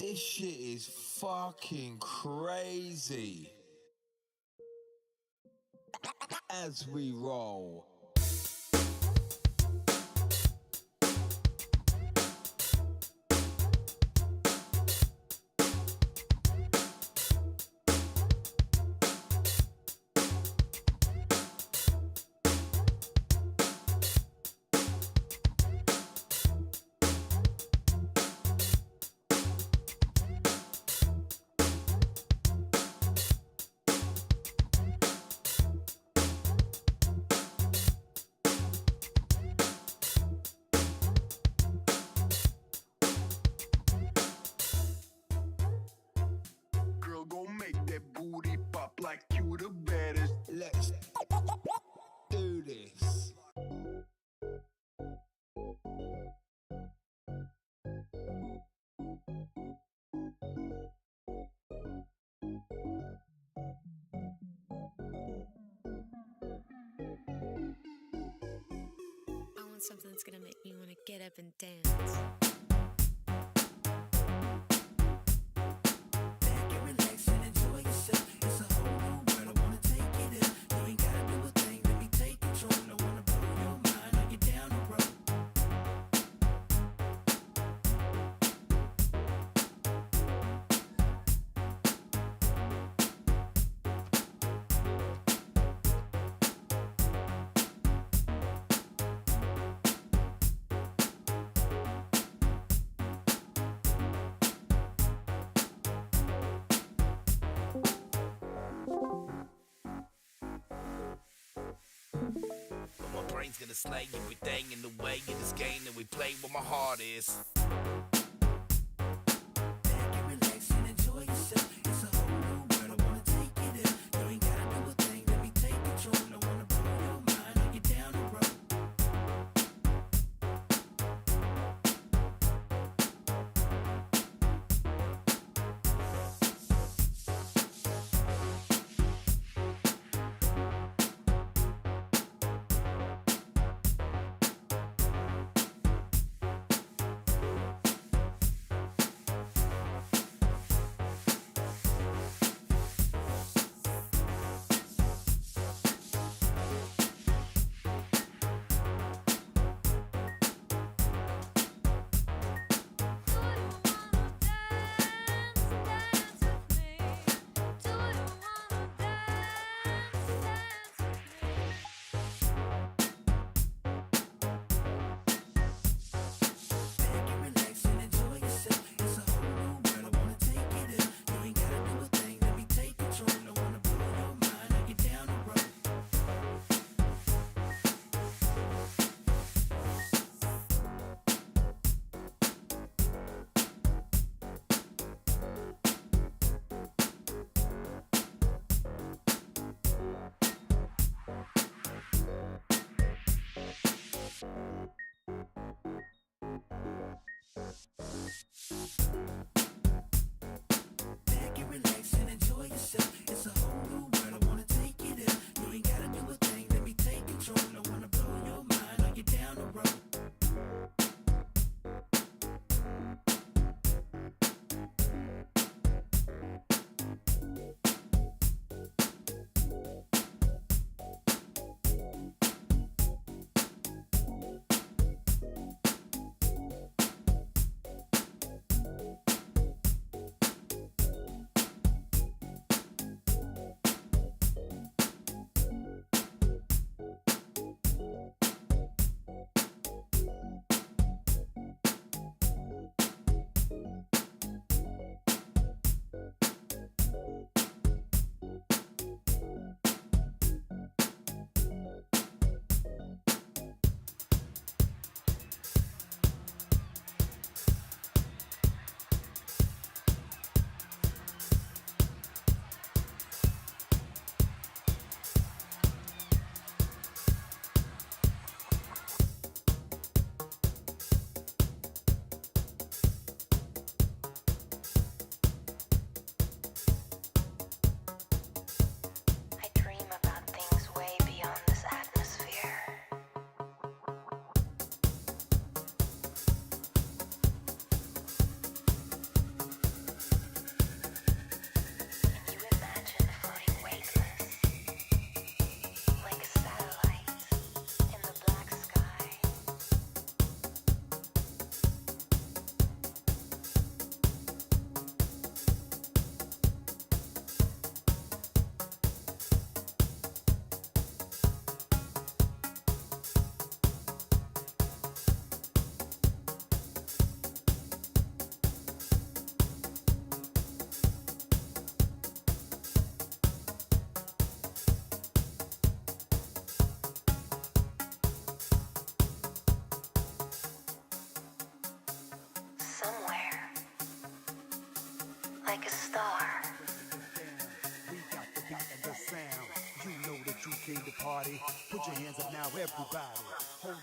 This shit is fucking crazy. As we roll. Like you the baddest. Let's do this. I want something that's gonna make me want to get up and dance. Brain's gonna slay everything in the way in this game that we play where my heart is. We got the beat and the sound. You know that you came to party. Put your hands up now, everybody. Hold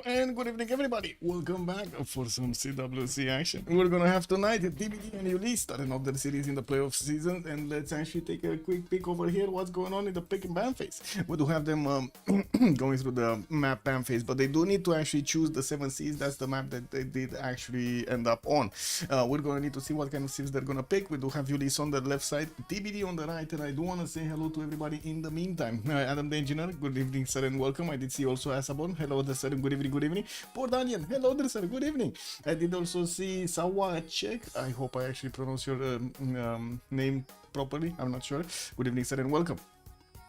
Hello and good evening, everybody. Welcome back for some CWC action. We're gonna have tonight TBD and Ulyss starting off the series in the playoff season, and let's actually take a quick peek over here. What's going on in the pick and ban phase? We do have them going through the map ban phase, but they do need to actually choose the 7 Cs. That's the map that they did actually end up on. We're gonna need to see what kind of Civs they're gonna pick. We do have Ulyss on the left side, TBD on the right, and I do want to say hello to everybody in the meantime. Adam the Engineer, good evening, sir, and welcome. I did see also Asabon. Hello there, sir, good evening, good evening. Poor Daniel, hello there, sir, good evening. I did also see Sawacek. I hope I actually pronounce your name properly. I'm not sure. Good evening, sir, and welcome.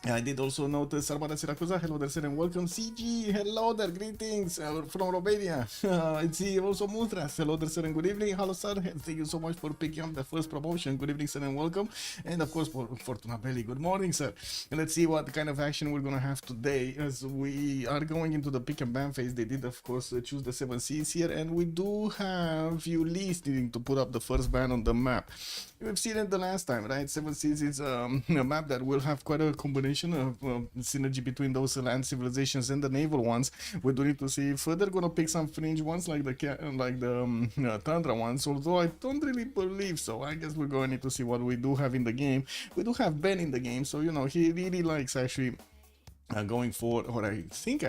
I did also notice Armada Siracusa, hello there, sir, and welcome. CG, hello there, greetings from Romania. I see also Mutras, hello there, sir, and good evening. Hello, sir, thank you so much for picking up the first promotion. Good evening, sir, and welcome. And of course, for Fortuna Belli, good morning, sir. And let's see what kind of action we're gonna have today as we are going into the pick and ban phase. They did, of course, choose the 7 Cs here, and we do have Ulyss needing to put up the first ban on the map. We've seen it the last time, right? 7 Cs is a map that will have quite a combination of synergy between those land civilizations and the naval ones. We do need to see if they're gonna pick some fringe ones like the Tundra ones, although I don't really believe so. I guess we're going to need to see what we do have in the game. We do have Ben in the game, so you know he really likes actually going for, or I think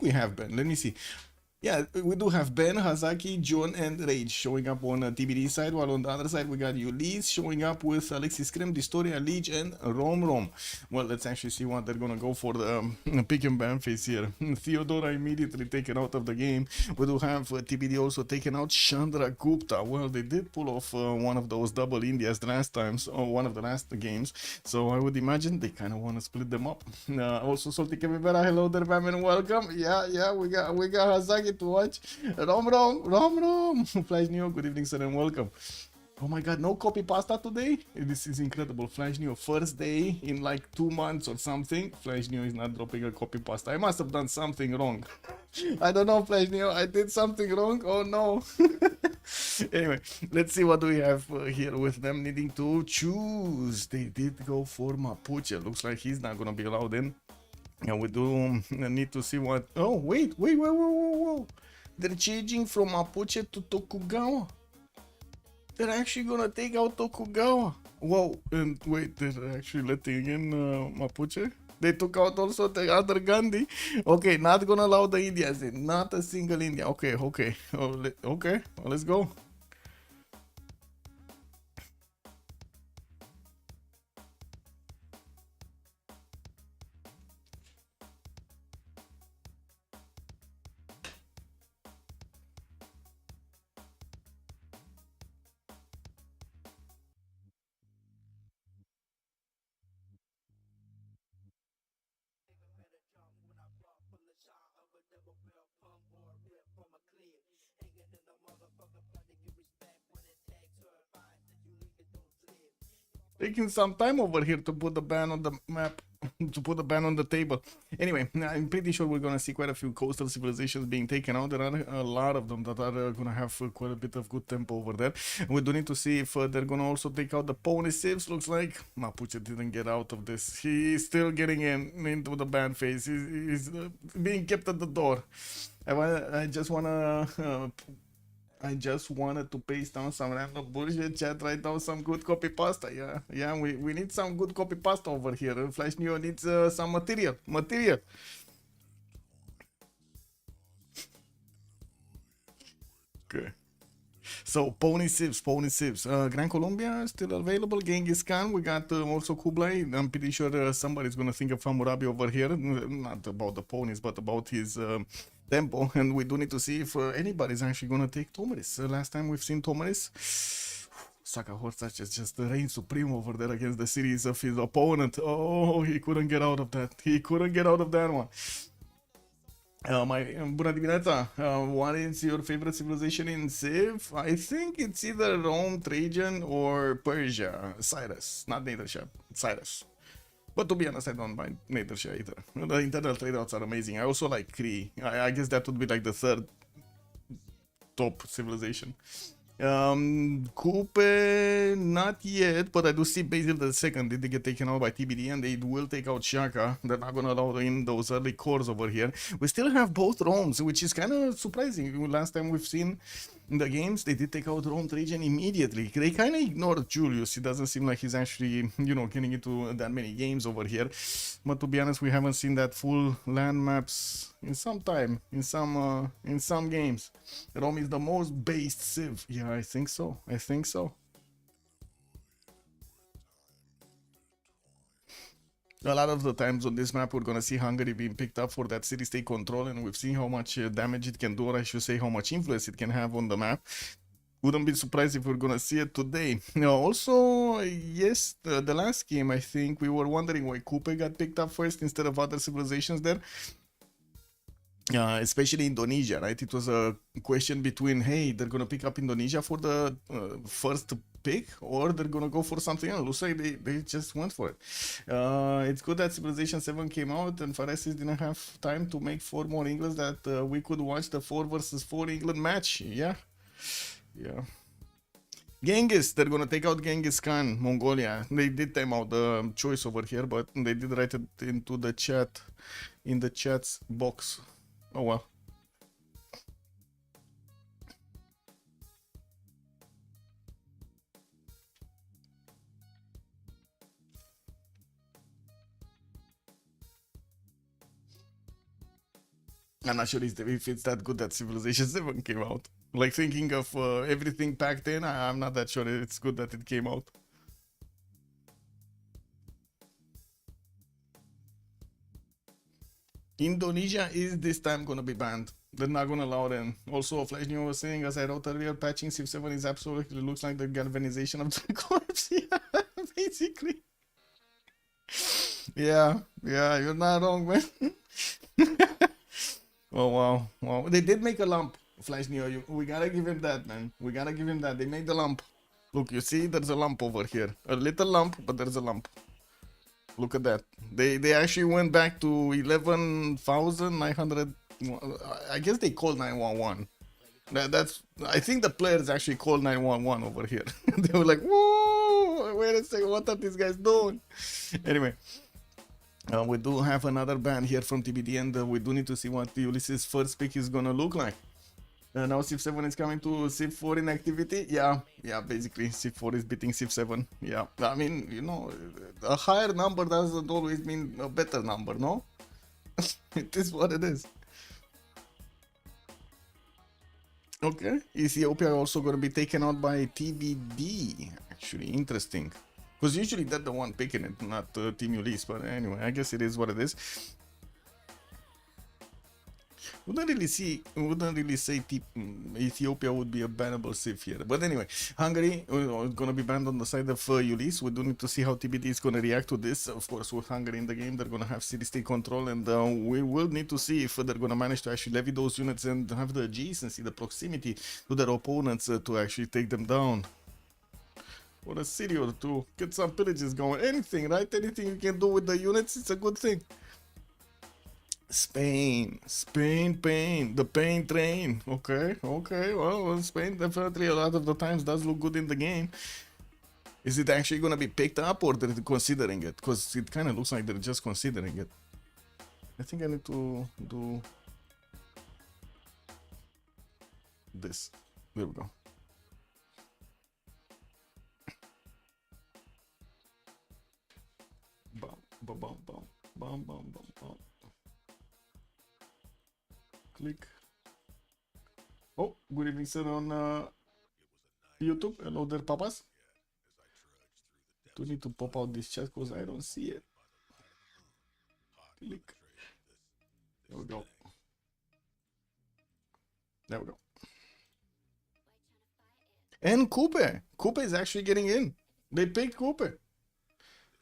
we have Ben. Let me see. Yeah, we do have Ben, Hazaki, John, and Rage showing up on the TBD side, while on the other side we got Ulyss showing up with Alexis Krem, Distoria, Leech, and Rom. Well, let's actually see what they're gonna go for the pick and ban phase here. Theodora immediately taken out of the game. We do have TBD also taken out Chandra Gupta. Well, they did pull off one of those double Indias the last times, or one of the last games, so I would imagine they kind of want to split them up. Also, Salty Kevibera, hello there, fam, and welcome. Yeah, we got Hazaki to watch. Rom. Flash Neo, good evening, sir, and welcome. Oh my god, no copy pasta today? This is incredible. Flash Neo, first day in like 2 months or something. Flash Neo is not dropping a copy pasta. I must have done something wrong. I don't know, Flash Neo, I did something wrong. Oh no. Anyway, let's see what we have here with them needing to choose. They did go for Mapuche. Looks like he's not gonna be allowed in. And we do need to see what... Oh, wait. They're changing from Mapuche to Tokugawa. They're actually gonna take out Tokugawa. Whoa, and wait, they're actually letting in Mapuche? They took out also the other Gandhi. Okay, not gonna allow the Indians in. Not a single India. Okay. Okay, well, let's go. Taking some time over here to put the ban on the map, to put the ban on the table. Anyway, I'm pretty sure we're gonna see quite a few coastal civilizations being taken out. There are a lot of them that are gonna have quite a bit of good tempo over there. We do need to see if they're gonna also take out the pony civs. Looks like Mapuche didn't get out of this. He's still getting into the ban phase. He's being kept at the door. I just wanted to paste down some random bullshit chat, write down some good copy pasta. Yeah, we need some good copy pasta over here. Flash Neo needs some material. Okay. So, pony civs. Gran Colombia still available. Genghis Khan. We got also Kublai. I'm pretty sure somebody's gonna think of Hammurabi over here. Not about the ponies, but about his tempo. And we do need to see if anybody's actually gonna take Tomaris. Last time we've seen Tomaris, Saka Horsach just reigned supreme over there against the series of his opponent. Oh, he couldn't get out of that one. Bună dimineața. What is your favorite civilization in Civ? I think it's either Rome, Trajan, or Persia. Cyrus, not Nadershah, Cyrus. But to be honest, I don't mind Nadershah either. The internal trade-outs are amazing. I also like Kree. I guess that would be like the third top civilization. Coupe, not yet, but I do see Basil the second did get taken out by TBD, and they will take out Shaka. They're not gonna allow in those early cores over here. We still have both Romes, which is kind of surprising. Last time we've seen in the games, they did take out Rome region immediately. They kind of ignored Julius. It doesn't seem like he's actually, you know, getting into that many games over here. But to be honest, we haven't seen that full land maps in some time, in some games. Rome is the most based Civ. Yeah, I think so. I think so. A lot of the times on this map, we're gonna see Hungary being picked up for that city-state control, and we've seen how much damage it can do, or I should say how much influence it can have on the map. Wouldn't be surprised if we're gonna see it today. Now, also, yes, the last game, I think we were wondering why Coupe got picked up first instead of other civilizations there. Especially Indonesia, right? It was a question between, hey, they're gonna pick up Indonesia for the first pick, or they're gonna go for something else. Looks like they just went for it. It's good that Civilization 7 came out and Pharisees didn't have time to make 4 more Englands, that we could watch the 4 versus 4 England match. Yeah. Genghis, they're gonna take out Genghis Khan, Mongolia. They did time out the choice over here, but they did write it into the chat, in the chat's box. Oh well. I'm not sure if it's that good that Civilization 7 came out. Like, thinking of everything packed in, I'm not that sure it's good that it came out. Indonesia is this time gonna be banned. They're not gonna allow them. Also, Flash New was saying, as I wrote earlier, patching Civ 7 is absolutely looks like the galvanization of the corpse. Yeah, basically. Yeah, you're not wrong, man. Oh wow. They did make a lump, Flash Neo. We gotta give him that, man. We gotta give him that. They made the lump. Look, you see, there's a lump over here. A little lump, but there's a lump. Look at that. They actually went back to 11,900. I guess they called 911. That's. I think the players actually called 911 over here. They were like, "Whoa! Wait a second, what are these guys doing?" Anyway. We do have another ban here from TBD, and we do need to see what the Ulyss's first pick is gonna look like. Now Civ 7 is coming to Civ 4 in activity. Yeah, basically Civ 4 is beating Civ 7. Yeah, I mean, you know, a higher number doesn't always mean a better number, no? It is what it is. Okay, Ethiopia also gonna be taken out by TBD. Actually, interesting. Because usually they're the one picking it, not Team Ulyss. But anyway, I guess it is what it is. Wouldn't really say Ethiopia would be a bannable Civ here. But anyway, Hungary is going to be banned on the side of Ulyss. We do need to see how TBD is going to react to this. Of course, with Hungary in the game, they're going to have city-state control. And we will need to see if they're going to manage to actually levy those units and have the adjacency, the proximity to their opponents to actually take them down. Or a city or two. Get some pillages going. Anything, right? Anything you can do with the units, it's a good thing. Spain, pain. The pain train. Okay. Well, Spain definitely a lot of the times does look good in the game. Is it actually going to be picked up, or they're considering it? Because it kind of looks like they're just considering it. I think I need to do this. There we go. Bum. Click. Oh, good evening, sir, on YouTube. Hello there, papas. Do need to pop out this chat because I don't see it. Click. There we go. And Coupe is actually getting in. They picked Coupe.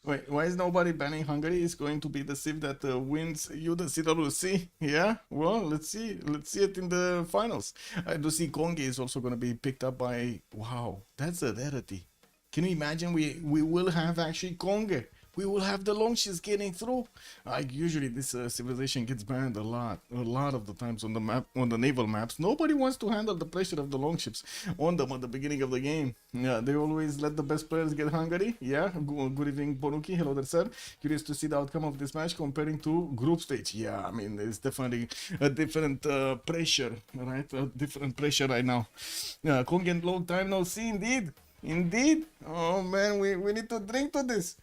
Wait, why is nobody banning Hungary? It's going to be the Civ that wins you the CWC. Yeah, well, let's see it in the finals. I do see Conge is also going to be picked up by. Wow, that's a rarity. Can you imagine? We will have actually Conge. we will have the longships getting through. Like usually this civilization gets banned a lot of the times on the map, on the naval maps. Nobody wants to handle the pressure of the longships on them at the beginning of the game. Yeah, they always let the best players get hungry. Yeah, good evening Bonuki, hello there sir. Curious to see the outcome of this match comparing to group stage. Yeah, I mean it's definitely a different pressure, right? A different pressure right now. Yeah, Kongen, long time no see indeed. Indeed. Oh man, we need to drink to this.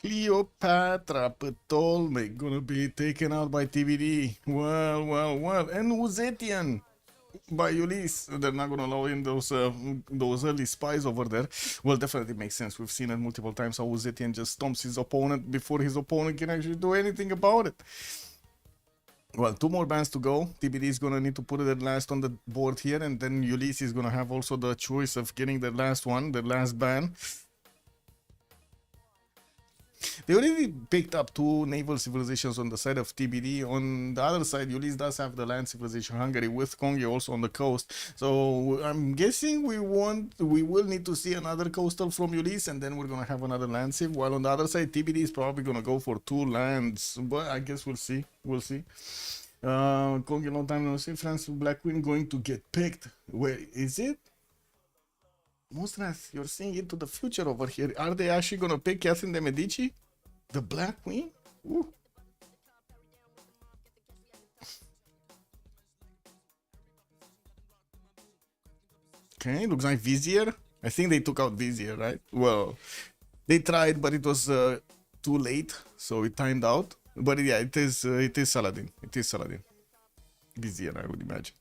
Cleopatra Ptolemy gonna be taken out by TBD. Well. And Uzetian by Ulyss. They're not gonna allow in those early spies over there. Well, definitely makes sense. We've seen it multiple times how Uzetian just stomps his opponent before his opponent can actually do anything about it. Well, 2 more bans to go. TBD is gonna need to put it at last on the board here, and then Ulyss is gonna have also the choice of getting the last one, the last ban. They already picked up 2 naval civilizations on the side of TBD. On the other side, Ulyss does have the land civilization Hungary with Kongi also on the coast. So I'm guessing we will need to see another coastal from Ulyss, and then we're gonna have another land civ. While on the other side, TBD is probably gonna go for 2 lands, but I guess we'll see. Kongi, long time no see. France Black Queen going to get picked. Where is it? Mustras, you're seeing into the future over here. Are they actually gonna pick Catherine de Medici? The Black Queen? Ooh. Okay, looks like Vizier. I think they took out Vizier, right? Well, they tried, but it was too late, so it timed out. But yeah, it is Saladin. It is Saladin. Vizier, I would imagine.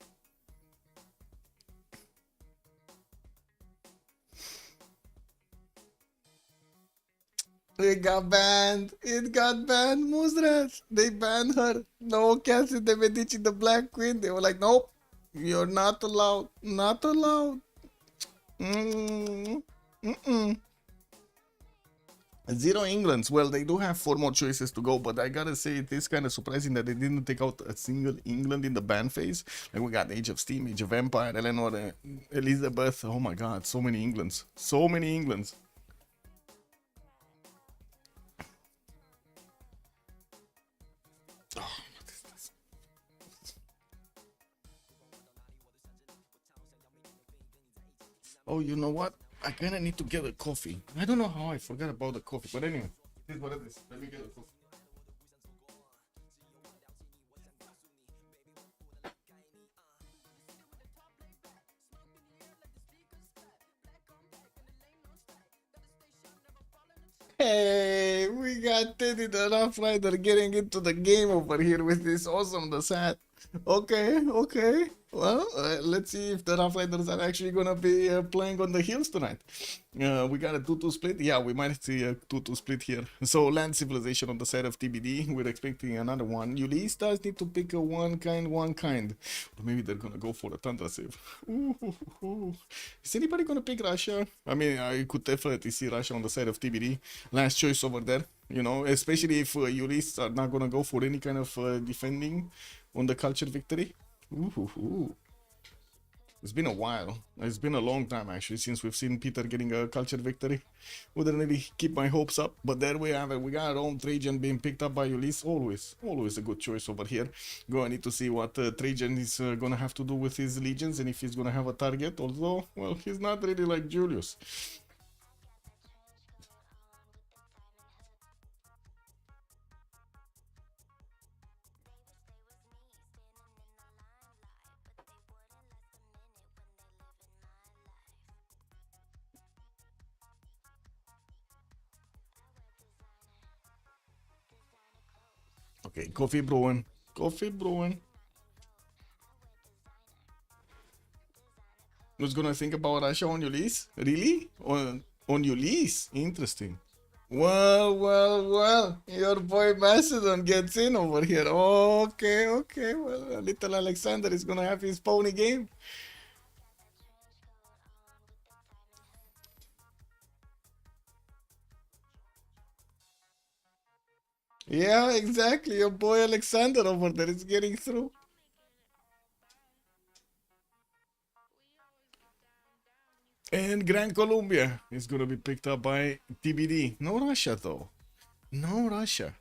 It got banned. It got banned, Musrat. They banned her. No, Catherine de Medici, the Black Queen. They were like, nope, you're not allowed. Not allowed. Mm-mm. 0 Englands. Well, they do have 4 more choices to go, but I gotta say it is kind of surprising that they didn't take out a single England in the ban phase. Like we got Age of Steam, Age of Empire, Eleanor, Elizabeth. Oh my God, so many Englands. So many Englands. Oh, you know what? I kind of need to get a coffee. I don't know how I forgot about the coffee, but anyway, it is what it is. Let me get a coffee. Hey, we got Teddy the Rough Rider getting into the game over here with this awesome hat. Okay. Well, let's see if the Rough Riders are actually gonna be playing on the hills tonight. We got a 2-2 split. Yeah, we might see a 2-2 split here. So land civilization on the side of TBD. We're expecting another one. Ulyss does need to pick a one kind. Or maybe they're gonna go for a Tundra save. Ooh. Is anybody gonna pick Russia? I mean, I could definitely see Russia on the side of TBD. Last choice over there. You know, especially if Ulyss are not gonna go for any kind of defending on the culture victory. Ooh. It's been a while. It's been a long time actually since we've seen Peter getting a culture victory. Wouldn't really keep my hopes up, but there we have it. We got our own Trajan being picked up by Ulyss. Always a good choice over here. Go, I need to see what Trajan is gonna have to do with his legions and if he's gonna have a target. Although, well, he's not really like Julius. Okay, coffee brewing. Who's gonna think about Russia on Ulyss? Really? On Ulyss? Interesting. Well. Your boy Macedon gets in over here. Okay. Well, little Alexander is gonna have his pony game. Yeah, exactly. Your boy Alexander over there is getting through. And Gran Colombia is gonna be picked up by TBD. No Russia though. No Russia.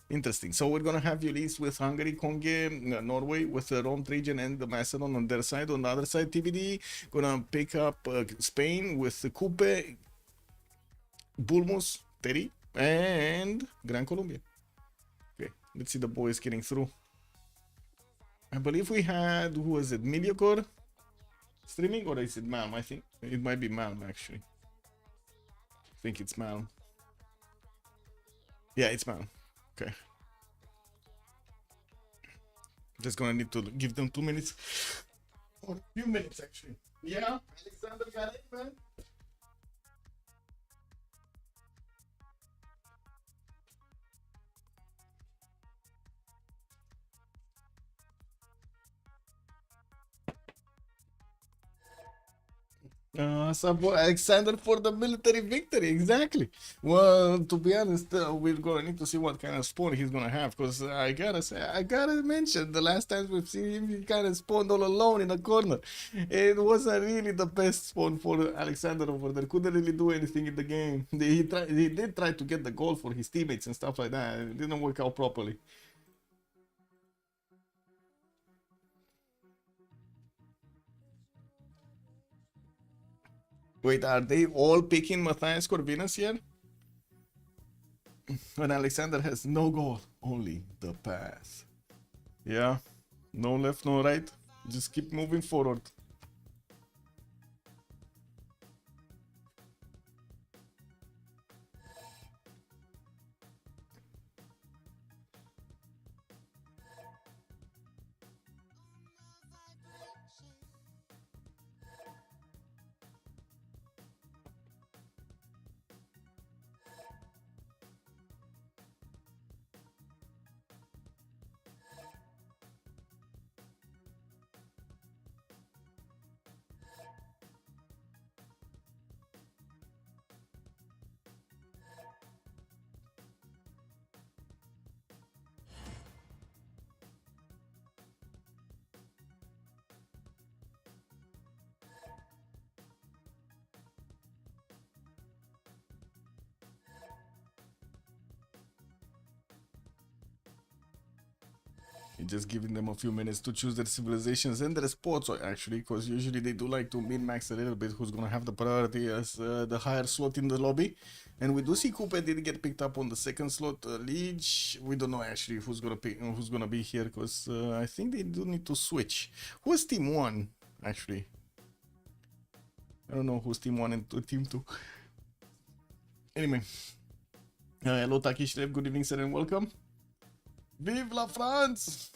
Interesting. So we're gonna have Ulyss with Hungary, Conge, Norway with the Rome, Trajan, and the Macedon on their side. On the other side, TBD gonna pick up Spain with the Coupe, Bulmus, Terry, and Gran Colombia. Okay, let's see the boys getting through. I believe we had, who was it, Mediocre streaming, or is it Malm? I think it might be Malm actually. I think it's Malm. Yeah, it's Malm. Okay. Just gonna need to give them 2 minutes. Or a few minutes actually. Yeah, Alexander got it, man. Support Alexander for the military victory, exactly. Well, to be honest, we're gonna need to see what kind of spawn he's gonna have, because I gotta say, I gotta mention, the last time we've seen him, he kind of spawned all alone in a corner. It wasn't really the best spawn for Alexander over there. Couldn't really do anything in the game. He did try to get the goal for his teammates and stuff like that. It didn't work out properly. Wait, are they all picking Matthias Corvinus here? When Alexander has no goal, only the path. Yeah, no left, no right. Just keep moving forward. Just giving them a few minutes to choose their civilizations and their spots, actually, because usually they do like to min-max a little bit who's gonna have the priority as the higher slot in the lobby. And we do see Coupe did get picked up on the second slot. Liege, we don't know actually who's gonna be here, because I think they do need to switch. Who's team 1 actually? I don't know who's team 1 and team 2. Anyway, hello Takishlev, good evening sir and welcome. Vive la France!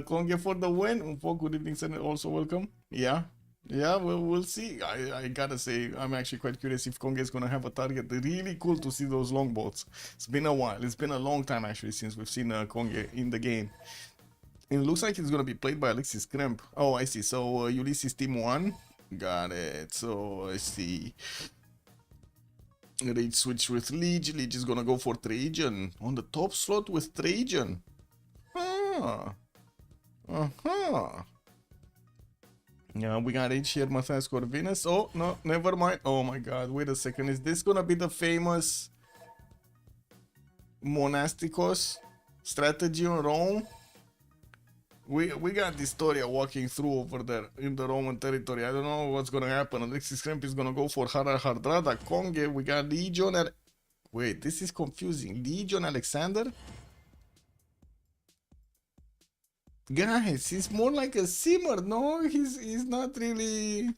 Conge for the win. Umfo, good evening, sir. Also welcome. Yeah, we'll see. I gotta say, I'm actually quite curious if Conge is gonna have a target. Really cool to see those longboats. It's been a while. It's been a long time actually since we've seen Conge in the game. It looks like it's gonna be played by Alexis Kremp. Oh, I see. So Ulyss is team 1. Got it. So I see. Rage switch with Liege. Liege is gonna go for Trajan on the top slot with Trajan. Yeah, we got Rage here, Matthias Corvinus. Oh, no, never mind. Oh my god, wait a second. Is this gonna be the famous Monasticos strategy on Rome? We got Historia walking through over there in the Roman territory. I don't know what's gonna happen. Alexis Kremp is gonna go for Hardrada, Conge. We got Legion and... Wait, this is confusing. Legion Alexander? Guys, he's more like a simmer. No, he's not really...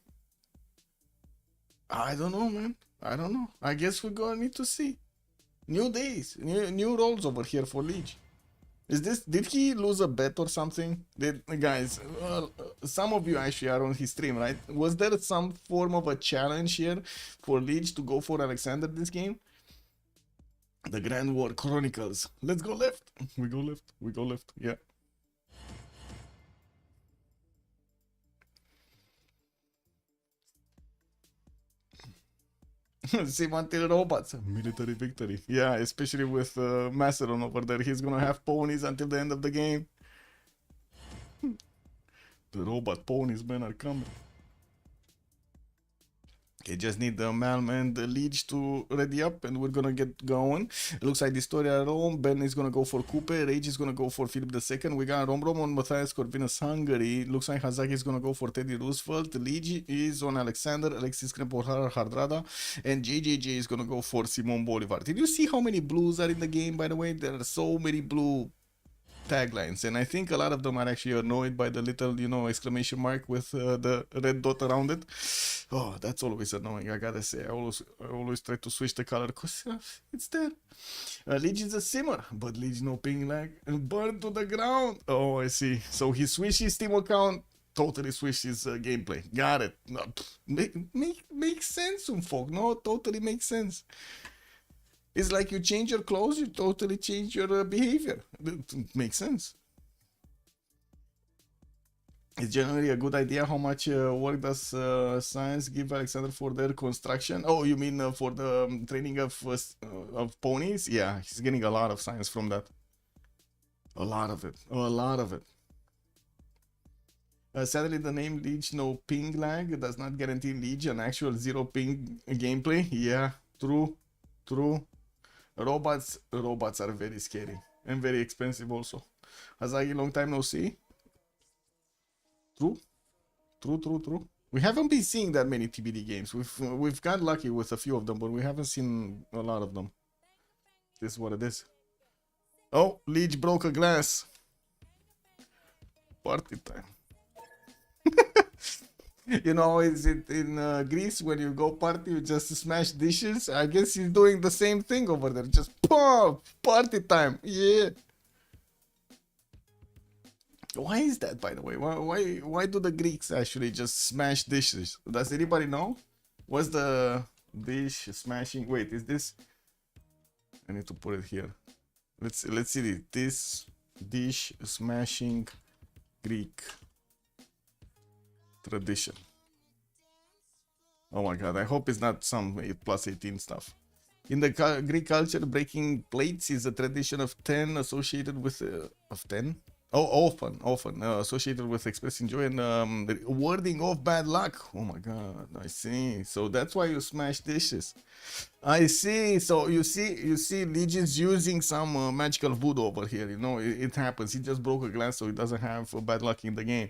I don't know, man. I don't know. I guess we're gonna need to see. New days, new roles over here for Liege. Did he lose a bet or something? Guys, some of you actually are on his stream, right? Was there some form of a challenge here for Liege to go for Alexander this game? The Grand War Chronicles. Let's go left. We go left. We go left. Yeah. Sim until robots. Military victory. Yeah, especially with Macedon over there. He's gonna have ponies until the end of the game. The robot ponies, man, are coming. Okay, just need the Malm and the Liege to ready up and we're gonna get going. It looks like Historia Rome, Ben is gonna go for Coupe, Rage is gonna go for Philip II, we got Rome on Matthias Corvinus Hungary, looks like Hazaki is gonna go for Teddy Roosevelt, Liege is on Alexander, Alexis Krempohar Hardrada, and JJJ is gonna go for Simon Bolivar. Did you see how many blues are in the game, by the way? There are so many blue taglines, and I think a lot of them are actually annoyed by the little, you know, exclamation mark with the red dot around it. Oh, that's always annoying, I gotta say. I always try to switch the color because it's there. Liege is a simmer, but Liege no ping lag and burn to the ground. Oh, I see. So he switched his Steam account, totally switched his gameplay. Got it. No, makes sense, folk. No, totally makes sense. It's like you change your clothes, you totally change your behavior. It makes sense. It's generally a good idea. How much work does science give Alexander for their construction? Oh, you mean for the training of ponies? Yeah, he's getting a lot of science from that. A lot of it. A lot of it. Sadly, the name Liege no ping lag does not guarantee Liege an actual zero ping gameplay. Yeah, true. True. Robots are very scary and very expensive also. Hazagi, long time no see. True. We haven't been seeing that many TBD games. We've got lucky with a few of them, but we haven't seen a lot of them. This is what it is. Oh, Liege broke a glass. Party time. You know, is it in Greece when you go party, you just smash dishes? I guess he's doing the same thing over there. Just pop, party time. Yeah. Why is that, by the way? Why do the Greeks actually just smash dishes? Does anybody know? What's the dish smashing? Wait, is this? I need to put it here. Let's see this. This dish smashing Greek tradition. Oh my god, I hope it's not some +18 stuff. In the Greek culture, breaking plates is a tradition of 10 associated with of 10? Oh, often associated with expressing joy and warding off bad luck. Oh my god, I see. So that's why you smash dishes. I see. So you see, Legion's using some magical voodoo over here. You know, it happens. He just broke a glass, so he doesn't have bad luck in the game.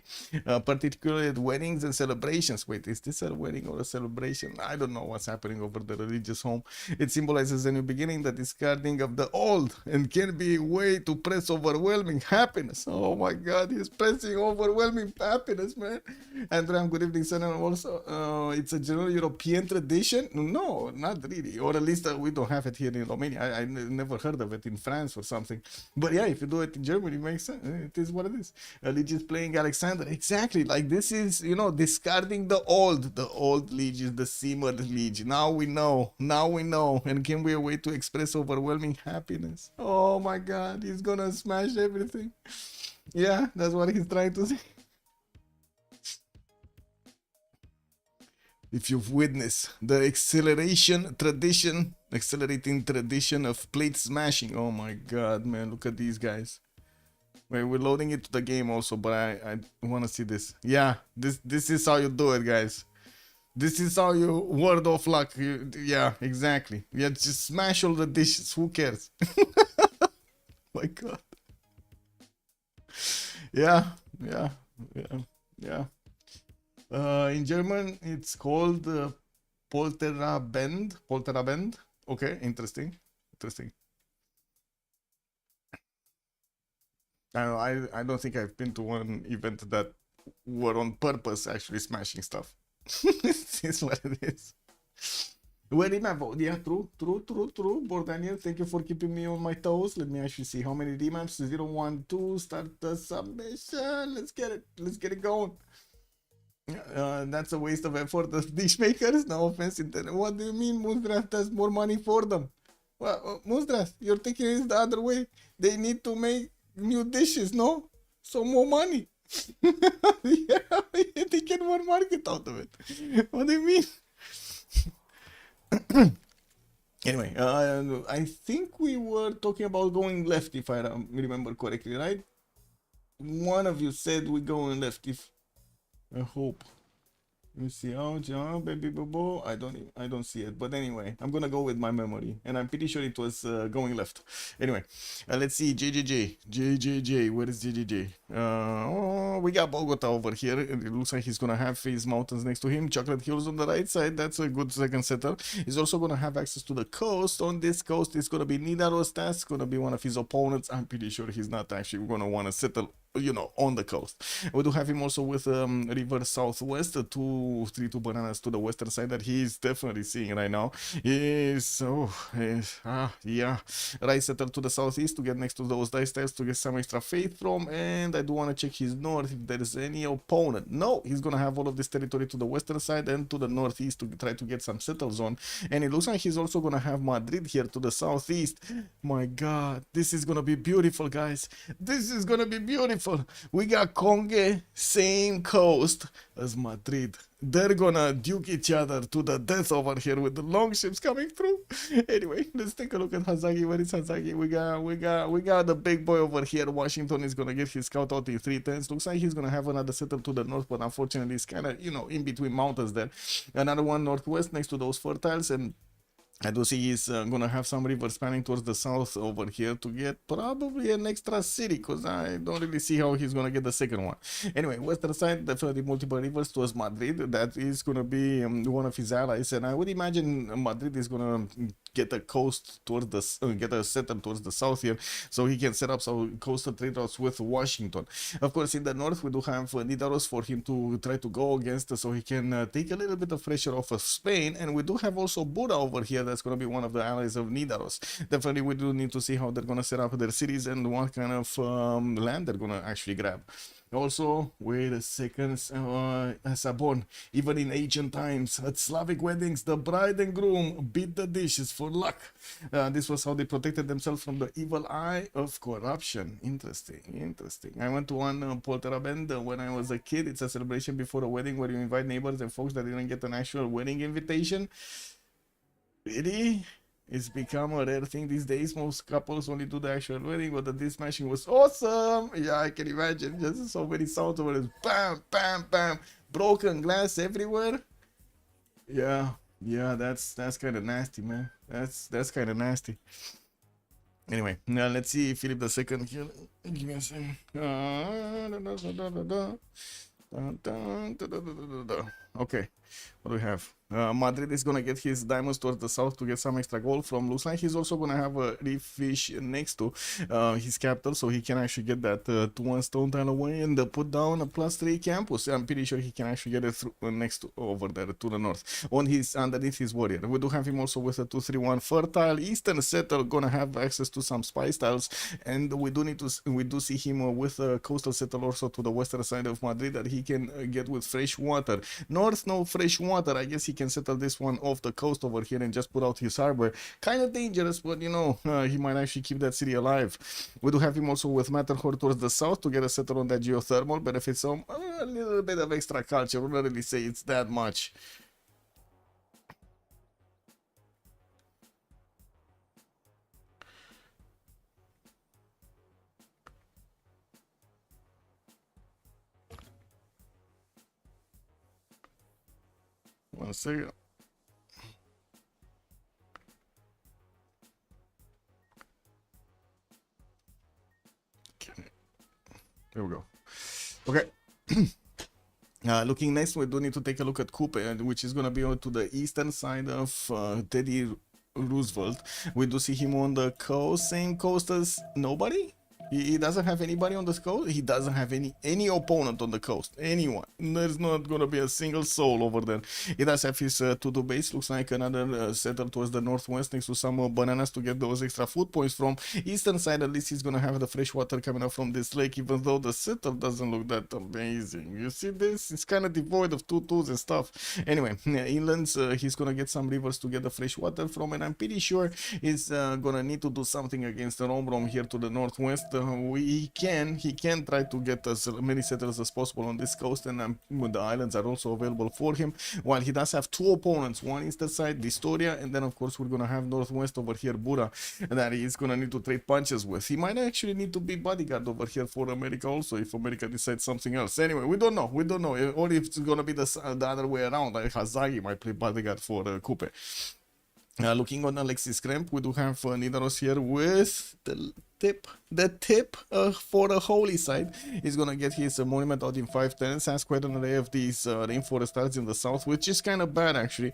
Particularly at weddings and celebrations. Wait, is this a wedding or a celebration? I don't know what's happening over the religious home. It symbolizes a new beginning, the discarding of the old, and can be a way to press overwhelming happiness. Oh my god, he's pressing overwhelming happiness, man. Andrea, good evening, son. And also, it's a general European tradition? No, not really. Or at least we don't have it here in Romania. I never heard of it in France or something. But yeah, if you do it in Germany, it makes sense. It is what it is. Legion's playing Alexander. Exactly. Like this is, you know, discarding the old Legion, the simmered Legion. Now we know. And can we a way to express overwhelming happiness? Oh my god, he's gonna smash everything. Yeah, that's what he's trying to say. If you've witnessed the accelerating tradition of plate smashing. Oh my god, man, look at these guys. Wait, we're loading it to the game also, but I want to see this. Yeah, this is how you do it, guys. This is how you ward off luck. Yeah, exactly. Yeah, just smash all the dishes. Who cares? My god. Yeah. In German, it's called Polterabend. Polterabend. Okay, interesting. I don't think I've been to one event that were on purpose actually smashing stuff. This is what it is. Where did my vote? Yeah, true. Bordaniel, thank you for keeping me on my toes. Let me actually see how many remaps. 0, 1, 2. Start the submission. Let's get it going. That's a waste of effort. The dish makers, no offense. What do you mean Moondraft has more money for them? Well, Moondraft, you're taking it the other way. They need to make new dishes, no? So more money. Yeah, they get more market out of it. What do you mean? Anyway, I think we were talking about going left, if I remember correctly, right? One of you said we're going left, if I hope. Let me see. Oh, John, baby, bobo. I don't see it. But anyway, I'm gonna go with my memory, and I'm pretty sure it was going left. Anyway, let's see. JJJ. Where is JJJ? Oh, we got Bogota over here. It looks like he's gonna have his mountains next to him. Chocolate Hills on the right side. That's a good second setter. He's also gonna have access to the coast. On this coast, it's gonna be Nidaros. That's gonna be one of his opponents. I'm pretty sure he's not actually gonna want to settle, you know, on the coast. We do have him also with river southwest, 232 bananas to the western side that he's definitely seeing right now. Yeah, right setter to the southeast to get next to those dice tiles to get some extra faith from. And I do want to check his north if there is any opponent. No, he's gonna have all of this territory to the western side and to the northeast to try to get some settles on. And it looks like he's also gonna have Madrid here to the southeast. My god, this is gonna be beautiful, guys. This is gonna be beautiful. We got Conge, same coast as Madrid. They're gonna duke each other to the death over here with the long ships coming through. Anyway, let's take a look at Hazagi. Where is Hazagi? We got the big boy over here. Washington is gonna get his scout out in 310s. Looks like he's gonna have another settle to the north, but unfortunately it's kind of, you know, in between mountains there. Another one northwest next to those fertiles, and I do see he's gonna have some rivers spanning towards the south over here to get probably an extra city, because I don't really see how he's gonna get the second one. Anyway, western side, definitely multiple rivers towards Madrid. That is gonna be one of his allies, and I would imagine Madrid is gonna get a coast towards the get a setter towards the south here, so he can set up some coastal trade routes with Washington. Of course, in the north we do have Nidaros for him to try to go against, so he can take a little bit of pressure off of Spain. And we do have also Buda over here. That's going to be one of the allies of Nidaros. Definitely we do need to see how they're going to set up their cities and what kind of land they're going to actually grab. Also, wait a second, Sabon, even in ancient times, at Slavic weddings, the bride and groom beat the dishes for luck. This was how they protected themselves from the evil eye of corruption. Interesting. I went to one Polterabend when I was a kid. It's a celebration before a wedding where you invite neighbors and folks that didn't get an actual wedding invitation. Really? It's become a rare thing these days. Most couples only do the actual wedding, but the disc smashing was awesome. Yeah, I can imagine. Just so many sounds over it. Bam, bam, bam. Broken glass everywhere. Yeah, that's kind of nasty, man. That's kind of nasty. Anyway, now let's see Philip II here. Give me a second. Okay, what do we have? Madrid is gonna get his diamonds towards the south to get some extra gold from. Looks like he's also gonna have a reef fish next to his capital, so he can actually get that 2-1 stone tile away and put down a +3 campus. I'm pretty sure he can actually get it through next to over there to the north on his underneath his warrior. We do have him also with a 2-3-1 fertile eastern setter, gonna have access to some spice tiles, and we do see him with a coastal setter also to the western side of Madrid that he can get with fresh water. North, no fresh water. I guess he can settle this one off the coast over here and just put out his harbor. Kind of dangerous, but you know, he might actually keep that city alive. We do have him also with Matterhorn towards the south to get a settle on that geothermal, benefits some a little bit of extra culture. I wouldn't really say it's that much. One second. Okay. There we go. Okay. Looking next, we do need to take a look at Coupe, which is going to be on to the eastern side of Teddy Roosevelt. We do see him on the coast, same coast as nobody. He doesn't have anybody on the coast. He doesn't have any opponent on the coast. Anyone. There's not gonna be a single soul over there. He does have his to-do base. Looks like another setter towards the northwest next to some bananas to get those extra food points from. Eastern side, at least he's gonna have the fresh water coming up from this lake, even though the setter doesn't look that amazing. You see this? It's kind of devoid of tutus and stuff. Anyway, inlands, he's gonna get some rivers to get the fresh water from, and I'm pretty sure he's gonna need to do something against the Rombrom here to the northwest. he can try to get as many settlers as possible on this coast, and the islands are also available for him. While he does have two opponents, one eastern side, Historia, and then of course we're gonna have northwest over here, Bura, that he's gonna need to trade punches with. He might actually need to be bodyguard over here for America also, if America decides something else. Anyway, we don't know, or if it's gonna be the other way around, like Hazagi might play bodyguard for Coupe. Looking on Alexis Kremp, we do have Nidaros here with the tip for the holy side. He's gonna get his monument out in 5 turns. Has quite an array of these rainforest tiles in the south, which is kind of bad actually.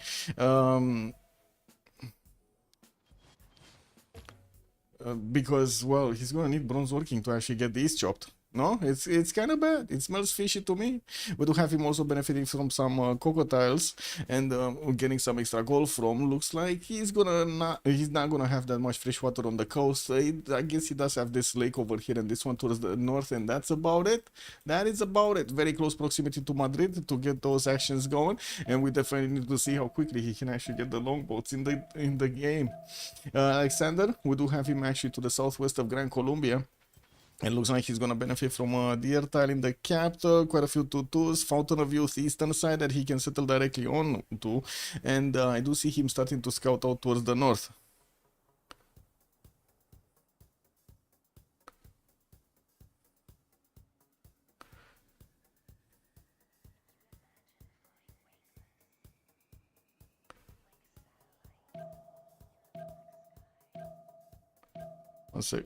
Because, well, he's gonna need bronze working to actually get these chopped. No, it's kind of bad. It smells fishy to me. We do have him also benefiting from some cocotiles and getting some extra gold from. Looks like he's not gonna have that much fresh water on the coast. I guess he does have this lake over here and this one towards the north, and that's about it. That is about it. Very close proximity to Madrid to get those actions going, and we definitely need to see how quickly he can actually get the longboats in the game. Alexander, we do have him actually to the southwest of Gran Colombia. It looks like he's going to benefit from a deer tile in the capital, quite a few tutus, Fountain of Youth eastern side that he can settle directly on to, and I do see him starting to scout out towards the north. Let's see.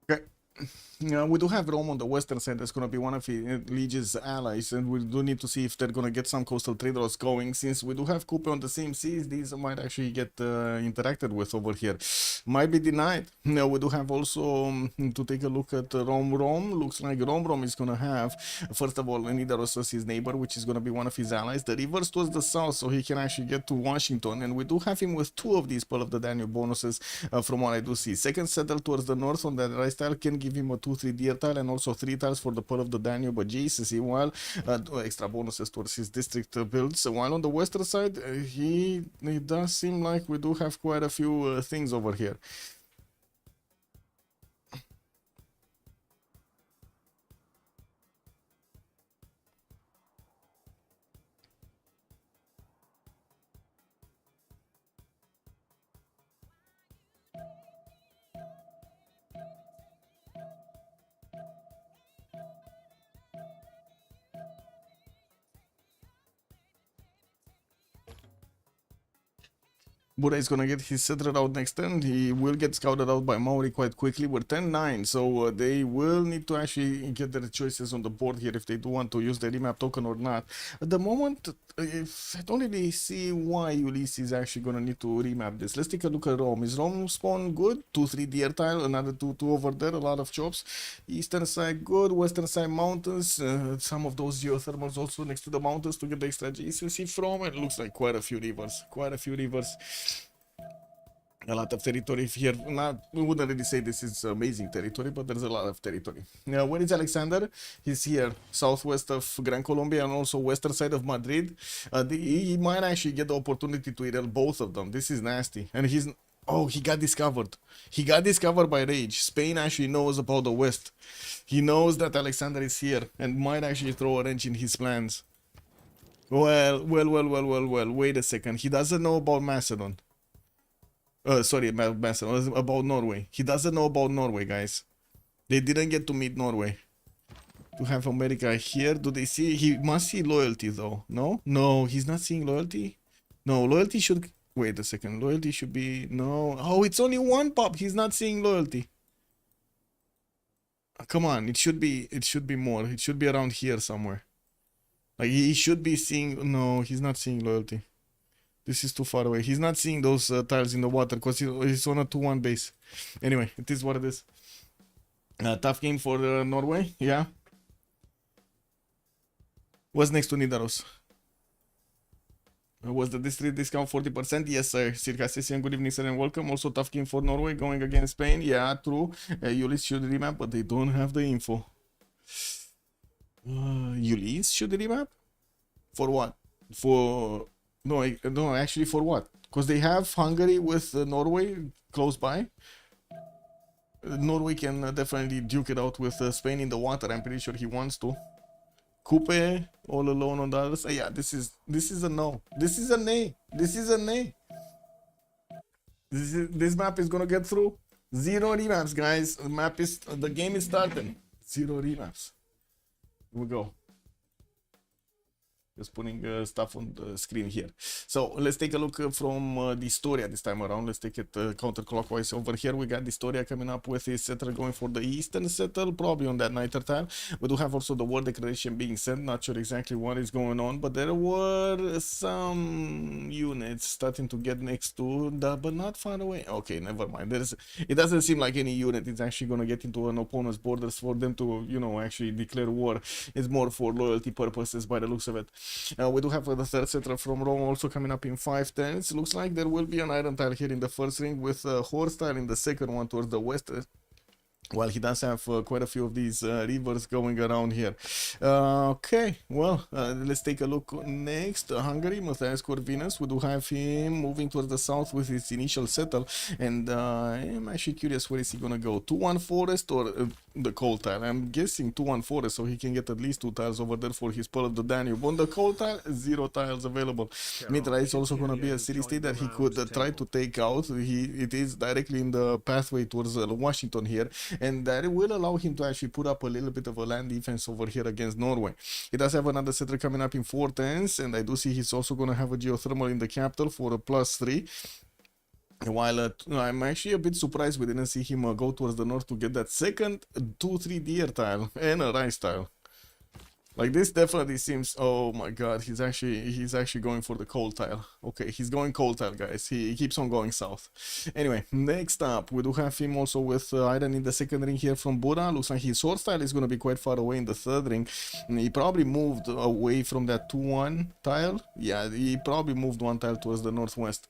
Okay. We do have Rome on the western side. That's going to be one of Liege's allies, and we do need to see if they're going to get some coastal trade routes going. Since we do have Coupe on the same seas, these might actually get interacted with over here. Might be denied. Now we do have also to take a look at Rome. Looks like Rome is going to have, first of all, Nidaros as his neighbor, which is going to be one of his allies. The rivers towards the south, so he can actually get to Washington, and we do have him with 2 of these Pearl of the Danube bonuses from what I do see. Second settle towards the north on the right style can give him a 2-3 deer tile and also 3 tiles for the Pearl of the Danube adjacency, while extra bonuses towards his district builds. While on the western side, it does seem like we do have quite a few things over here. Buddha is gonna get his settler out next turn. He will get scouted out by Maori quite quickly. We're 10-9, so they will need to actually get their choices on the board here if they do want to use the remap token or not. At the moment, I don't really see why Ulyss is actually gonna need to remap this. Let's take a look at Rome. Is Rome spawn good? 2-3 deer tile, another 2-2 over there, a lot of chops. Eastern side good, western side mountains, some of those geothermals also next to the mountains to get the extra adjacency from. It looks like quite a few rivers. A lot of territory here. We wouldn't really say this is amazing territory, but there's a lot of territory. Now, where is Alexander? He's here, southwest of Gran Colombia and also western side of Madrid. He might actually get the opportunity to eat both of them. This is nasty. And he got discovered. He got discovered by Rage. Spain actually knows about the west. He knows that Alexander is here and might actually throw a wrench in his plans. Well, wait a second. He doesn't know about Macedon. Sorry, Macedon, about Norway. He doesn't know about Norway, guys. They didn't get to meet Norway. To have America here, do they see? He must see loyalty, though. No? No, he's not seeing loyalty. No, loyalty should... Wait a second. Loyalty should be... No. Oh, it's only 1 pop. He's not seeing loyalty. Come on, it should be more. It should be around here somewhere. Like, he should be seeing... No, he's not seeing loyalty. This is too far away. He's not seeing those tiles in the water because he's on a 2-1 base. Anyway, it is what it is. Tough game for Norway, yeah. What's next to Nidaros? Was the district discount 40%? Yes, sir. Circa Session, good evening, sir, and welcome. Also, tough game for Norway going against Spain. Yeah, true. Ulyss should remap, but they don't have the info. Ulyss should remap? For what? For... No, actually for what? Because they have Hungary with Norway close by. Norway can definitely duke it out with Spain in the water. I'm pretty sure he wants to. Coupe all alone on the other side. Yeah, this is a no. This is a nay. This is a nay. This map is gonna get through. 0 remaps, guys. The game is starting. 0 remaps. Here we go. Just putting stuff on the screen here. So let's take a look from the Historia this time around. Let's take it counterclockwise. Over here we got the Historia coming up with his settler going for the eastern settle, probably on that nighter tile. We do have also the war declaration being sent. Not sure exactly what is going on, but there were some units starting to get next to the, but not far away. Okay, never mind. It doesn't seem like any unit is actually going to get into an opponent's borders for them to, you know, actually declare war. It's more for loyalty purposes by the looks of it. We do have the third settler from Rome also coming up in 5/10. Looks like there will be an iron tile here in the first ring with a horse tile in the second one towards the west. While he does have quite a few of these rivers going around here. Okay, well, let's take a look next. Hungary, Matthias Corvinus. We do have him moving towards the south with his initial settle. And I'm actually curious, where is he gonna go? 2-1 forest or the cold tile? I'm guessing 2-1 forest, so he can get at least 2 tiles over there for his Pearl of the Danube. On the cold tile, 0 tiles available. Mitra is also gonna be a city state that he could try to take out. It is directly in the pathway towards Washington here. And that will allow him to actually put up a little bit of a land defense over here against Norway. He does have another settler coming up in 4/10, and I do see he's also going to have a geothermal in the capital for a +3. While I'm actually a bit surprised we didn't see him go towards the north to get that second 2-3 deer tile and a rice tile. Like, this definitely seems... Oh my god, he's actually going for the cold tile. Okay, he's going cold tile, guys. He keeps on going south. Anyway, next up, we do have him also with iron in the second ring here from Buda. Looks like his sword tile is going to be quite far away in the third ring. He probably moved away from that 2-1 tile. Yeah, he probably moved 1 tile towards the northwest.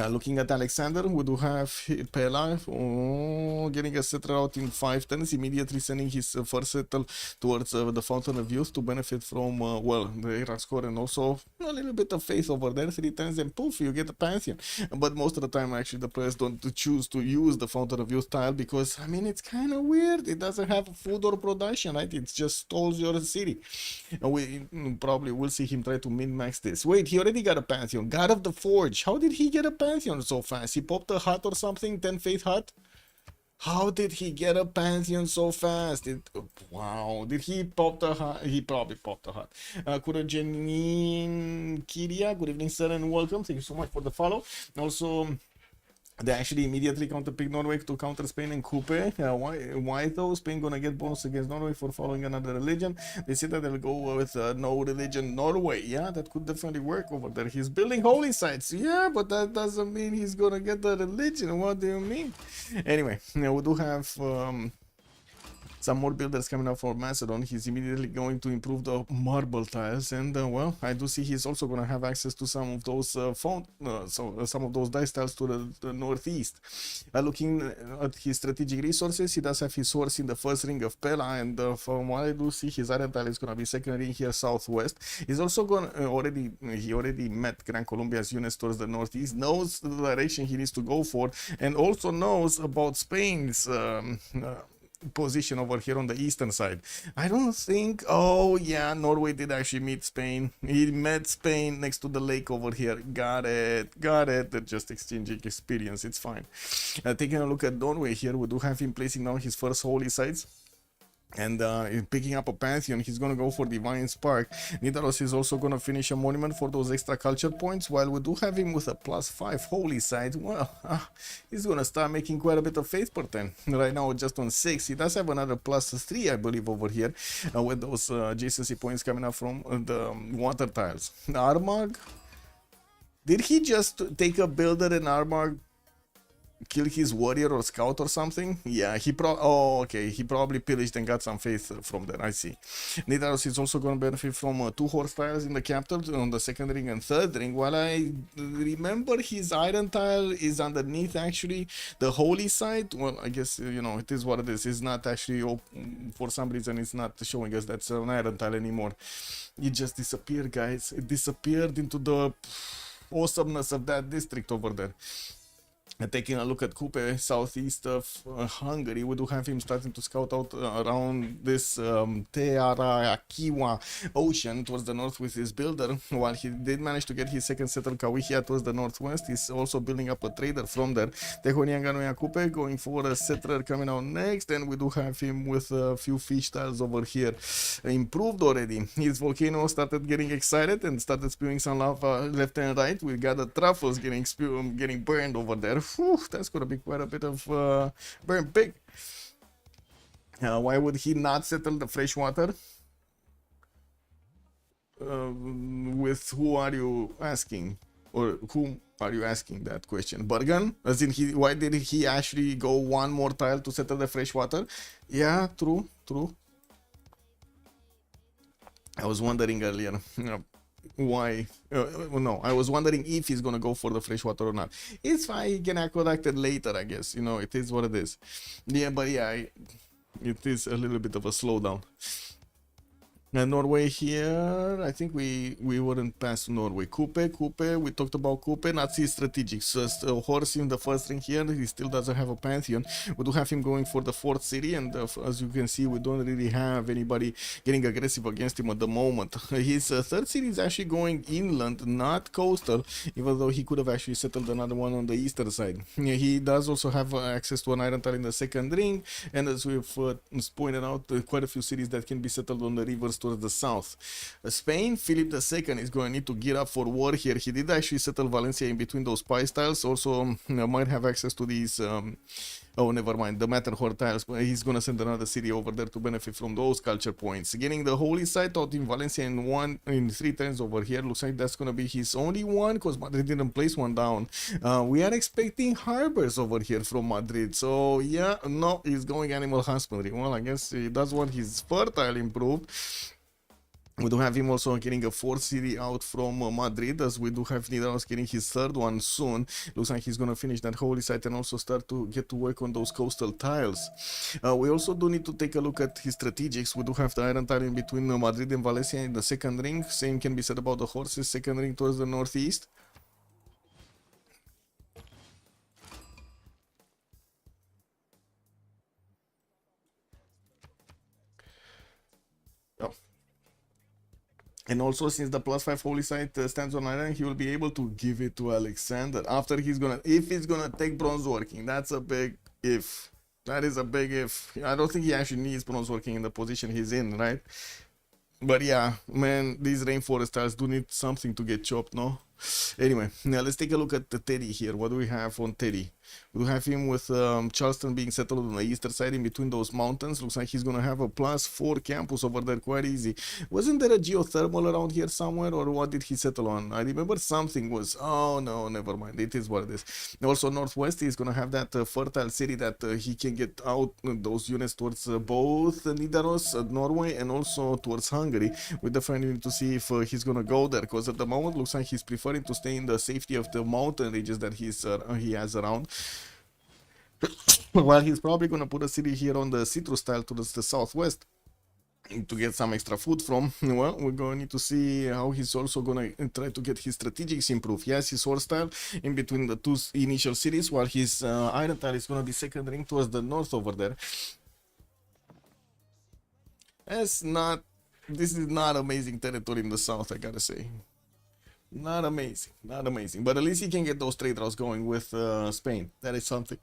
Looking at Alexander, we do have Pela getting a settler out in 5/10, immediately sending his first settle towards the Fountain of Youth to benefit from, well, the era score and also a little bit of faith over there. 3/10 and poof, you get a Pantheon. But most of the time, actually, the players don't choose to use the Fountain of Youth tile because, I mean, it's kind of weird. It doesn't have food or production, right? It just stalls your city. And we probably will see him try to min-max this. Wait, he already got a Pantheon. God of the Forge. How did he get a Pantheon so fast? He popped a hut or something? 10 faith hut? How did he get a Pantheon so fast? Wow. Did he pop the hut? He probably popped the hut. Kurojenin Kiria, good evening, sir, and welcome. Thank you so much for the follow. Also, they actually immediately counterpick Norway to counter Spain and Coupe. Why though? Spain gonna get bonus against Norway for following another religion. They say that they'll go with no religion Norway. Yeah, that could definitely work over there. He's building holy sites. Yeah, but that doesn't mean he's gonna get the religion. What do you mean? Anyway, we do have some more builders coming up for Macedon. He's immediately going to improve the marble tiles, and well, I do see he's also going to have access to some of those some of those dice tiles to the northeast. Looking at his strategic resources, he does have his horse in the first ring of Pella, and from what I do see, his iron tile is going to be second ring here southwest. He's also going he already met Gran Colombia's units towards the northeast, knows the direction he needs to go for, and also knows about Spain's position over here on the eastern side. I don't think... Oh yeah, Norway did actually meet Spain. He met Spain next to the lake over here. Got it. They're just exchanging experience. It's fine. Taking a look at Norway here, we do have him placing down his first holy sites. And picking up a Pantheon, he's going to go for Divine Spark. Nidaros is also going to finish a monument for those extra culture points, while we do have him with a +5 holy site. Well, he's going to start making quite a bit of faith per turn. Right now, just on 6. He does have another +3, I believe, over here, with those adjacency points coming up from the water tiles. Armagh? Did he just take a builder and Armagh kill his warrior or scout or something. Yeah, oh, okay, he probably pillaged and got some faith from there. I see. Nidaros is also going to benefit from 2 horse tiles in the capital on the second ring and third ring, while I remember his iron tile is underneath actually the holy site. Well, I guess, you know, it is what it is. It's not actually, for some reason, it's not showing us that's an iron tile anymore. It just disappeared, guys. It disappeared into the awesomeness of that district over there. And taking a look at Kupe, southeast of Hungary, we do have him starting to scout out around this Tearakiwa ocean towards the north with his builder. While he did manage to get his second settle Kawihia towards the northwest, he's also building up a trader from there. Tehonianganoya Kupe going for a settler coming out next, and we do have him with a few fish tiles over here improved already. His volcano started getting excited and started spewing some lava left and right. We got the truffles getting burned over there. Whew, that's gonna be quite a bit of burn pig. Why would he not settle the fresh water? With who are you asking? Or whom are you asking that question? Bergen? As in, why did he actually go one more tile to settle the fresh water? Yeah, true. I was wondering earlier. Why? No, I was wondering if he's gonna go for the freshwater or not. It's fine, he can collect it later, I guess. You know, it is what it is. Yeah, but yeah, it is a little bit of a slowdown. And Norway here, I think we wouldn't pass Norway. Kupe, we talked about Kupe, Nazi strategic. So horse in the first ring here, he still doesn't have a pantheon. We do have him going for the fourth city, and as you can see, we don't really have anybody getting aggressive against him at the moment. His third city is actually going inland, not coastal, even though he could have actually settled another one on the eastern side. He does also have access to an iron tile in the second ring, and as we've pointed out, quite a few cities that can be settled on the rivers towards the south. Spain, Philip II is going to need to gear up for war here. He did actually settle Valencia in between those spice tiles. Also, might have access to these. Oh, never mind, the Matterhorn tiles, but he's gonna send another city over there to benefit from those culture points. Getting the holy site out in Valencia in 3 turns over here. Looks like that's gonna be his only one, because Madrid didn't place one down. We are expecting harbors over here from Madrid. So yeah, no, he's going animal husbandry. Well, I guess he does want his fertile improved. We do have him also getting a fourth city out from Madrid, as we do have Nidaros getting his third one soon. Looks like he's going to finish that holy site and also start to get to work on those coastal tiles. We also do need to take a look at his strategics. We do have the iron tile in between Madrid and Valencia in the second ring. Same can be said about the horses, second ring towards the northeast. Oh. And also, since the +5 holy site stands on iron, he will be able to give it to Alexander after if he's gonna take bronze working. That's a big if. That is a big if. I don't think he actually needs bronze working in the position he's in, right? But yeah, man, these rainforest tiles do need something to get chopped, no? Anyway, now let's take a look at the Teddy here. What do we have on Teddy? We have him with Charleston being settled on the eastern side in between those mountains. Looks like he's going to have a +4 campus over there, quite easy. Wasn't there a geothermal around here somewhere, or what did he settle on? I remember something was... Oh, no, never mind. It is what it is. Also, northwest, he's going to have that fertile city that he can get out those units towards both Nidaros, Norway, and also towards Hungary. We definitely need to see if he's going to go there, because at the moment, looks like he's preferring to stay in the safety of the mountain ranges that he has around. Well, he's probably going to put a city here on the citrus tile to the southwest to get some extra food from. Well, we're going to need to see how he's also going to try to get his strategics improved. He has his horse tile in between the 2 initial cities, while his iron tile is going to be second ring towards the north over there. This is not amazing territory in the south, I gotta say. Not amazing, but at least he can get those trade routes going with Spain. That is something.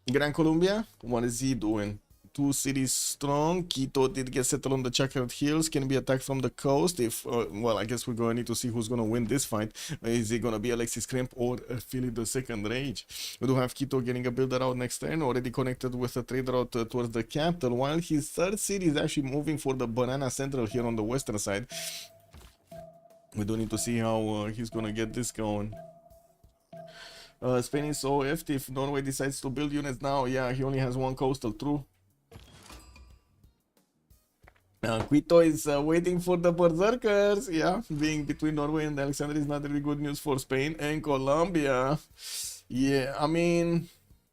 Gran Colombia, what is he doing? 2 cities strong. Quito did get settled on the Checkered Hills. Can be attacked from the coast. If well, I guess we're going to need to see who's going to win this fight. Is it going to be Alexis Kremp or Philip II Rage? We do have Quito getting a builder out next turn, already connected with a trade route towards the capital, while his third city is actually moving for the Banana Central here on the western side. We do need to see how he's going to get this going. Spain is so hefty. If Norway decides to build units now, yeah, he only has one coastal, true. Quito is waiting for the berserkers. Yeah, being between Norway and Alexander is not really good news for Spain and Colombia. Yeah, I mean,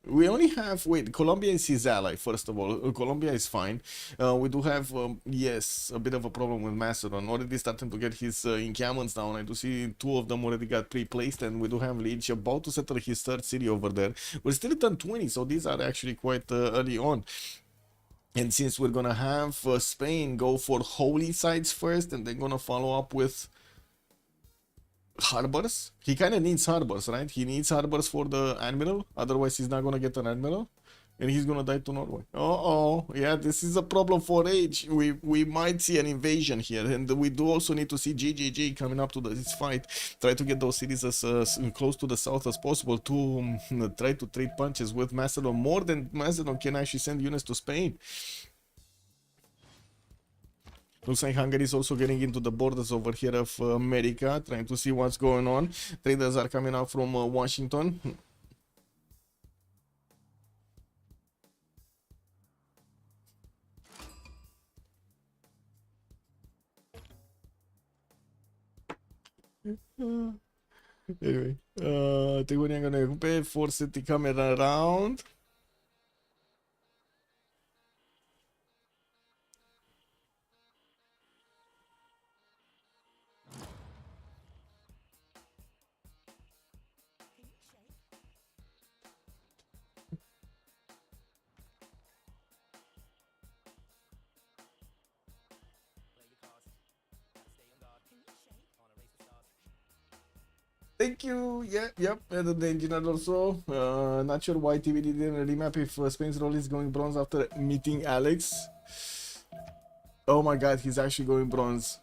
we only have, wait, Colombia is his ally, first of all. Colombia is fine. We do have, yes, a bit of a problem with Macedon. Already starting to get his encampments down. I do see 2 of them already got pre-placed, and we do have Leech about to settle his 3rd city over there. We're still at turn 20, so these are actually quite early on. And since we're gonna have Spain go for holy sites first, and they're gonna follow up with harbors. He kind of needs harbors, right? He needs harbors for the admiral, otherwise he's not gonna get an admiral, and he's gonna die to Norway. Yeah, this is a problem for age. We might see an invasion here, and we do also need to see GGG coming up to this fight. Try to get those cities as close to the south as possible to try to trade punches with Macedon. More than Macedon can actually send units to Spain. Looks like Hungary is also getting into the borders over here of America, trying to see what's going on. Traders are coming out from Washington. Anyway, I think we're gonna pay for city coming around. Thank you. Yeah, yep. And the engineer also. Not sure why TBD didn't remap if Spain's role is going bronze after meeting Alex. Oh my god, he's actually going bronze.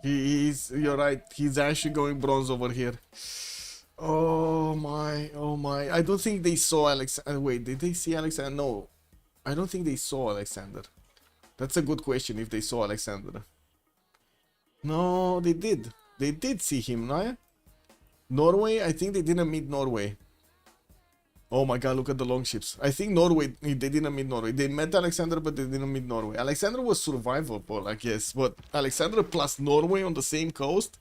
He's. You're right. He's actually going bronze over here. Oh my. Oh my. I don't think they saw Alexander. Wait, did they see Alexander? No. I don't think they saw Alexander. That's a good question if they saw Alexander. No, they did. They did see him, no? Norway, I think they didn't meet Norway. Oh my god, look at the longships. I think Norway, they didn't meet Norway. They met Alexander, but they didn't meet Norway. Alexander was survivable, I guess. But Alexander plus Norway on the same coast?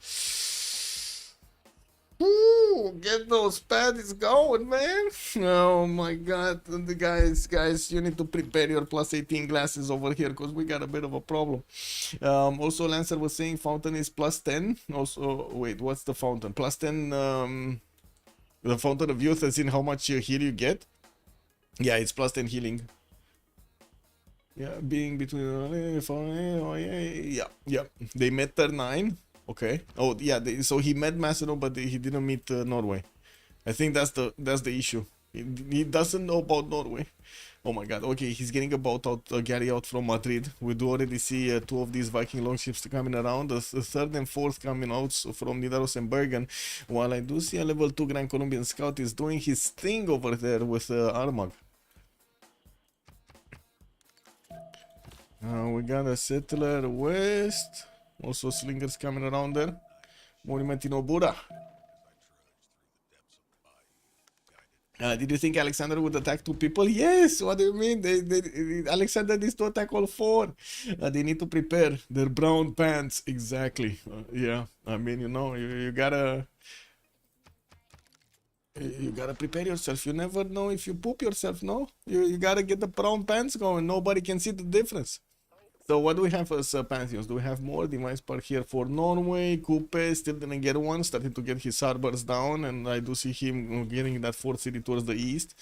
Ooh, get those pads going, man. Oh my god. The guys, you need to prepare your plus 18 glasses over here because we got a bit of a problem. Also, Lancer was saying fountain is plus 10. Also, wait, what's the fountain? Plus 10, the fountain of youth, as in how much heal you get? Yeah, it's plus 10 healing. Yeah, being between... Yeah. They met turn 9. Okay. Oh yeah. So he met Macedon, but he didn't meet Norway. I think that's the issue. He doesn't know about Norway. Oh my god. Okay, he's getting a boat out, Gary out from Madrid. We do already see 2 of these Viking longships coming around. The 3rd and 4th coming out from Nidaros and Bergen. While I do see a level 2 Grand Colombian Scout is doing his thing over there with Armag. We got a settler west. Also slingers coming around there. Monument in Obura. Did you think Alexander would attack 2 people? Yes! What do you mean? Alexander needs to attack all 4. They need to prepare their brown pants. Exactly. Yeah. I mean, you know, you gotta... You gotta prepare yourself. You never know if you poop yourself, no? You gotta get the brown pants going. Nobody can see the difference. So what do we have as pantheons? Do we have more device park here for Norway? Coupe still didn't get one, starting to get his harbors down, and I do see him getting that 4th city towards the east.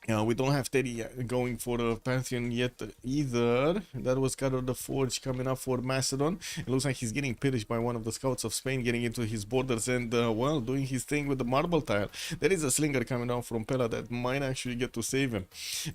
We don't have Teddy going for a pantheon yet either. That was Carol the Forge coming up for Macedon. It looks like he's getting pillaged by one of the scouts of Spain, getting into his borders and, well, doing his thing with the marble tile. There is a slinger coming down from Pella that might actually get to save him.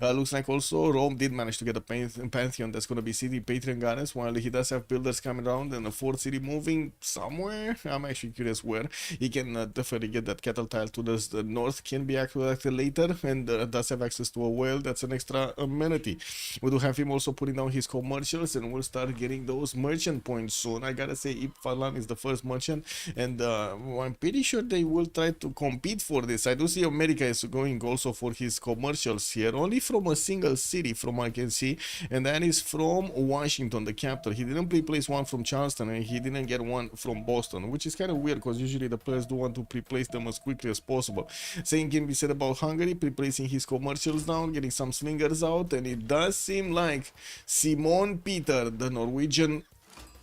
Looks like also Rome did manage to get a pantheon that's going to be City Patron Goddess, while he does have builders coming around and a 4th city moving somewhere. I'm actually curious where. He can definitely get that cattle tile to the north, can be activated later, and does have have access to a whale. That's an extra amenity. We do have him also putting down his commercials, and we'll start getting those merchant points soon. I gotta say, Falan is the first merchant, and I'm pretty sure they will try to compete for this. I do see America is going also for his commercials here, only from a single city from I can see, and that is from Washington, the capital. He didn't pre-place one from Charleston, and he didn't get one from Boston, which is kind of weird because usually the players do want to pre-place them as quickly as possible. Same can be said about Hungary, pre-placing his commercials down, getting some slingers out, and it does seem like Simon Peter, the Norwegian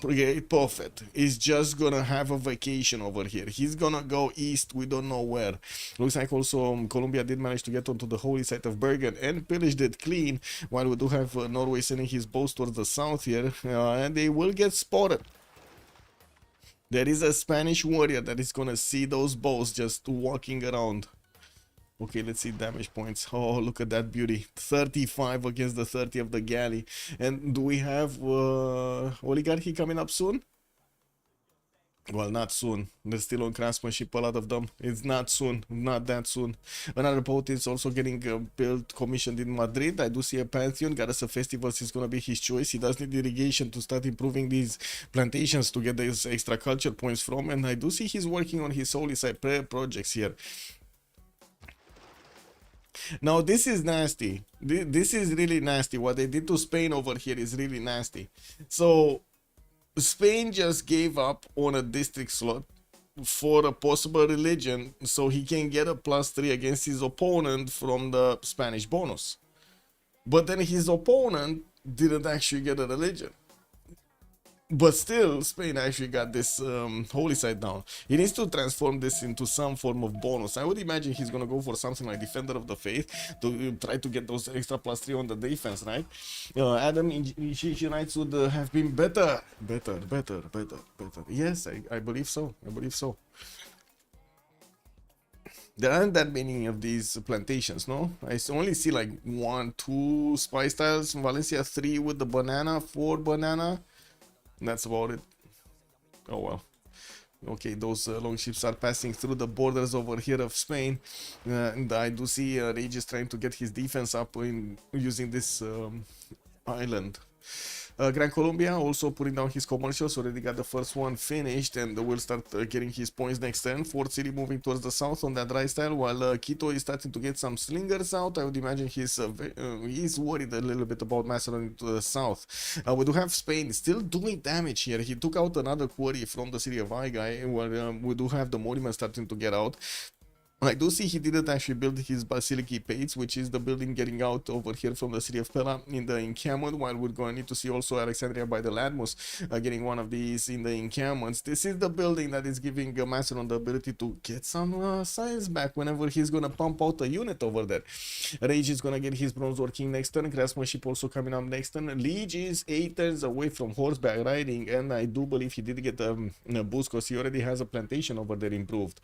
Brigade Prophet, is just gonna have a vacation over here. He's gonna go east, we don't know where. Looks like also Colombia did manage to get onto the holy site of Bergen and pillaged it clean, while we do have Norway sending his boats towards the south here, and they will get spotted. There is a Spanish warrior that is gonna see those boats just walking around. Okay, let's see damage points. Oh, look at that beauty. 35 against the 30 of the galley. And do we have oligarchy coming up soon? Well, not soon. They're still on craftsmanship, a lot of them. It's not soon, not that soon. Another boat is also getting built, commissioned in Madrid. I do see a Pantheon. Goddess of Festivals is going to be his choice. He does need irrigation to start improving these plantations to get these extra culture points from. And I do see he's working on his holy site projects here. Now, this is nasty. This is really nasty. What they did to Spain over here is really nasty. So Spain just gave up on a district slot for a possible religion so he can get a +3 against his opponent from the Spanish bonus. But then his opponent didn't actually get a religion. But still, Spain actually got this holy site down. He needs to transform this into some form of bonus. I would imagine he's going to go for something like Defender of the Faith to try to get those extra +3 on the defense, right? Adam Initiation Knights would have been better. Yes, I believe so. I believe so. There aren't that many of these plantations, no? I only see like 1, 2 spice tiles. Valencia 3 with the banana, 4 banana. That's about it. Oh well. Okay, those long ships are passing through the borders over here of Spain, and I do see Regis trying to get his defense up in using this island. Gran Colombia also putting down his commercials, already got the first one finished, and will start getting his points next turn. Fort City moving towards the south on that right style, while Quito is starting to get some slingers out. I would imagine he's worried a little bit about Macedon to the south. We do have Spain still doing damage here. He took out another quarry from the city of Aigai, where we do have the monument starting to get out. I do see he didn't actually build his Basilici Pates, which is the building getting out over here from the city of Pella in the encampment, while we're going to need to see also Alexandria by the Ladmus getting one of these in the encampments. This is the building that is giving Macedon the ability to get some science back whenever he's going to pump out a unit over there. Rage is going to get his bronze working next turn. Craftsmanship also coming up next turn. Liege is 8 turns away from horseback riding, and I do believe he did get a boost because he already has a plantation over there improved.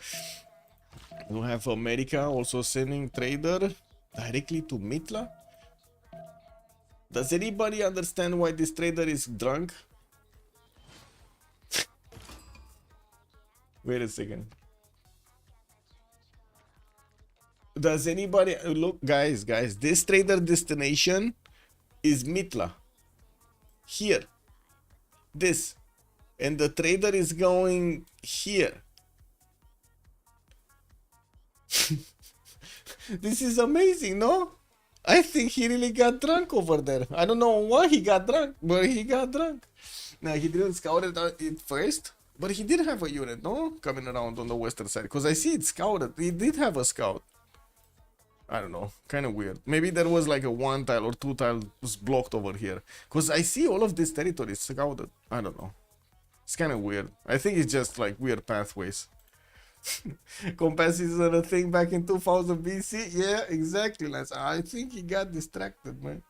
We have America also sending trader directly to Mitla. Does anybody understand why this trader is drunk? Wait a second. Does anybody look, guys, this trader destination is Mitla. Here. This. And the trader is going here. This is amazing, no? I think he really got drunk over there. I don't know why he got drunk, but he got drunk. Now, he didn't scout it first, but he did have a unit, no? Coming around on the western side, because I see it scouted. He did have a scout. I don't know, kind of weird. Maybe there was like a 1 tile or 2 tiles blocked over here, because I see all of this territory scouted. I don't know. It's kind of weird. I think it's just like weird pathways. Compass is a thing back in 2000 BC. Yeah, exactly, Lance. I think he got distracted, man.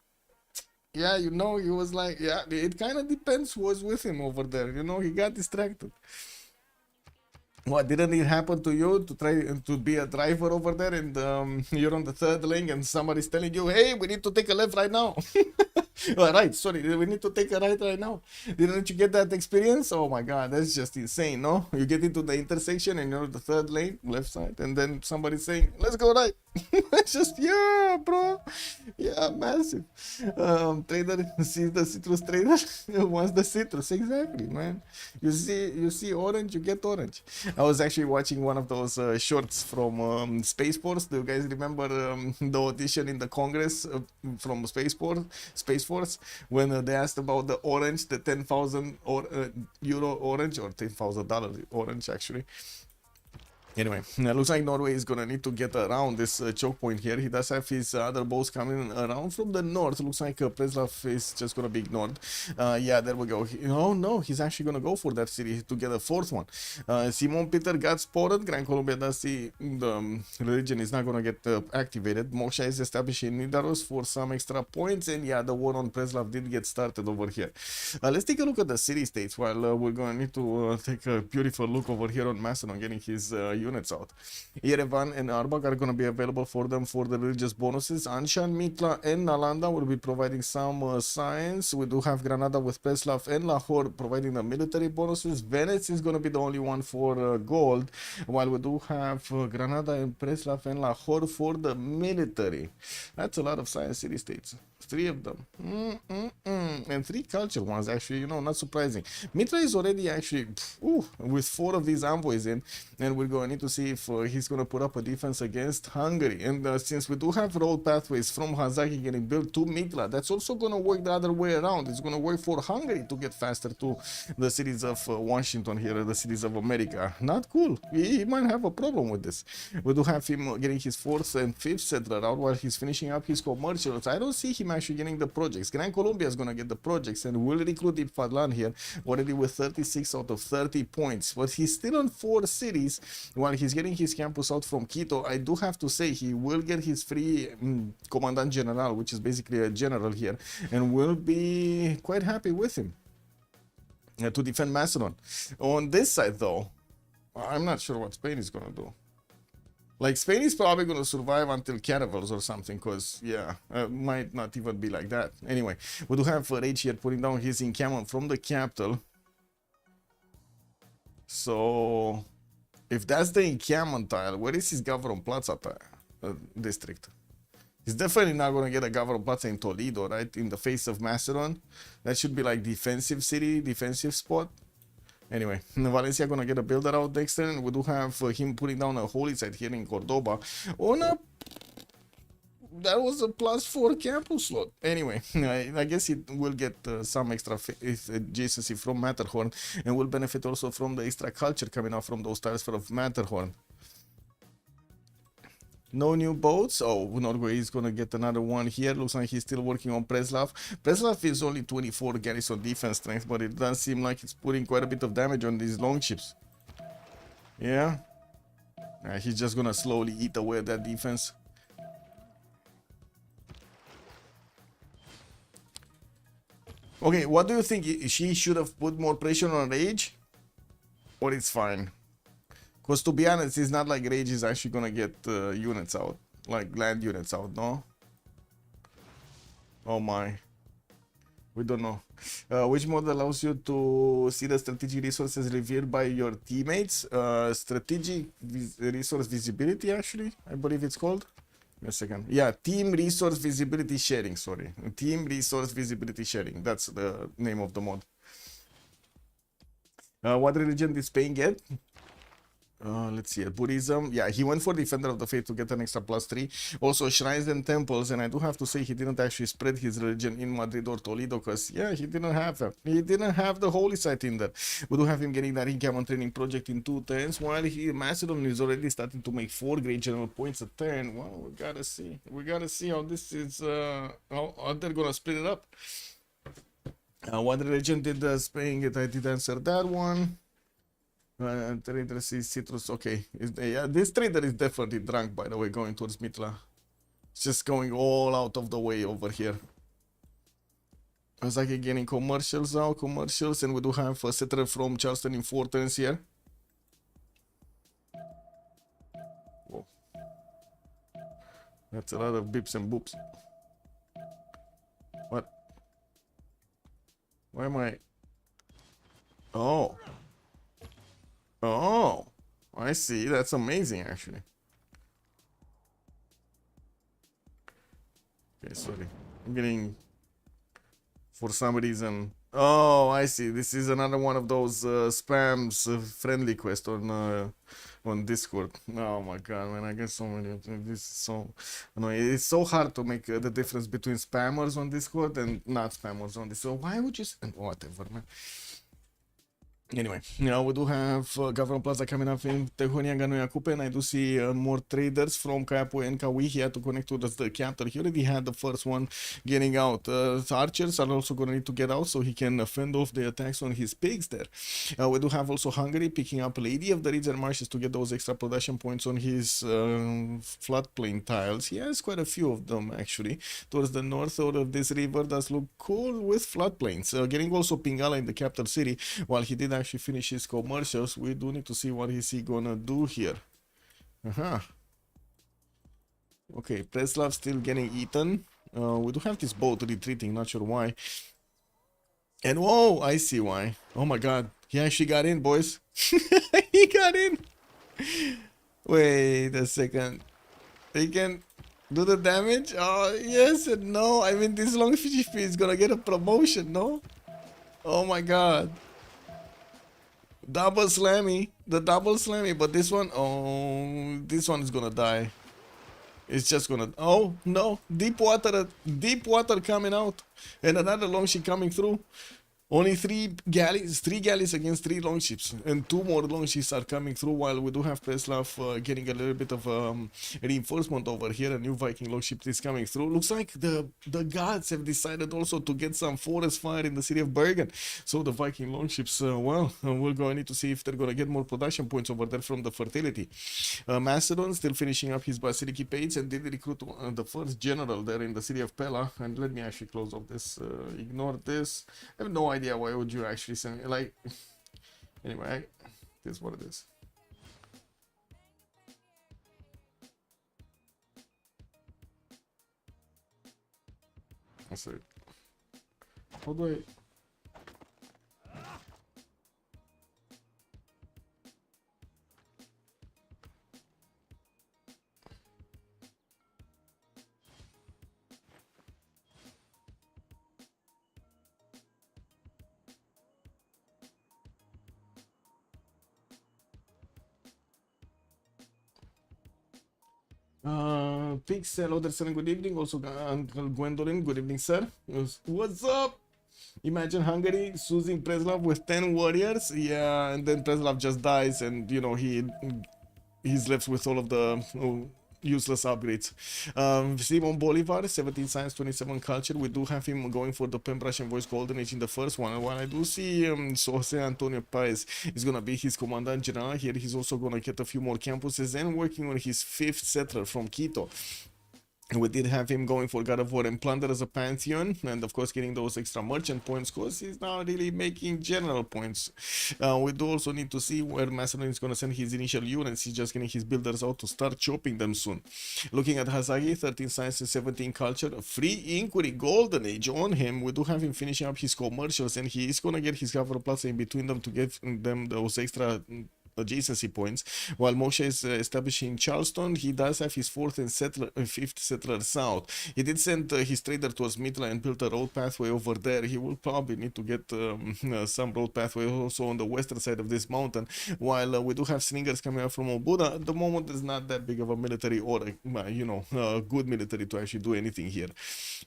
Yeah, you know, he was like, yeah, it kind of depends who was with him over there. You know, he got distracted. What, didn't it happen to you to try to be a driver over there and you're on the 3rd lane and somebody's telling you, hey, we need to take a left right now? Right, sorry, we need to take a right now. Didn't you get that experience? Oh my god, that's just insane, no? You get into the intersection and you're the third lane, left side, and then somebody's saying, let's go right. It's just, yeah, bro. Yeah, massive. Trader sees the citrus, trader wants the citrus. Exactly, man. You see orange, you get orange. I was actually watching one of those shorts from Space Force. Do you guys remember the audition in the Congress from Space Force when they asked about the orange, the 10,000 euro orange, or $10,000 orange actually. Anyway, it looks like Norway is gonna need to get around this choke point here. He does have his other boats coming around from the north. Looks like Preslav is just gonna be ignored. Yeah, there we go. Oh no, he's actually gonna go for that city to get a fourth one. Simon Peter got spotted. Grand Columbia does see the religion is not gonna get activated. Moksha is establishing Nidaros for some extra points, and yeah, the war on Preslav did get started over here. Let's take a look at the city states while we're gonna need to take a beautiful look over here on Macedon getting his units out. Yerevan and Arbak are going to be available for them for the religious bonuses. Anshan, Mitla, and Nalanda will be providing some science. We do have Granada with Preslav and Lahore providing the military bonuses. Venice is going to be the only one for gold, while we do have Granada and Preslav and Lahore for the military. That's a lot of science city states. 3 of them. And 3 culture ones, actually, you know, not surprising. Mitra is already actually with 4 of these envoys in, and we're going to need to see if he's going to put up a defense against Hungary. And since we do have road pathways from Hazaki getting built to Mitra, that's also going to work the other way around. It's going to work for Hungary to get faster to the cities of Washington here, the cities of America. Not cool. He might have a problem with this. We do have him getting his 4th and 5th settler out while he's finishing up his commercials. I don't see him actually getting the projects. Grand Columbia is going to get the projects and will recruit Deep Fadlan here already with 36 out of 30 points, but he's still on 4 cities while he's getting his campus out from Quito. I do have to say he will get his free Commandant General, which is basically a general here, and will be quite happy with him to defend Macedon. On this side though, I'm not sure what Spain is going to do. Like, Spain is probably going to survive until Caravels or something, because, yeah, might not even be like that. Anyway, we do have Rage here putting down his encampment from the capital. So, if that's the encampment tile, where is his Gavron Plaza district? He's definitely not going to get a Gavron Plaza in Toledo, right? In the face of Macedon. That should be like defensive city, defensive spot. Anyway, Valencia gonna get a builder out next turn. We do have him putting down a holy site here in Cordoba on a... That was a +4 campus slot. Anyway, I guess it will get some extra adjacency from Matterhorn and will benefit also from the extra culture coming out from those tiles from Matterhorn. No new boats. Oh, Norway is gonna get another one here. Looks like he's still working on Preslav. Preslav is only 24 garrison defense strength, but it does seem like it's putting quite a bit of damage on these longships. Yeah. He's just gonna slowly eat away at that defense. Okay, what do you think? She should have put more pressure on Rage? Or it's fine? Because to be honest, it's not like Rage is actually gonna get units out, like land units out, no? Oh my. We don't know. Which mod allows you to see the strategic resources revealed by your teammates? Strategic resource visibility, actually, I believe it's called. Wait a second. Yeah, team resource visibility sharing, sorry. Team resource visibility sharing. That's the name of the mod. What religion did Spain get? Let's see, Buddhism. Yeah, he went for Defender of the Faith to get an extra +3. Also, shrines and temples, and I do have to say he didn't actually spread his religion in Madrid or Toledo, because, yeah, he didn't have that. He didn't have the holy site in there. We do have him getting that encampment training project in 2 turns, while Macedon is already starting to make 4 great general points a turn. Well, we gotta see. We gotta see how this is, how they're gonna split it up. What religion did Spain get? I did answer that one. Trader sees citrus. Okay, yeah, this trader is definitely drunk, by the way, going towards Mitla. It's just going all out of the way over here. I was like getting commercials now, commercials, and we do have a settler from Charleston in 4 turns here. Whoa. That's a lot of bips and boops. What? Why am I? Oh. Oh. I see. That's amazing, actually. Okay, sorry. I'm getting... For some reason... Oh, I see. This is another one of those spams friendly quest on Discord. Oh my god, man, I get so many of them. This is so annoying. It's so hard to make the difference between spammers on Discord and not spammers on this. So why would you... Whatever, man. Anyway, we do have Government Plaza coming up in Tehonian Ganuyakupe, and I do see more traders from Kayapu and Kawi here to connect to the capital. He already had the first one getting out. Archers are also going to need to get out so he can fend off the attacks on his pigs there. We do have also Hungary picking up Lady of the Region Marshes to get those extra production points on his floodplain tiles. He has quite a few of them actually. Towards the north of this river does look cool with floodplains. Getting also Pingala in the capital city, while he did actually finish his commercials. We do need to see what is he gonna do here. Okay, Preslav still getting eaten. We do have this boat retreating, not sure why. And whoa, I see why. Oh my god, he actually got in, boys. He got in. Wait a second. They can do the damage? Oh, yes and no. I mean, this long FGP is gonna get a promotion, no? Oh my god. Double slammy, the double slammy, but this one, oh, this one is gonna die. It's just gonna, oh no, deep water coming out, and another longship coming through. Only three galleys against 3 longships, and 2 more longships are coming through, while we do have Preslav getting a little bit of reinforcement over here. A new Viking longship is coming through. Looks like the gods have decided also to get some forest fire in the city of Bergen. So the Viking longships, well, we're going to need to see if they're going to get more production points over there from the fertility. Macedon still finishing up his Basiliki Page and did recruit the first general there in the city of Pella. And let me actually close off this, ignore this. I have no idea why would you actually send me, like, anyway, this is what it is. That's it. How do I... Pixel, other selling, good evening. Also, Uncle Gwendolyn, good evening, sir. What's up? Imagine Hungary choosing Preslav with 10 warriors. Yeah, and then Preslav just dies, and you know he's left with all of the useless upgrades. Simon Bolivar, 17 science, 27 culture. We do have him going for the Pen Russian Voice Golden Age in the first one. While I do see Jose Antonio Paez is gonna be his commandant general here. He's also gonna get a few more campuses and working on his 5th settler from Quito. We did have him going for God of War and Plunder as a Pantheon, and of course getting those extra merchant points because he's now really making general points. We do also need to see where Macedon is going to send his initial units. He's just getting his builders out to start chopping them soon. Looking at Hazagi, 13 science and 17 culture, free inquiry, golden age on him. We do have him finishing up his commercials, and he is going to get his Governor Plaza in between them to give them those extra adjacency points. While Moshe is establishing Charleston, he does have his 4th and 5th settler south. He did send his trader towards Mitla and built a road pathway over there. He will probably need to get some road pathway also on the western side of this mountain. While we do have slingers coming out from Obuda, at the moment there's not that big of a military or good military to actually do anything here.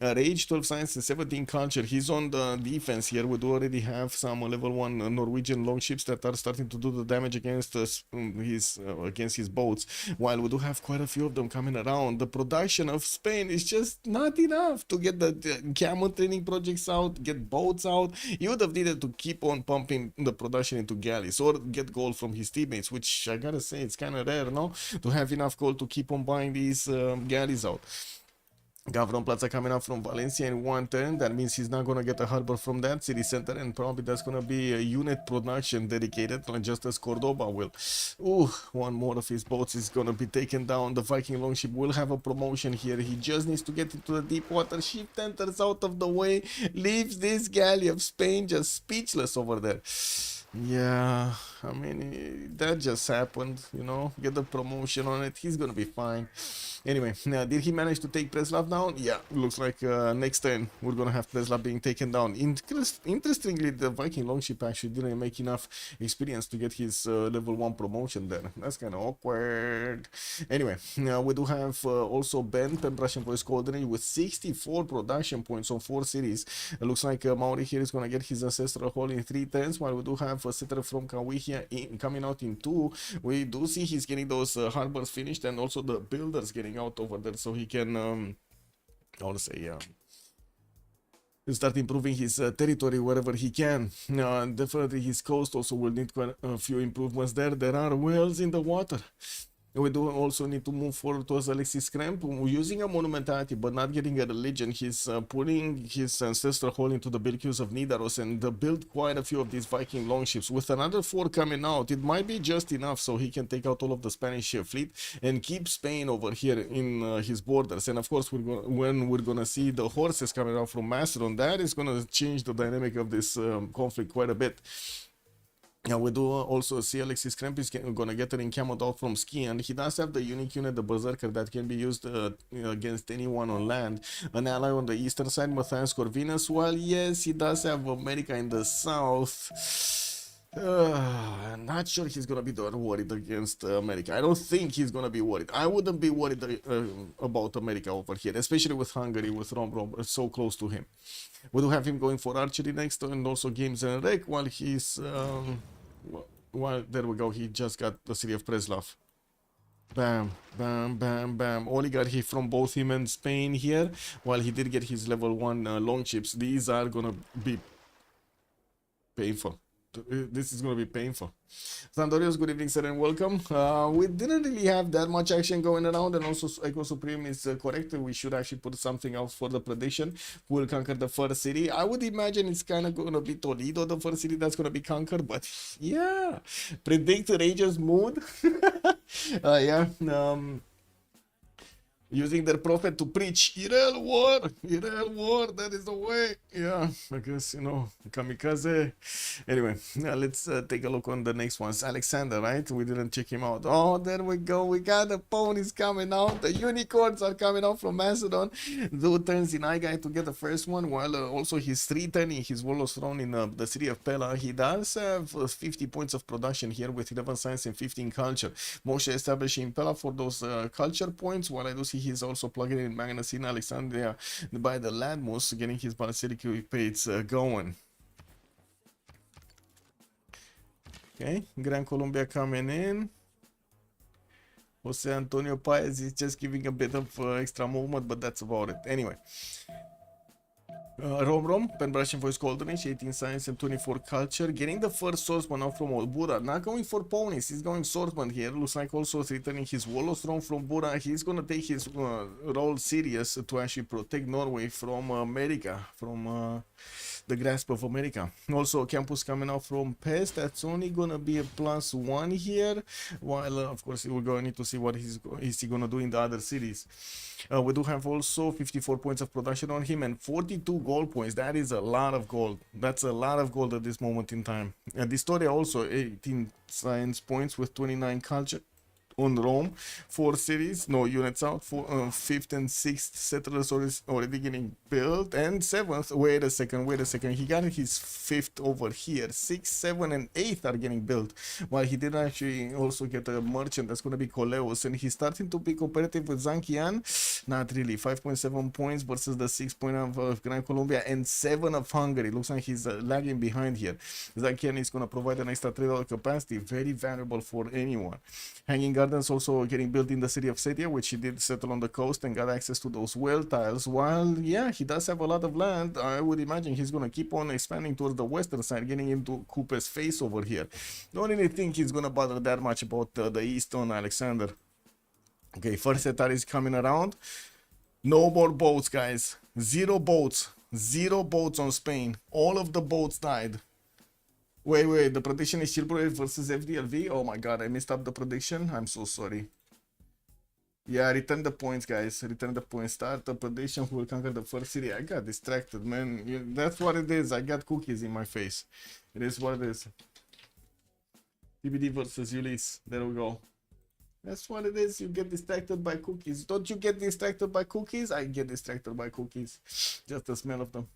Rage, 12 science and 17 culture. He's on the defense here. We do already have some level 1 Norwegian longships that are starting to do the damage against his boats, while we do have quite a few of them coming around. The production of Spain is just not enough to get the camel training projects out, get boats out. He would have needed to keep on pumping the production into galleys or get gold from his teammates, which I gotta say it's kind of rare, no, to have enough gold to keep on buying these galleys out. Gavron Plaza coming up from Valencia in 1 turn. That means he's not going to get a harbor from that city center, and probably that's going to be a unit production dedicated, just as Cordoba will. Ooh, one more of his boats is going to be taken down. The Viking longship will have a promotion here. He just needs to get into the deep water. Shift enters out of the way, leaves this galley of Spain just speechless over there. Yeah, I mean, that just happened, you know, get the promotion on it, he's gonna be fine. Anyway, now, did he manage to take Preslav down? Yeah, looks like next turn we're gonna have Preslav being taken down. Interestingly, the Viking longship actually didn't make enough experience to get his level 1 promotion there. That's kind of awkward. Anyway, now we do have also Ben Russian Voice Coordinator with 64 production points on 4 cities. It looks like Mauri here is gonna get his ancestral hall in 3 turns, while we do have a settler from Kawihia coming out in 2. We do see he's getting those harbors finished, and also the builders getting out over there, so he can I want to say start improving his territory wherever he can. Definitely his coast also will need quite a few improvements there. There are whales in the water. We do also need to move forward towards Alexis Kremp, using a monumentality but not getting a religion. He's putting his ancestral hall into the Bilkius of Nidaros and build quite a few of these Viking longships. With another 4 coming out, it might be just enough so he can take out all of the Spanish fleet and keep Spain over here in his borders. And of course, when we're gonna see the horses coming out from Macedon, that is gonna change the dynamic of this conflict quite a bit. Now we do also see Alexis Kremp is gonna get an encampment out from Ski, and he does have the unique unit, the Berserker, that can be used against anyone on land. An ally on the eastern side, Matthias Corvinus, while yes, he does have America in the south. I'm not sure he's gonna be worried against America. I don't think he's gonna be worried. I wouldn't be worried about America over here, especially with Hungary, with Rom so close to him. We do have him going for archery next, and also games and rec, while he's well, there we go. He just got the city of Preslav. Bam, bam, bam, bam. Oligarchy from both him and Spain here, while he did get his level 1 longships. These are gonna be painful. This is going to be painful. Sandorios, good evening, sir, and welcome. We didn't really have that much action going around, and also Echo Supreme is correct. We should actually put something else for the prediction. Who will conquer the first city? I would imagine it's kind of going to be Toledo, the first city that's going to be conquered, but yeah. Predict Rage's mood. Yeah. Using their prophet to preach Irel war, that is the way. Yeah, I guess, you know, kamikaze. Anyway, let's take a look on the next ones. Alexander, right? We didn't check him out. Oh, there we go. We got the ponies coming out. The unicorns are coming out from Macedon. Dude turns in I guy to get the first one, while also he's 3-turning his Warlord's Throne in the city of Pella. He does have 50 points of production here with 11 science and 15 culture. Moshe establishing Pella for those culture points, while I do see he's also plugging in Magnesine Alexandria by the Ladmus, getting his Basilic pates going. Okay, Gran Colombia coming in. Jose Antonio Paez is just giving a bit of extra movement, but that's about it. Anyway. Rom, Pen Russian Voice Coordinates, 18 Science and 24 Culture. Getting the first swordsman out from Bura. Not going for ponies, he's going swordsman here. Looks like also returning his Warlord's Throne from Bura. He's gonna take his role serious to actually protect Norway from America, from the grasp of America. Also, campus coming out from Pest. That's only gonna be a +1 here. While, of course, we're going to need to see what is he gonna do in the other cities. We do have also 54 points of production on him and 42 gold points. That is a lot of gold. That's a lot of gold at this moment in time. And Historia also 18 science points with 29 culture on Rome. 4 cities, no units out. 5th and 6th settlers already getting built, and 7th. Wait a second. He got his 5th over here. 6th, 7th, and 8th are getting built. While he did actually also get a merchant that's going to be Coleus, and he's starting to be competitive with Zankian. Not really. 5.7 points versus the 6 point of Gran Colombia and 7 of Hungary. Looks like he's lagging behind here. Zankian is going to provide an extra trade capacity, very valuable for anyone. Hanging Gardens also getting built in the city of Setia, which he did settle on the coast and got access to those well tiles. While, yeah, he does have a lot of land, I would imagine he's going to keep on expanding towards the western side, getting into Coupe's face over here. Don't really think he's going to bother that much about the east on Alexander. Okay, first Setar is coming around. No more boats, guys. Zero boats. Zero boats on Spain. All of the boats died. Wait, the prediction is Chilbury versus FDLV? Oh my god, I messed up the prediction. I'm so sorry. Yeah, return the points, guys. Return the points. Start the prediction who will conquer the first city. I got distracted, man. That's what it is. I got cookies in my face. It is what it is. TBD versus Ulyss. There we go. That's what it is. You get distracted by cookies. Don't you get distracted by cookies? I get distracted by cookies. Just the smell of them.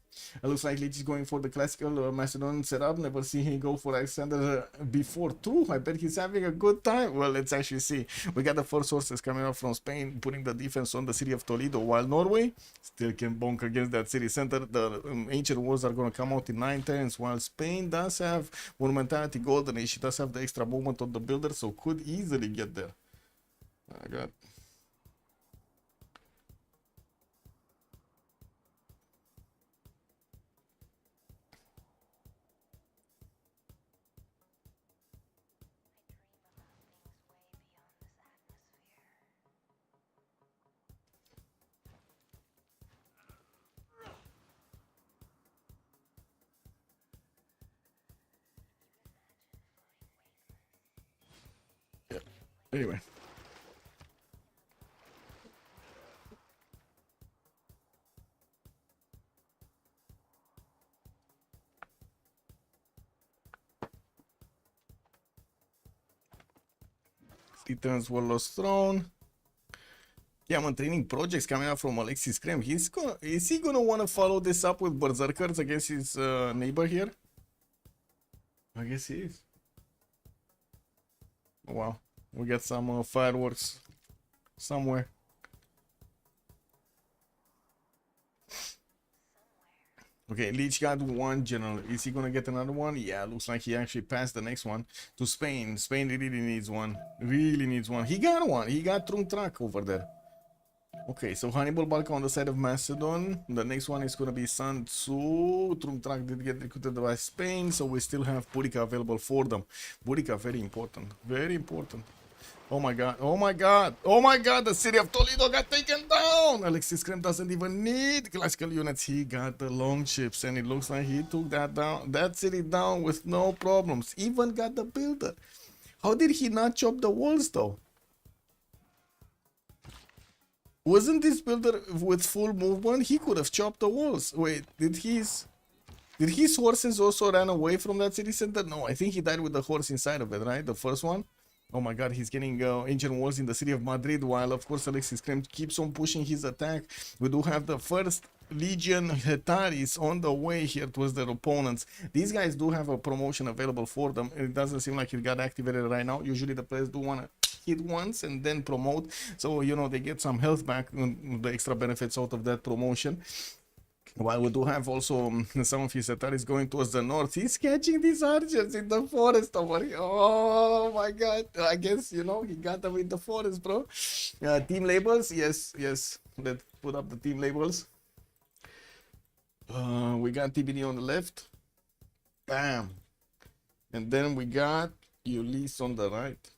It looks like Leech is going for the classical Macedonian setup. Never seen him go for Alexander before too. I bet he's having a good time. Well, let's actually see. We got the first sources coming up from Spain, putting the defense on the city of Toledo, while Norway still can bonk against that city center. The ancient wars are going to come out in 9 turns, while Spain does have monumentality golden age. She does have the extra movement on the builder, so could easily get there. I got yeah. Anyway. Returns Warlord's Throne. Yeah, I'm training projects coming out from Alexis Krem. Is he gonna want to follow this up with Berserkers against his neighbor here? I guess he is. Oh, wow, we got some fireworks somewhere. Okay, Leech got one general. Is he gonna get another one? Yeah, looks like he actually passed the next one to Spain. Spain really needs one. Really needs one. He got one. He got Trumtrak over there. Okay, so Hannibal Barca on the side of Macedon. The next one is gonna be Sun Tzu. Trumtrak did get recruited by Spain, so we still have Burica available for them. Burica, very important. Very important. Oh my god, oh my god, oh my god, the city of Toledo got taken down! Alexis Krem doesn't even need classical units. He got the long ships, and it looks like he took that city down with no problems. Even got the builder. How did he not chop the walls though? Wasn't this builder with full movement? He could have chopped the walls. Wait, did his horses also run away from that city center? No, I think he died with the horse inside of it, right? The first one? Oh my god, he's getting ancient wars in the city of Madrid, while of course Alexis Krem keeps on pushing his attack. We do have the first Legion Hetaris on the way here towards their opponents. These guys do have a promotion available for them. It doesn't seem like it got activated right now. Usually the players do want to hit once and then promote, so you know they get some health back, the extra benefits out of that promotion. While we do have also some of his Hetaris going towards the north. He's catching these archers in the forest over here. Oh my god, I guess, you know, he got them in the forest, bro. Team labels, yes, let's put up the team labels. We got TBD on the left, bam, and then we got Ulyss on the right.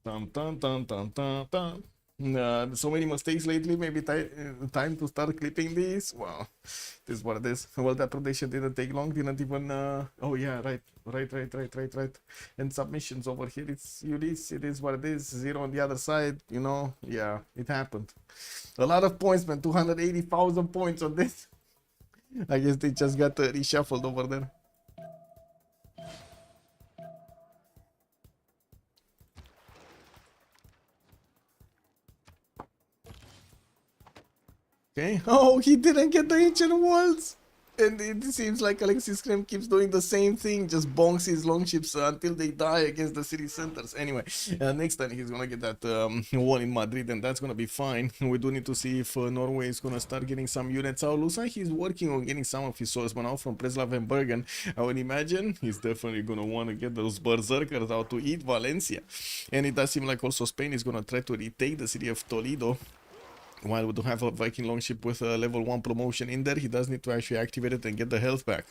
Dun, dun, dun, dun, dun, dun. So many mistakes lately. Maybe time to start clipping these. Wow, this is what it is. Well, that prediction didn't take long. Didn't even oh yeah, right. And submissions over here, it's Ulyss. It is what it is. 0 on the other side, you know. Yeah, it happened. A lot of points, man. 280,000 points on this. I guess they just got reshuffled over there. Okay. Oh, he didn't get the ancient walls. And it seems like Alexis Krem keeps doing the same thing, just bonks his longships until they die against the city centers. Anyway, next time he's gonna get that wall in Madrid, and that's gonna be fine. We do need to see if Norway is gonna start getting some units out. Looks like he's working on getting some of his swordsmen out from Preslav and Bergen. I would imagine he's definitely gonna want to get those berserkers out to eat Valencia. And it does seem like also Spain is gonna try to retake the city of Toledo, While we do have a Viking longship with a level 1 promotion in there, he does need to actually activate it and get the health back.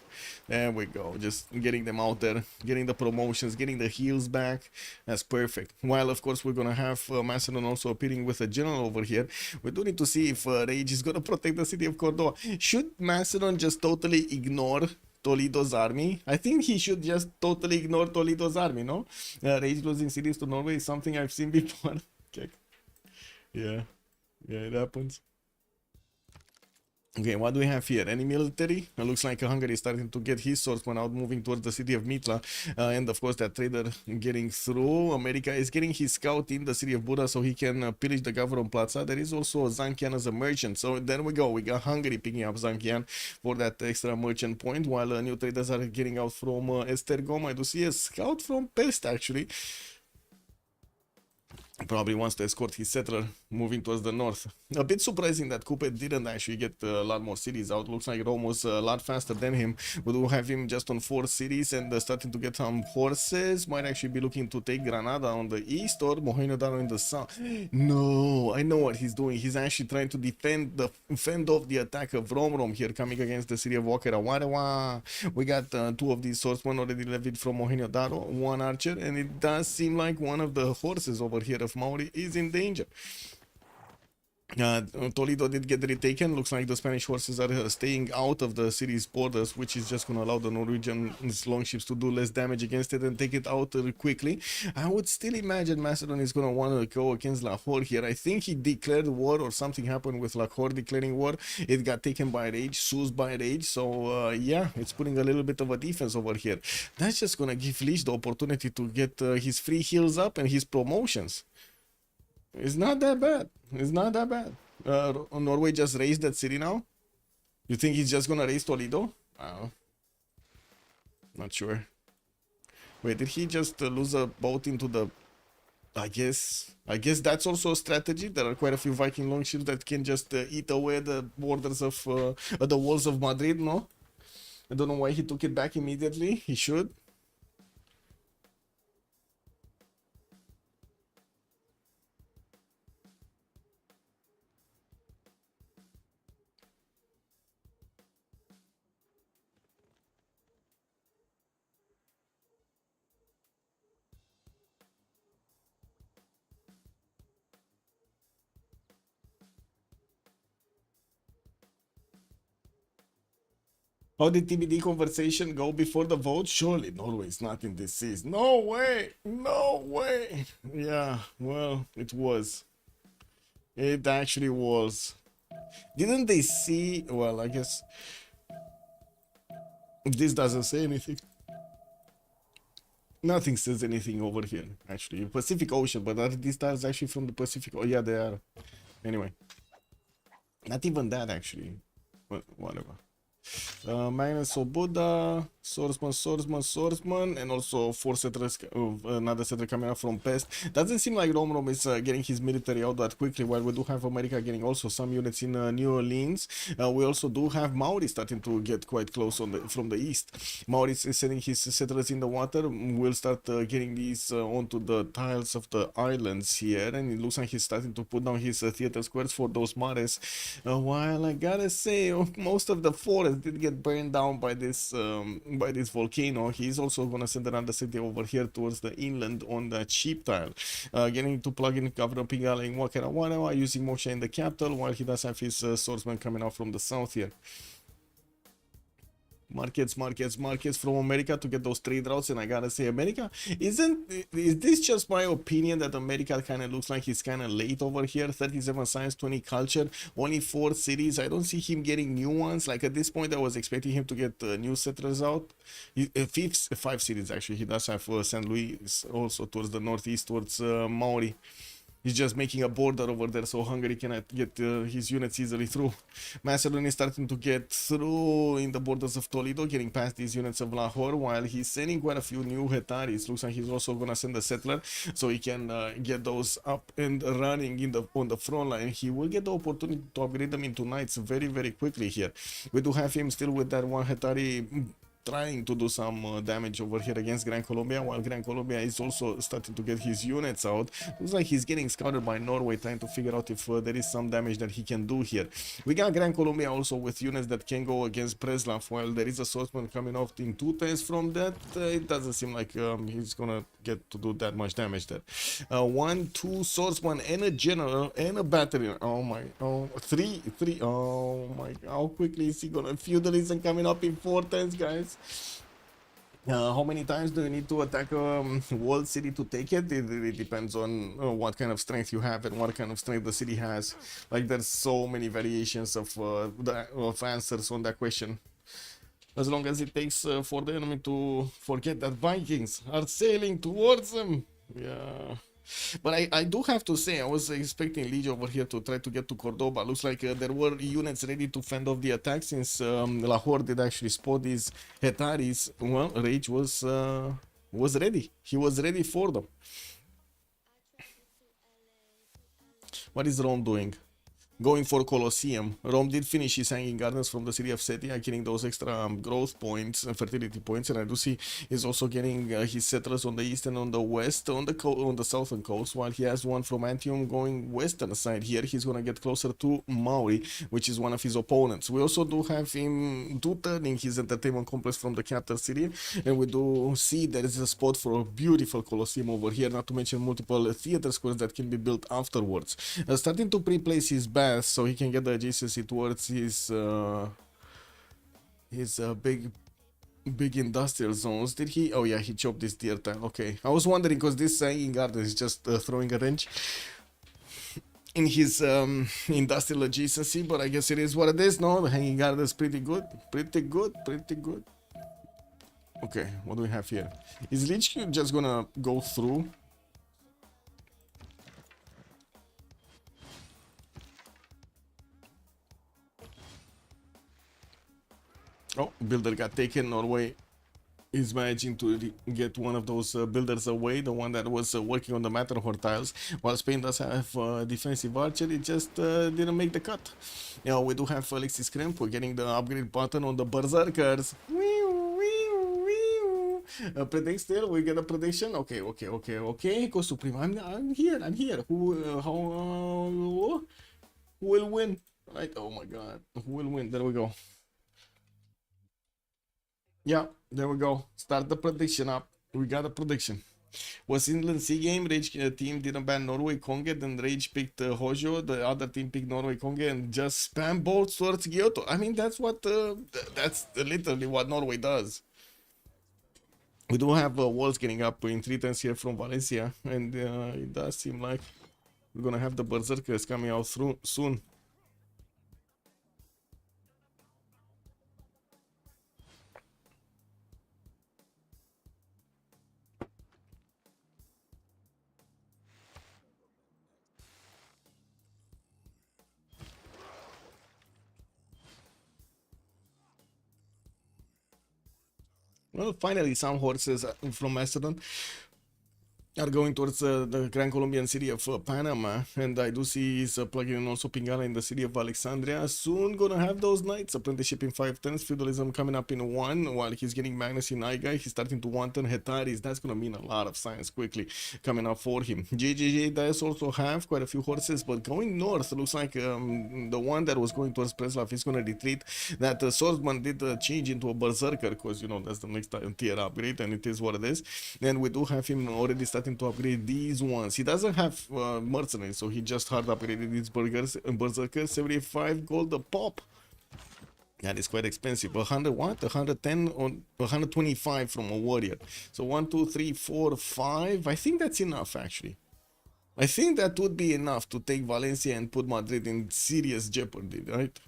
There we go, just getting them out there, getting the promotions, getting the heals back. That's perfect. While of course we're gonna have Macedon also appearing with a general over here. We do need to see if Rage is gonna protect the city of Cordoba. Should Macedon just totally ignore Toledo's army? I think he should just totally ignore Toledo's army, no? Rage losing cities to Norway is something I've seen before. Okay. Yeah, it happens. Okay, what do we have here? Any military? It looks like Hungary is starting to get his swordsmen out, moving towards the city of Mitla. And of course, that trader getting through. America is getting his scout in the city of Buda so he can pillage the Gavron Plaza. There is also Zankian as a merchant. So there we go. We got Hungary picking up Zankian for that extra merchant point, while new traders are getting out from Estergom. I do see a scout from Pest actually. Probably wants to escort his settler moving towards the north. A bit surprising that Coupe didn't actually get a lot more cities out. Looks like Rome was a lot faster than him. We do have him just on 4 cities and starting to get some horses. Might actually be looking to take Granada on the east or Mohenjo-Daro in the south. No, I know what he's doing. He's actually trying to fend off the attack of Rome here coming against the city of Wakera. We got 2 of these swordsmen already levied from Mohenjo-Daro, 1 archer, and it does seem like one of the horses over here of Maori is in danger. Toledo did get retaken. Looks like the Spanish forces are staying out of the city's borders, which is just going to allow the Norwegian longships to do less damage against it and take it out quickly. I would still imagine Macedon is going to want to go against Lahore here. I think he declared war or something happened with Lahore declaring war. It got taken by Rage, seized by Rage. So yeah, it's putting a little bit of a defense over here. That's just going to give Lish the opportunity to get his free heals up and his promotions. It's not that bad. It's not that bad. Norway just raised that city now? You think he's just gonna raise Toledo? Not sure. Wait, did he just lose a boat into the... I guess that's also a strategy. There are quite a few Viking longships that can just eat away the borders of... the walls of Madrid, no? I don't know why he took it back immediately. He should. How did TBD conversation go before the vote? Surely Norway is not in this season. No way! No way! Yeah, well, it was. It actually was. Didn't they see... Well, I guess... This doesn't say anything. Nothing says anything over here, actually. Pacific Ocean, but are these stars actually from the Pacific? Oh, yeah, they are. Anyway. Not even that, actually. But whatever. Magnus Obuda, swordsman, and also 4 settlers, another settler coming up from Pest. Doesn't seem like Rom is getting his military out that quickly, while we do have America getting also some units in New Orleans. We also do have Maori starting to get quite close from the east. Maori is sending his settlers in the water. We'll start getting these onto the tiles of the islands here, and it looks like he's starting to put down his theater squares for those mares. While I gotta say, most of the forest did get burned down by this volcano. He's also gonna send another city over here towards the inland on the cheap tile, getting to plug in Gavron Pingala in Wakera using Moshe in the capital, while he does have his swordsman coming out from the south here. Markets from America to get those trade routes, and I gotta say, America is this just my opinion that America kind of looks like he's kind of late over here? 37 science, 20 culture, only 4 cities. I don't see him getting new ones. Like at this point, I was expecting him to get new settlers out. 5 cities actually. He does have St. Louis also towards the northeast, towards Maori. He's just making a border over there so Hungary cannot get his units easily through. Macedon is starting to get through in the borders of Toledo, getting past these units of Lahore, while he's sending quite a few new Hetaris. Looks like he's also going to send a settler so he can get those up and running on the front line. He will get the opportunity to upgrade them into knights very, very quickly here. We do have him still with that 1 Hetari trying to do some damage over here against Gran Colombia, while Gran Colombia is also starting to get his units out. Looks like he's getting scouted by Norway, trying to figure out if there is some damage that he can do here. We got Gran Colombia also with units that can go against Preslav, while there is a swordsman coming off in 2 turns from that. It doesn't seem like he's gonna get to do that much damage there. 1, 2 swordsman and a general and a battery. Oh my, oh, 3. Oh my, how quickly is he gonna feudalism coming up in 4 turns, guys? How many times do you need to attack a walled city to take it? It really depends on what kind of strength you have and what kind of strength the city has. Like, there's so many variations of answers on that question. As long as it takes for the enemy to forget that Vikings are sailing towards them. Yeah. But I do have to say, I was expecting Liege over here to try to get to Cordoba. Looks like there were units ready to fend off the attack, since Lahore did actually spot these Hetaris. Well, Rage was ready. He was ready for them. What is Rome doing? Going for Colosseum. Rome did finish his Hanging Gardens from the city of Setia, getting those extra growth points and fertility points, and I do see he's also getting his settlers on the east and on the west, on the southern coast, while he has one from Antium going western side here. He's gonna get closer to Mauri, which is one of his opponents. We also do have him turning his entertainment complex from the capital city, and we do see there is a spot for a beautiful Colosseum over here, not to mention multiple theater squares that can be built afterwards. Starting to pre-place his so he can get the adjacency towards his big industrial zones. Did he? Oh yeah, he chopped this deer tile. Okay, I was wondering because this Hanging Garden is just throwing a wrench in his industrial adjacency, but I guess it is what it is. No, the Hanging Garden is pretty good. Okay, what do we have here? Is Lich just gonna go through? Oh, builder got taken. Norway is managing to get one of those builders away, the one that was working on the Matterhorn tiles, while Spain does have defensive archery. It just didn't make the cut. Now we do have Alexis Kremp. We're getting the upgrade button on the Berserkers. Predict still, we get a prediction. Okay. Go Supreme. I'm here. Who will win? Right? Oh my god. Who will win? There we go. Yeah, there we go. Start the prediction up. We got a prediction. Was England C game? Rage team didn't ban Norway Konge, then Rage picked Hojo. The other team picked Norway Konge and just spam both towards Kyoto. I mean, that's what that's literally what Norway does. We do have walls getting up in 3 turns here from Valencia, and it does seem like we're gonna have the Berserkers coming out through soon. Well, finally, some horses from Macedon are going towards the Grand Colombian city of Panama, and I do see he's plugging in also Pingala in the city of Alexandria. Soon gonna have those knights apprenticeship in 5 turns, feudalism coming up in 1, while he's getting Magnus in Aigai. He's starting to 1 turn Hetaris. That's gonna mean a lot of science quickly coming up for him. JJJ does also have quite a few horses, but going north, looks like the one that was going towards Preslav is gonna retreat. That swordsman did change into a berserker, because you know that's the next tier upgrade, and it is what it is. And we do have him already starting to upgrade these ones. He doesn't have mercenaries, so he just hard upgraded these berserkers. 75 gold a pop. That is quite expensive. 100 what? 110 on 125 from a warrior. So 1, 2, 3, 4, 5. I think that's enough actually. I think that would be enough to take Valencia and put Madrid in serious jeopardy, right?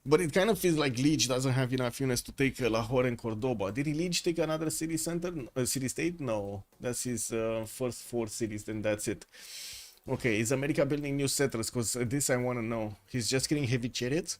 But it kind of feels like Liege doesn't have enough units to take Lahore and Cordoba. Did Liege take another city center, city state? No, that's his first 4 cities, then that's it. Okay, is America building new settlers? Because this I want to know. He's just getting heavy chariots.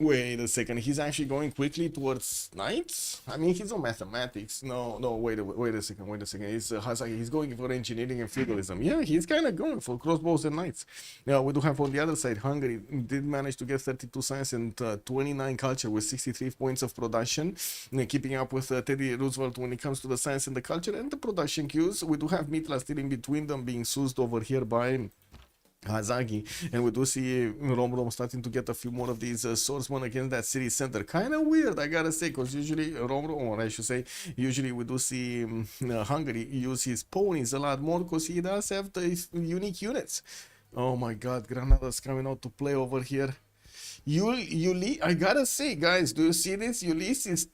Wait a second, he's actually going quickly towards knights? I mean, he's on mathematics. No, wait a second. It's Hazaki, he's going for engineering and feudalism. Yeah, he's kind of going for crossbows and knights. Now, we do have on the other side, Hungary did manage to get 32 science and 29 culture with 63 points of production, keeping up with Teddy Roosevelt when it comes to the science and the culture and the production queues. We do have Mitla still in between them, being soused over here by Hazagi, and we do see Rom starting to get a few more of these swordsmen against that city center. Kind of weird, I gotta say, because usually or I should say, usually we do see Hungary use his ponies a lot more because he does have the unique units. Oh my god, Granada's coming out to play over here. Ulyss, I gotta say, guys, do you see this? Ulyss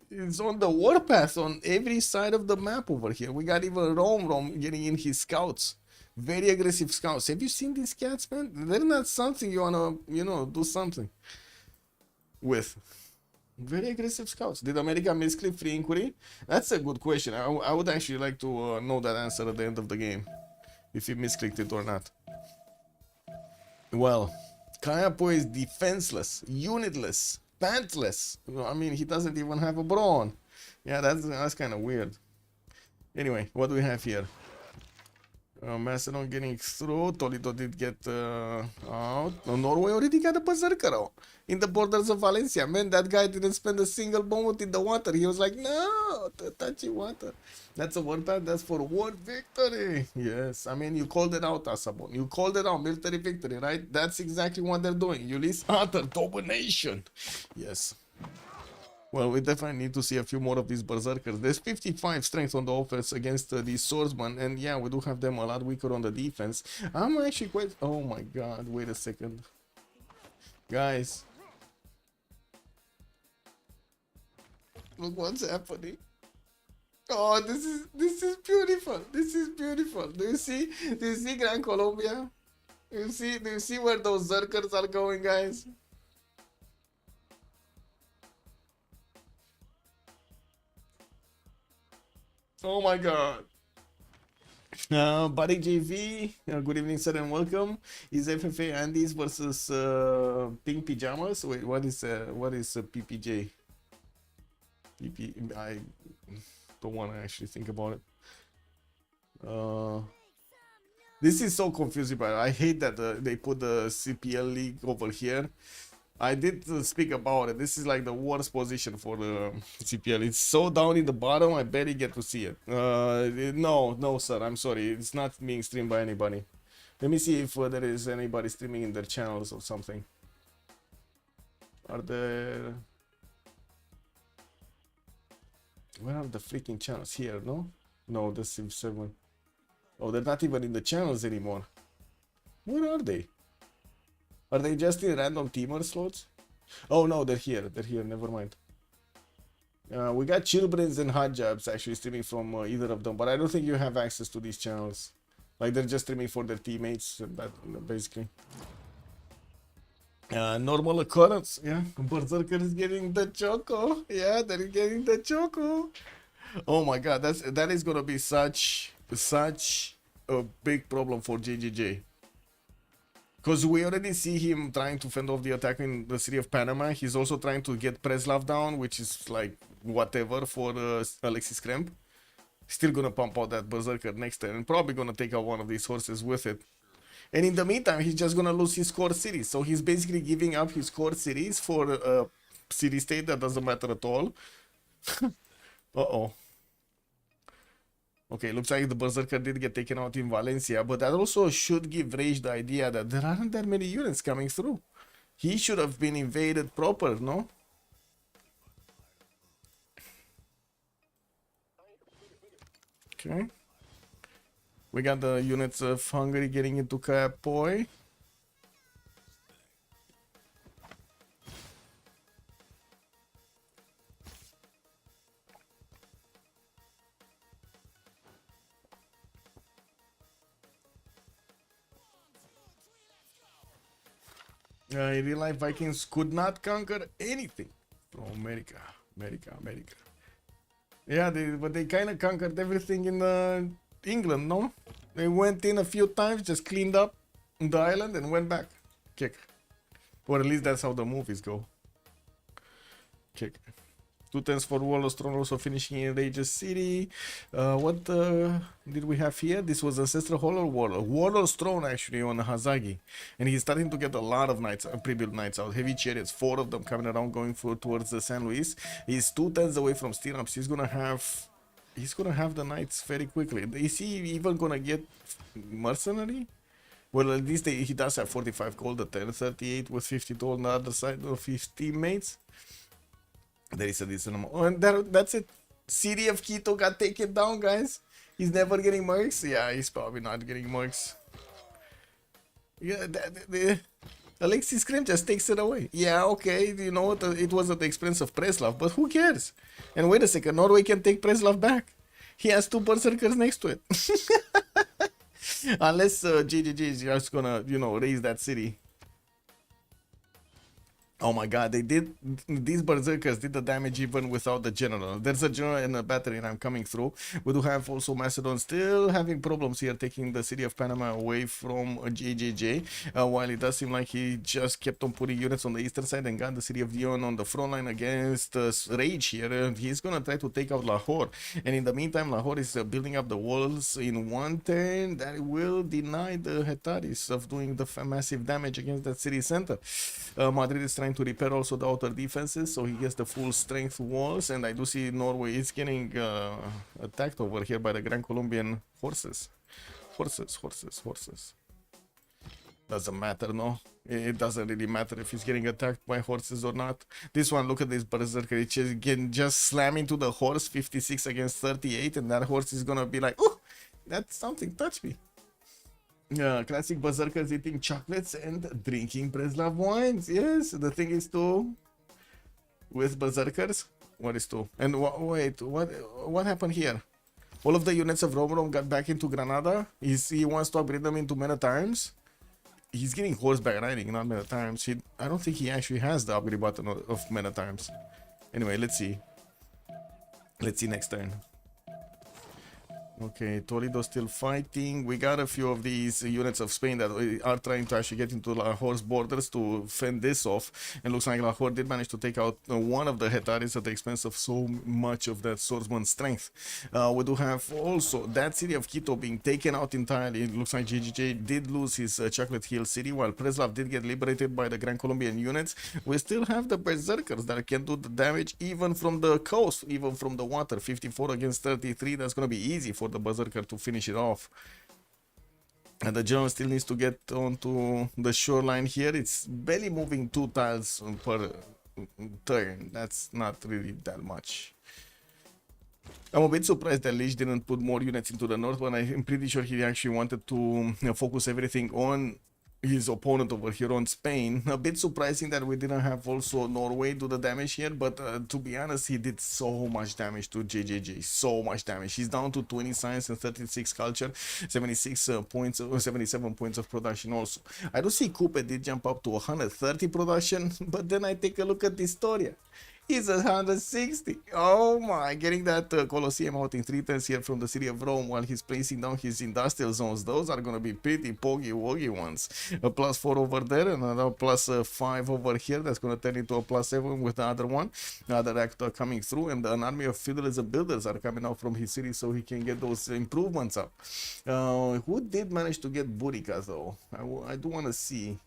is on the warpath on every side of the map over here. We got even Rom getting in his scouts. Very aggressive scouts. Have you seen these cats, man? They're not something you wanna, do something with. Very aggressive scouts. Did America misclick free inquiry? That's a good question. I would actually like to know that answer at the end of the game, if he misclicked it or not. Well, Kayapo is defenseless, unitless, pantless. I mean, he doesn't even have a brawn. Yeah, that's kind of weird. Anyway, what do we have here? Macedon getting through. Toledo did get out. No, Norway already got a berserker out in the borders of Valencia. Man, that guy didn't spend a single moment in the water. He was like, no, touchy water. That's a warpath. That's for war victory. Yes, I mean, you called it out, Asabon. You called it out. Military victory, right? That's exactly what they're doing. Ulyss utter domination. Yes. Well, we definitely need to see a few more of these berserkers. There's 55 strength on the offense against these swordsmen, and yeah, we do have them a lot weaker on the defense. I'm actually quite... Oh my god, wait a second. Guys. Look what's happening. Oh, this is beautiful. This is beautiful. Do you see Gran Colombia? Do you see where those zerkers are going, guys? Oh my god. Buddy JV, good evening, sir, and welcome. Is FFA Andes versus Pink Pajamas? Wait, what is PPJ? I don't want to actually think about it. This is so confusing, but I hate that they put the CPL league over here. I did speak about it. This is like the worst position for the CPL. It's so down in the bottom, I barely get to see it. No, sir, I'm sorry. It's not being streamed by anybody. Let me see if there is anybody streaming in their channels or something. Are there... Where are the freaking channels? Here, no? No, the Civ7. Oh, they're not even in the channels anymore. Where are they? Are they just in random teamer slots? Oh no, they're here. They're here. Never mind. We got Chillbrains and Hot Jobs actually streaming from either of them, but I don't think you have access to these channels. Like they're just streaming for their teammates, basically. Normal occurrence. Yeah, Berserker is getting the choco. Yeah, they're getting the choco. Oh my god, that is gonna be such a big problem for JJJ. Because we already see him trying to fend off the attack in the city of Panama. He's also trying to get Preslav down, which is like whatever for Alexis Kremp. Still gonna pump out that Berserker next turn and probably gonna take out one of these horses with it. And in the meantime, he's just gonna lose his core cities. So he's basically giving up his core cities for a city state that doesn't matter at all. Uh-oh. Okay, looks like the Berserker did get taken out in Valencia, but that also should give Rage the idea that there aren't that many units coming through. He should have been invaded proper, no? Okay. We got the units of Hungary getting into Kayapoi. In real life, Vikings could not conquer anything from America. Yeah, but they kind of conquered everything in England, no? They went in a few times, just cleaned up the island and went back. Kick. Or at least that's how the movies go. Okay. 2 turns for Warlord's Throne, also finishing in Rage's City. What did we have here? This was Ancestral Hall or Warlord? Warlord's Throne, actually, on Hazagi. And he's starting to get a lot of knights, pre-built knights out. Heavy chariots, 4 of them coming around, going towards the San Luis. He's 2 turns away from stirrups. He's gonna have the knights very quickly. Is he even gonna get mercenary? Well, at least he does have 45 gold at 1038 with 52 on the other side of his teammates. There is a decent amount. Oh, and that's it. City of Quito got taken down, guys. He's never getting mercs. Yeah, he's probably not getting mercs. Yeah, Alexis Krim just takes it away. Yeah, okay, you know what? It was at the expense of Preslav, but who cares? And wait a second, Norway can take Preslav back. He has 2 berserkers next to it. Unless GGG is just gonna, you know, raise that city. Oh my god, these berserkers did the damage even without the general. There's a general and a battery and I'm coming through. We do have also Macedon still having problems here, taking the city of Panama away from JJJ. While it does seem like he just kept on putting units on the eastern side and got the city of Lyon on the front line against Rage here. He's gonna try to take out Lahore. And in the meantime, Lahore is building up the walls in 1 turn that will deny the Hetaris of doing the massive damage against that city center. Madrid is trying to repair also the outer defenses, so he gets the full strength walls, and I do see Norway is getting attacked over here by the Grand Colombian horses. Horses. Doesn't matter, no? It doesn't really matter if he's getting attacked by horses or not. This one, look at this berserker, it just slam into the horse, 56 against 38, and that horse is gonna be like, oh, that's something, touch me. Classic berserkers eating chocolates and drinking Preslav wines. Yes, the thing is to with berserkers. What is to? And wait, what happened here? All of the units of Rome got back into Granada. He wants to upgrade them into men at arms. He's getting horseback riding, not men at arms. I don't think he actually has the upgrade button of men at arms. Anyway, let's see. Let's see next turn. Okay, Toledo still fighting. We got a few of these units of Spain that are trying to actually get into Lahore's borders to fend this off. And looks like Lahore did manage to take out one of the Hetaris at the expense of so much of that swordsman's strength. We do have also that city of Quito being taken out entirely. It looks like GGJ did lose his Chocolate Hill city, while Preslav did get liberated by the Grand Colombian units. We still have the berserkers that can do the damage even from the coast, even from the water. 54 against 33, that's going to be easy for the berserker to finish it off. And the general still needs to get onto the shoreline here. It's barely moving 2 tiles per turn. That's not really that much. I'm a bit surprised that Lich didn't put more units into the north, but I'm pretty sure he actually wanted to focus everything on his opponent over here on Spain. A bit surprising that we didn't have also Norway do the damage here, but to be honest, he did so much damage to JJJ, so much damage. He's down to 20 science and 36 culture, 76 points, 77 points of production also. I do see Coupe did jump up to 130 production, but then I take a look at this Historia. He's at 160. Oh my, getting that Colosseum out in 3 turns here from the city of Rome while he's placing down his industrial zones. Those are going to be pretty poggy-woggy ones. A +4 over there, and another +5 over here. That's going to turn into a +7 with the other one. Another actor coming through, and an army of fiddlers and builders are coming out from his city so he can get those improvements up. Who did manage to get Burica though? I do want to see.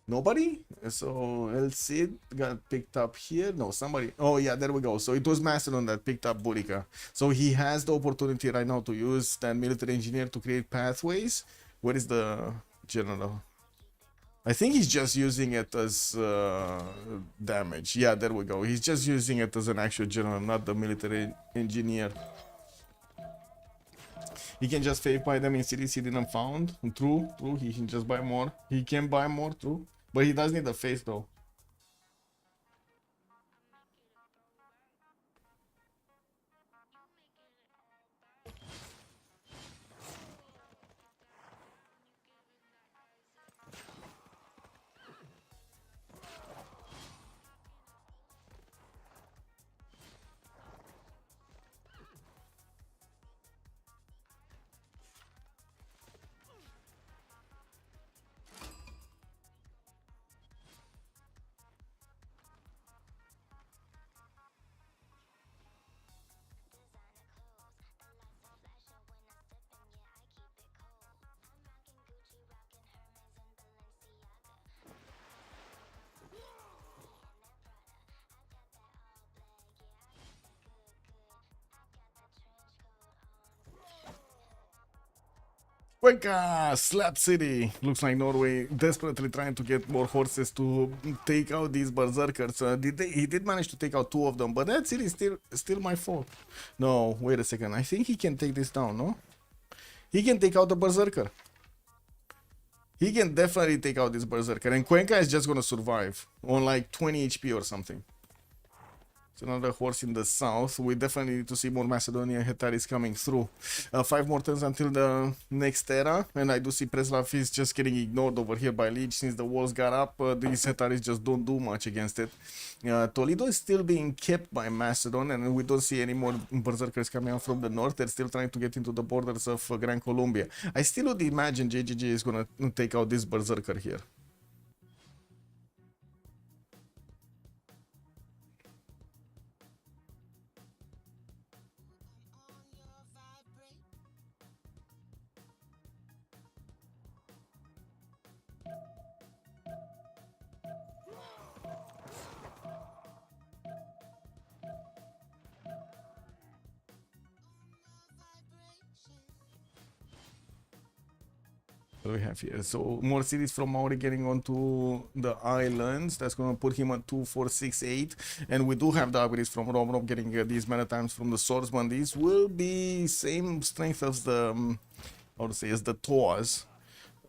Nobody? So El Cid got picked up here. No, somebody. Oh yeah, there we go. So it was Macedon that picked up Burica. So he has the opportunity right now to use that military engineer to create pathways. Where is the general? I think he's just using it as damage. Yeah, there we go. He's just using it as an actual general, not the military engineer. He can just fake buy them in cities he didn't found. True, he can just buy more. He can buy more, true. But he does need a face though. Cuenca, Slap City. Looks like Norway desperately trying to get more horses to take out these berserkers. He did manage to take out 2 of them, but that city is still my fault. No, wait a second. I think he can take this down, no? He can take out the berserker. He can definitely take out this berserker, and Cuenca is just gonna survive on like 20 HP or something. Another horse in the south. We definitely need to see more Macedonian Hetaris coming through. 5 more turns until the next era, and I do see Preslav is just getting ignored over here by Liege since the walls got up. These Hetaris just don't do much against it. Toledo is still being kept by Macedon, and we don't see any more berserkers coming out from the north. They're still trying to get into the borders of Gran Colombia. I still would imagine JGG is gonna take out this berserker here. What do we have here? So more cities from Maori getting onto the islands. That's going to put him at 2, 4, 6, 8. And we do have the upgrades from Rob getting these Maritimes from the swordsman. These will be same strength as the, how to say, as the Toas.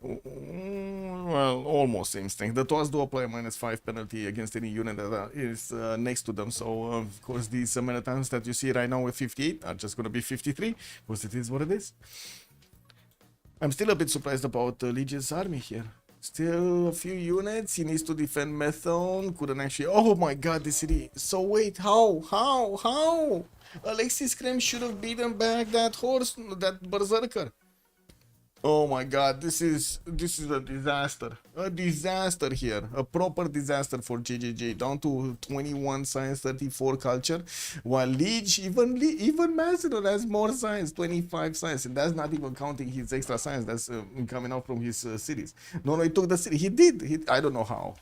Well, almost same strength. The Toas do apply a -5 penalty against any unit that is next to them. So, of course, these Maritimes that you see right now with 58 are just going to be 53, because it is what it is. I'm still a bit surprised about Legion's army here. Still a few units. He needs to defend Methone. Couldn't actually. Oh my god, this city. So wait, how? Alexis Krem should have beaten back that horse, that berserker. Oh my god, this is a disaster. A disaster here. A proper disaster for JJJ. Down to 21 science, 34 culture. While Liege, even Macedon has more science, 25 science. And that's not even counting his extra science that's coming out from his cities. No, he took the city. He did. I don't know how.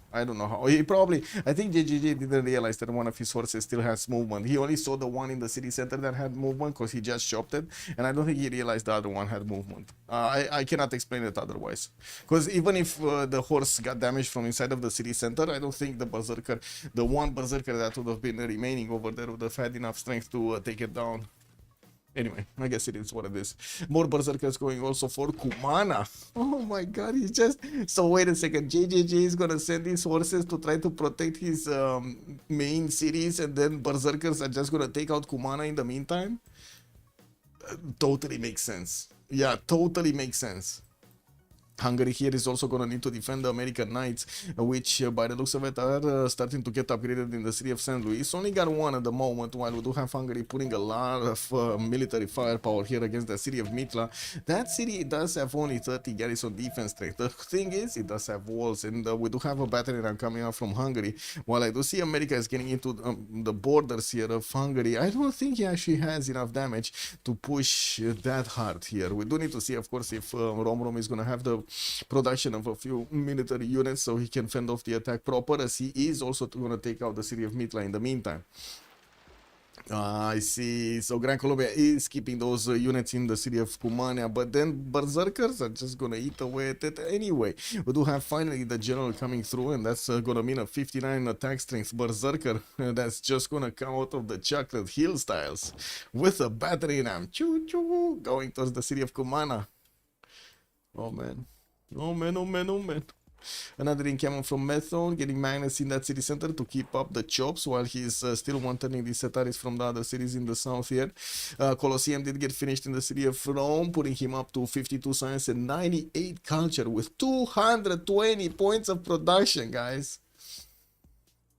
He probably, I think JJJ didn't realize that one of his horses still has movement. He only saw the one in the city center that had movement because he just shopped it. And I don't think he realized the other one had movement. I cannot explain it otherwise. Because even if the horse got damaged from inside of the city center, I don't think the berserker, the one berserker that would have been remaining over there would have had enough strength to take it down. Anyway, I guess it is what it is. More berserkers going also for Kumana. Oh my god, he's just... So wait a second, JJJ is gonna send these horses to try to protect his main cities, and then berserkers are just gonna take out Kumana in the meantime? Totally makes sense. Yeah, totally makes sense. Hungary here is also going to need to defend the American Knights, which by the looks of it are starting to get upgraded in the city of St. Louis. Only got one at the moment, while we do have Hungary putting a lot of military firepower here against the city of Mitla. That city does have only 30 garrison defense strength. The thing is, it does have walls, and we do have a battering ram coming out from Hungary. While I do see America is getting into the borders here of Hungary, I don't think he actually has enough damage to push that hard here. We do need to see, of course, if Rom is going to have the production of a few military units so he can fend off the attack proper, as he is also going to take out the city of Mitla in the meantime. I see. So Gran Colombia is keeping those units in the city of Cumania, but then berserkers are just gonna eat away at it anyway. We do have finally the general coming through, and that's gonna mean a 59 attack strength berserker that's just gonna come out of the chocolate hill styles with a battery ram choo-choo going towards the city of Cumana. Oh man. Oh man. Another encampment from Methone, getting Magnus in that city center to keep up the chops while he's still one-turning these Setaris from the other cities in the south here. Colosseum did get finished in the city of Rome, putting him up to 52 science and 98 culture with 220 points of production, guys.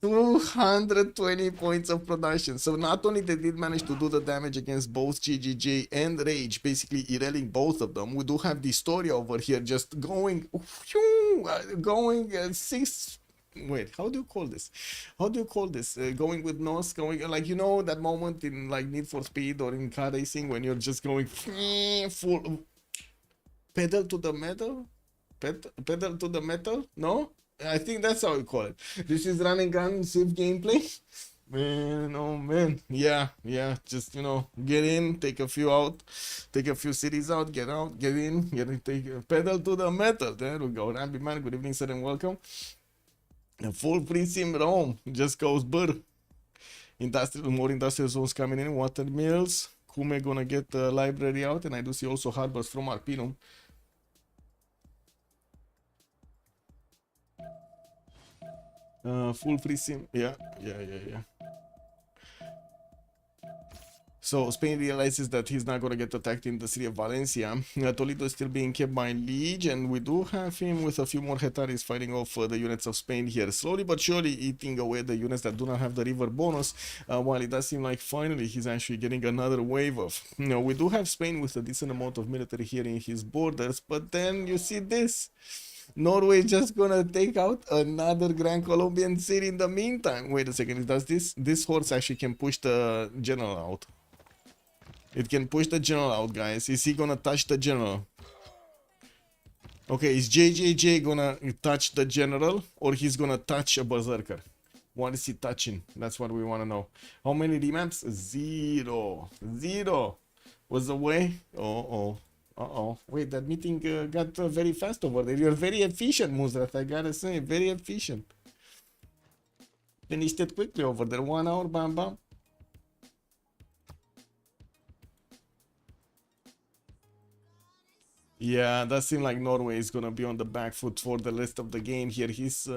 220 points of production. So not only they did manage to do the damage against both GGJ and Rage, basically erailing both of them, we do have the story over here just going 6. Wait, how do you call this? Going with nose, going like, you know, that moment in like Need for Speed or in car racing when you're just going full pedal to the metal? Pedal to the metal? No? I think that's how we call it. This is run and gun Civ gameplay. Man, oh man. Yeah, yeah. Just, you know, get in, take a few out, take a few cities out, get in, take pedal to the metal. There we go. Rambi man, good evening, sir, and welcome. A full free sim Rome just goes burr. More industrial zones coming in, water mills. Kume gonna get the library out, and I do see also harbors from Arpinum. Full free sim. Yeah. So Spain realizes that he's not gonna get attacked in the city of Valencia. Toledo is still being kept by Liege, and we do have him with a few more Hetaris fighting off the units of Spain here. Slowly but surely eating away the units that do not have the river bonus, while it does seem like finally he's actually getting another wave of. We do have Spain with a decent amount of military here in his borders, but then you see this. Norway just gonna take out another Grand Colombian city in the meantime. Wait a second, it does this? This horse actually can push the general out. It can push the general out, guys. Is he gonna touch the general? Okay, is JJJ gonna touch the general, or he's gonna touch a berserker? What is he touching? That's what we wanna know. How many remaps? Zero. Was away? Uh-oh. Wait, that meeting got very fast over there. You're very efficient, Muzrat, I gotta say. Very efficient. Finished it quickly over there. 1 hour, bam, bam. Yeah, that seems like Norway is gonna be on the back foot for the rest of the game here. He's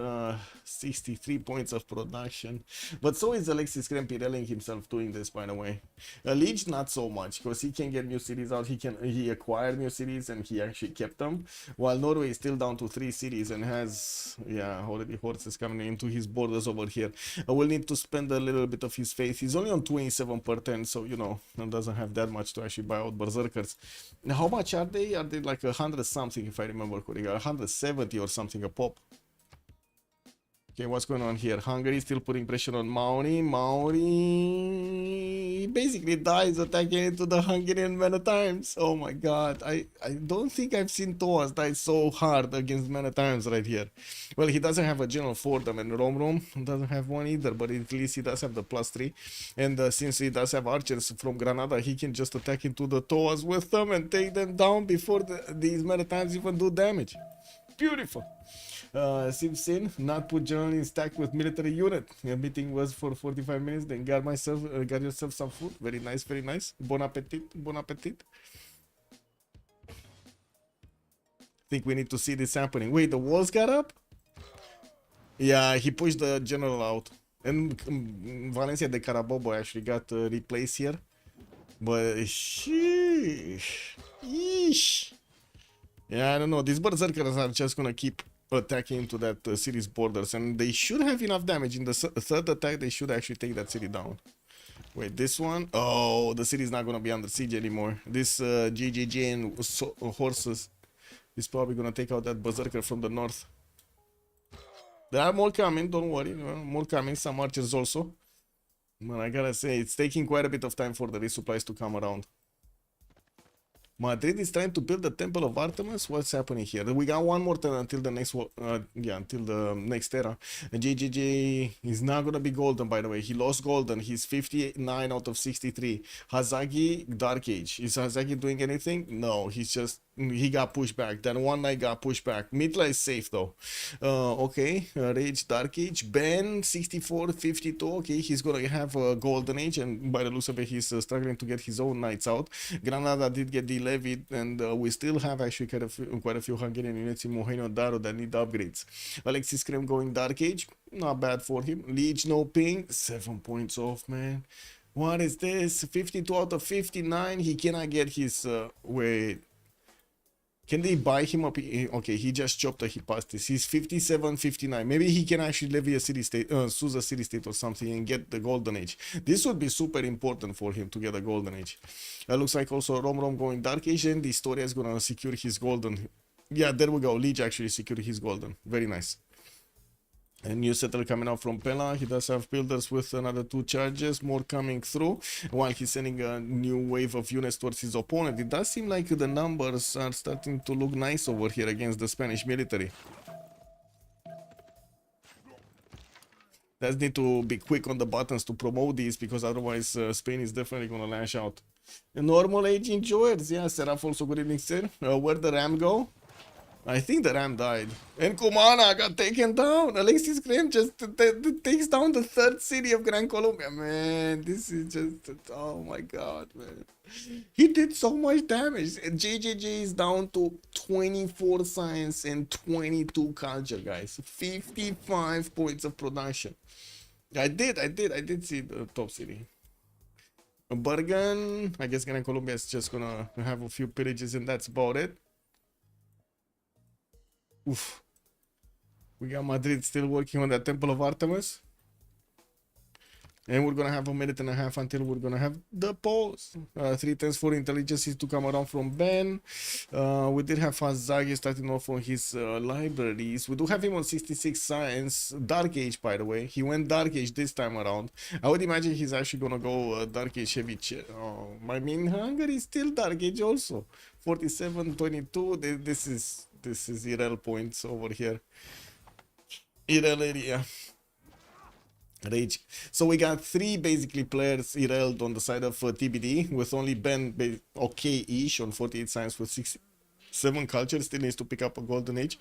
63 points of production, but so is Alexis Krempirelling himself doing this, by the way. Liege not so much, because he can get new cities out. He acquired new cities and he actually kept them, while Norway is still down to 3 cities and has already horses coming into his borders over here. I will need to spend a little bit of his faith. He's only on 27 per 10, so you know, doesn't have that much to actually buy out berserkers. Now, how much are they? Are they like 100 something, if I remember correctly, 170 or something a pop. Okay, what's going on here? Hungary still putting pressure on Maori. He basically dies attacking into the Hungarian men at times. Oh my god, I don't think I've seen Toas die so hard against men at times right here. Well, he doesn't have a general for them, and Rom doesn't have one either, but at least he does have the +3. And since he does have archers from Granada, he can just attack into the Toas with them and take them down before these men at times even do damage. Beautiful. Civ6 not put general in stack with military unit. The meeting was for 45 minutes. Then got yourself some food. Very nice, very nice. Bon appetit, bon appetit. Think we need to see this happening. Wait, the walls got up? Yeah, he pushed the general out. And Valencia de Carabobo actually got replaced here. But sheesh. Yeah, I don't know. These berserkers are just gonna keep attacking into that city's borders, and they should have enough damage. In the third attack, they should actually take that city down. Wait, this one? Oh, the city's not gonna be under siege anymore. This GGG and horses is probably gonna take out that berserker from the north. There are more coming, don't worry. More coming, some archers also. But I gotta say, it's taking quite a bit of time for the resupplies to come around. Madrid is trying to build the Temple of Artemis. What's happening here? We got one more turn until the next until the next era. And JJJ is not gonna be golden, by the way. He lost golden. He's 59 out of 63. Hazagi, Dark Age. Is Hazagi doing anything? No, he got pushed back. Then one night got pushed back. Mitla is safe though. Okay, Rage, Dark Age. Ben, 64, 52. Okay, he's gonna have a golden age, and by the looks of it, he's struggling to get his own knights out. Granada did get levied, and we still have actually quite a few Hungarian units in Mohenjo Daro that need upgrades. Alexis Krem going Dark Age, not bad for him. Liege no ping, 7 points off, man. What is this? 52 out of 59. He cannot get his wait. Can they buy him up? Okay, he just chopped a Hypastis. He's 57, 59. Maybe he can actually levy a city state, Susa city state or something and get the golden age. This would be super important for him to get a golden age. Looks like also Rom going Dark Age, and the Historia is gonna secure his golden. Yeah, there we go. Liege actually secured his golden. Very nice. A new settler coming out from Pella. He does have builders with another 2 charges, more coming through, while he's sending a new wave of units towards his opponent. It does seem like the numbers are starting to look nice over here against the Spanish military. Let's need to be quick on the buttons to promote these, because otherwise Spain is definitely gonna lash out. The normal age enjoyers, yeah. Seraph also, good evening, sir. Where'd the ram go? I think the ram died. And Kumana got taken down. Alexis Graham just takes down the third city of Gran Colombia. Man, this is just... Oh my god, man. He did so much damage. JJJ is down to 24 science and 22 culture, guys. 55 points of production. I did see the top city. Bergen, I guess Gran Colombia is just gonna have a few pillages and that's about it. Oof. We got Madrid still working on that Temple of Artemis. And we're gonna have a minute and a half until we're gonna have the polls. 3 tens for intelligence to come around from Ben. We did have Fazagi starting off on his libraries. We do have him on 66 science. Dark Age, by the way. He went Dark Age this time around. I would imagine he's actually gonna go Dark Age heavy. I mean, Hungary is still Dark Age also. 47-22. This is Irel points over here. Irel area. Rage. So we got 3 basically players Irel on the side of TBD, with only Ben okay-ish on 48 science with 67 culture. Still needs to pick up a golden age.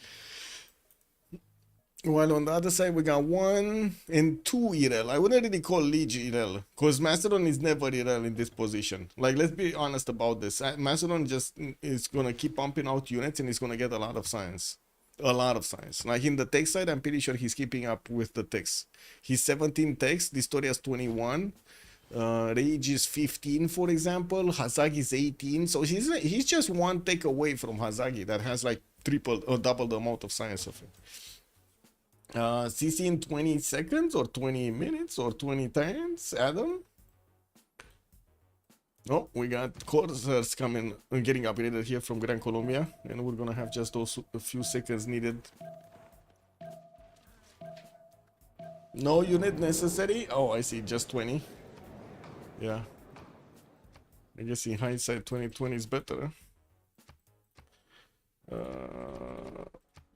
While on the other side we got 1 and 2 Irel. I wouldn't really call Liege Irel, because Macedon is never Irel in this position. Like, let's be honest about this. Macedon just is gonna keep pumping out units and he's gonna get a lot of science. A lot of science. Like in the tech side, I'm pretty sure he's keeping up with the techs. He's 17 techs, Distoria's 21, Rage is 15, for example, Hazagi is 18. So he's just 1 tech away from Hazagi that has like triple or double the amount of science of him. CC in 20 seconds or 20 minutes or 20 times, Adam. Oh, we got Corsairs coming and getting upgraded here from Gran Colombia, and we're gonna have just those a few seconds needed. No unit necessary. Oh, I see, just 20. Yeah, I guess in hindsight 2020 is better.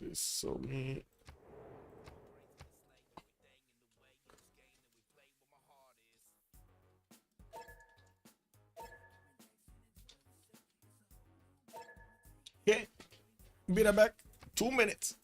This so me. Okay, be right back. 2 minutes.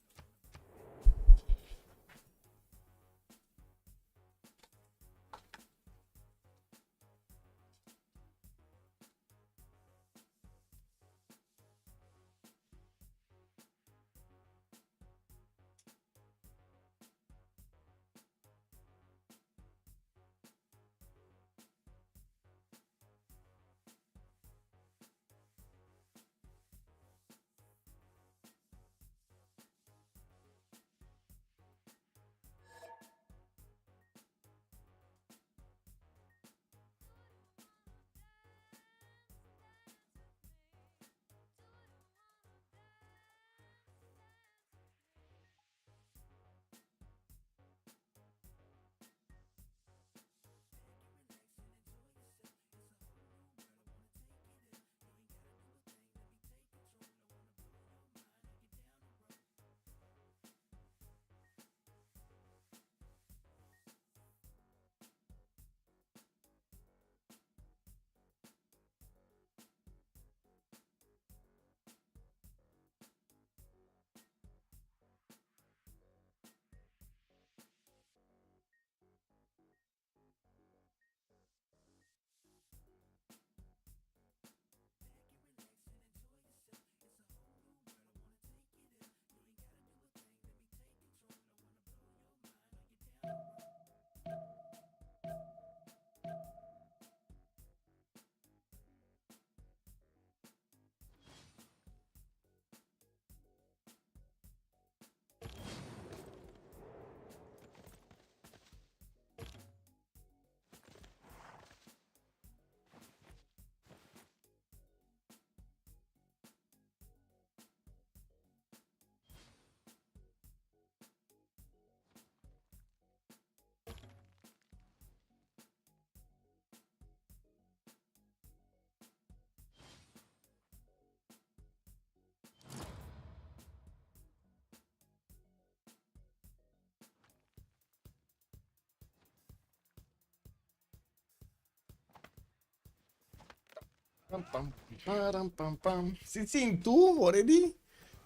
Sitting 2 already?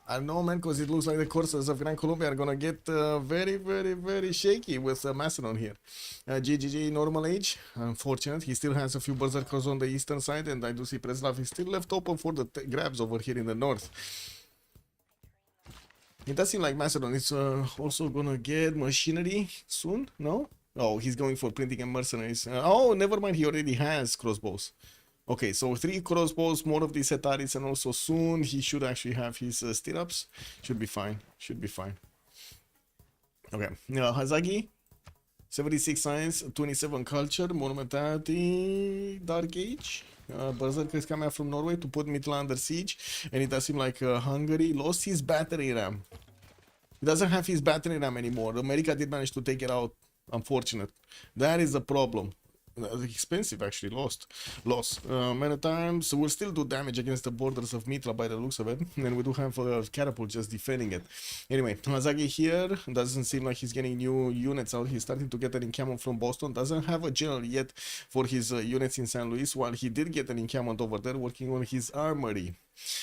I don't know, man, because it looks like the courses of Gran Colombia are gonna get very, very, very shaky with Macedon here. GGG normal age, unfortunate. He still has a few berserkers on the eastern side, and I do see Preslav is still left open for the grabs over here in the north. It does seem like Macedon is also gonna get machinery soon, no? Oh, he's going for printing and mercenaries. Oh, never mind, he already has crossbows. Okay, so 3 crossbows, more of these Hetaris, and also soon he should actually have his stirrups. Should be fine. Should be fine. Okay, Hazagi, 76 science, 27 culture, monumentality, dark age. Berserker is coming out from Norway to put Mitla under siege, and it does seem like Hungary lost his battery ram. He doesn't have his battery ram anymore. America did manage to take it out. Unfortunate. That is the problem. Expensive actually, loss many times. We'll still do damage against the borders of Mitra by the looks of it, and we do have a catapult just defending it. Anyway, Hazagi here doesn't seem like he's getting new units out. He's starting to get an encampment from Boston. Doesn't have a general yet for his units in San Luis, while he did get an encampment over there working on his armory.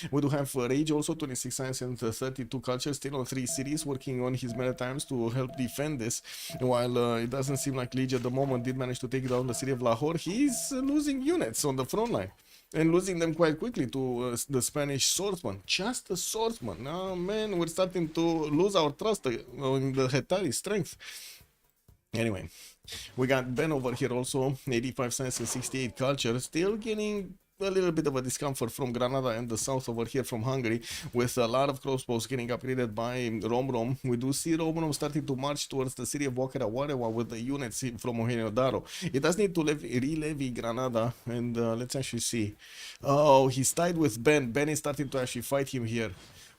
We do have Rage also, 26 science and 32 culture, still on 3 cities, working on his maritimes to help defend this. While it doesn't seem like Liege at the moment did manage to take down the city of Lahore, he's losing units on the front line. And losing them quite quickly to the Spanish swordsman. Just a swordsman. Oh man, we're starting to lose our trust in the Hetari strength. Anyway, we got Ben over here also, 85 science and 68 culture, still getting a little bit of a discomfort from Granada and the south over here from Hungary, with a lot of crossbows getting upgraded by Romrom. We do see Romrom starting to march towards the city of Wakarawarewa with the units from Mohenjo-Daro. It does need to re-levy Granada, and let's actually see. Oh, he's tied with Ben. Ben is starting to actually fight him here.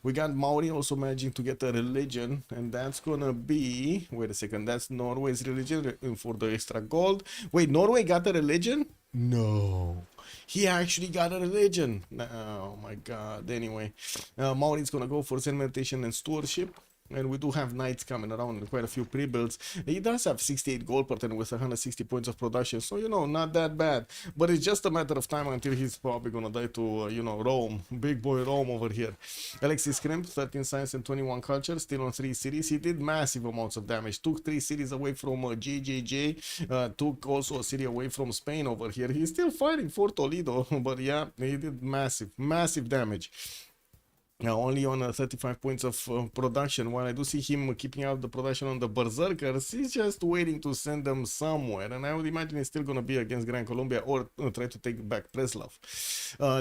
We got Maori also managing to get a religion, and that's gonna be, wait a second, that's Norway's religion for the extra gold. Wait, Norway got a religion? No. He actually got a religion. Oh my god. Anyway, Maori's gonna go for Zen meditation and stewardship. And we do have knights coming around and quite a few pre-builds. He does have 68 gold per turn with 160 points of production, so you know, not that bad. But it's just a matter of time until he's probably gonna die to you know, Rome, big boy Rome over here. Alexis Krimp, 13 science and 21 culture, still on 3 cities. He did massive amounts of damage, took 3 cities away from JJJ, took also a city away from Spain over here. He's still fighting for Toledo, but yeah, he did massive damage. Now only on 35 points of production. While I do see him keeping out the production on the Berserkers, he's just waiting to send them somewhere, and I would imagine it's still gonna be against Gran Colombia or try to take back Preslav.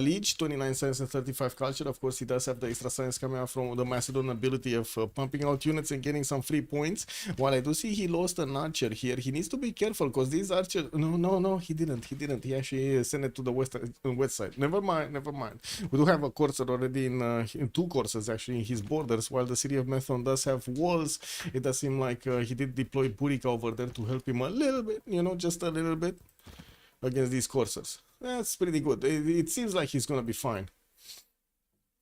Liege, 29 science and 35 culture. Of course, he does have the extra science coming out from the Macedon ability of pumping out units and getting some free points. While I do see he lost an archer here. He needs to be careful because these archers... No, he didn't. He actually sent it to the west side. Never mind. We do have a courser already in 2 courses actually in his borders, while the city of Methon does have walls. It does seem like he did deploy Purica over there to help him a little bit, you know, just a little bit against these coursers. That's pretty good. It seems like he's gonna be fine.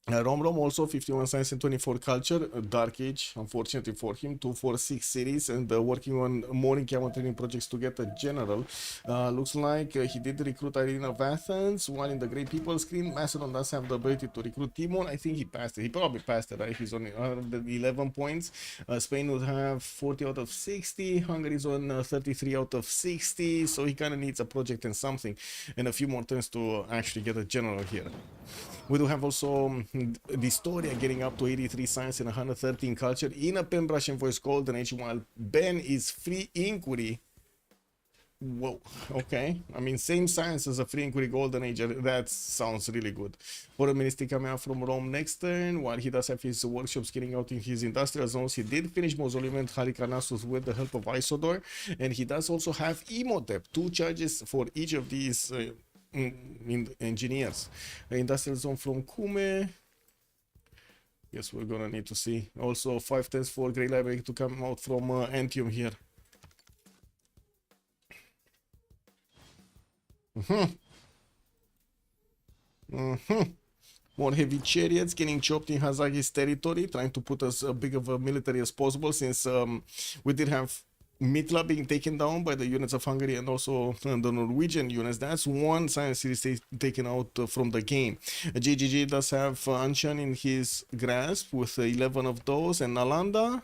Romrom also 51 science and 24 culture, Dark Age, unfortunately for him, 246 cities, and working on more encampment training projects to get a general. Looks like he did recruit Irene of Athens, while in the Great People screen, Macedon does have the ability to recruit Timon. I think he passed it. He probably passed it, right? He's on 11 points. Spain would have 40 out of 60. Hungary's on 33 out of 60, so he kind of needs a project and something, and a few more turns to actually get a general here. We do have also the Storia getting up to 83 science and 113 culture in a Pembrashe voice golden age, while Ben is free inquiry. Whoa, okay. I mean, same science as a free inquiry golden age. That sounds really good. For a ministry coming out from Rome next turn, while he does have his workshops getting out in his industrial zones. He did finish Mausoleum and Halikarnassus with the help of Isodor, and he does also have Imhotep, 2 charges for each of these engineers. Industrial zone from Kume. Yes, we're gonna need to see. Also 5 10s for Grey Library to come out from Antium here. More heavy chariots getting chopped in Hazagi's territory, trying to put as big of a military as possible, since we did have Mitla being taken down by the units of Hungary and also the Norwegian units. That's one science city taken out from the game. JGG does have Anshan in his grasp with 11 of those, and Nalanda,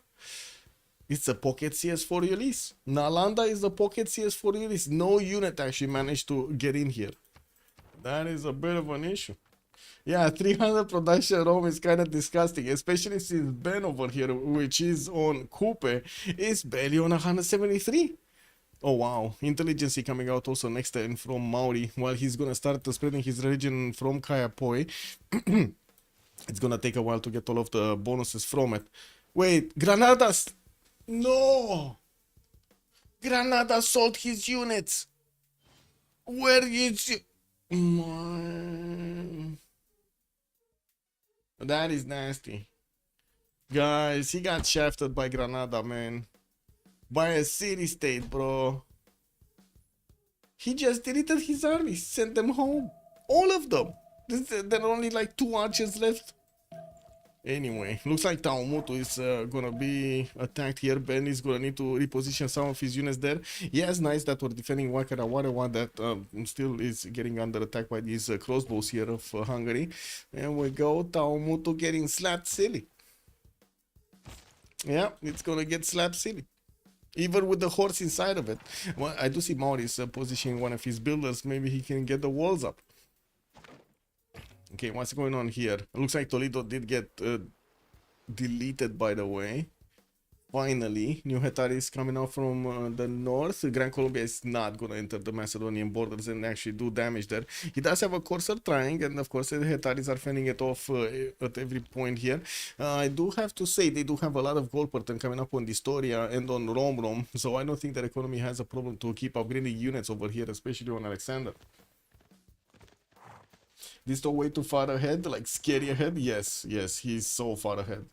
it's a pocket CS for Ulyss. Nalanda is the pocket CS for Ulyss. No unit actually managed to get in here. That is a bit of an issue. Yeah, 300 production Rome is kind of disgusting, especially since Ben over here, which is on Coupe, is barely on 173. Oh wow, intelligence coming out also next time from Mauri, while he's gonna start spreading his religion from Kayapoi. It's gonna take a while to get all of the bonuses from it. Wait, Granadas! No! Granada sold his units! Where is you? Man. That is nasty. Guys, he got shafted by Granada, man. By a city-state, bro. He just deleted his army, sent them home. All of them. There are only like 2 archers left. Anyway, looks like Taumutu is gonna be attacked here. Ben is gonna need to reposition some of his units there. Yes, nice that we're defending Wakarawarewa that still is getting under attack by these crossbows here of Hungary. And we go, Taumutu getting slapped silly. Yeah, it's gonna get slapped silly. Even with the horse inside of it. Well, I do see Maurice positioning one of his builders. Maybe he can get the walls up. Okay, what's going on here? It looks like Toledo did get deleted, by the way. Finally, New Hetari is coming out from the north. Grand Colombia is not going to enter the Macedonian borders and actually do damage there. He does have a Corsair trying, and of course the Hetaris are fending it off at every point here. I do have to say they do have a lot of gold pattern coming up on Distoria and on Rom, so I don't think their economy has a problem to keep upgrading units over here, especially on Alexander. This the way too far ahead, like scary ahead? Yes, he's so far ahead.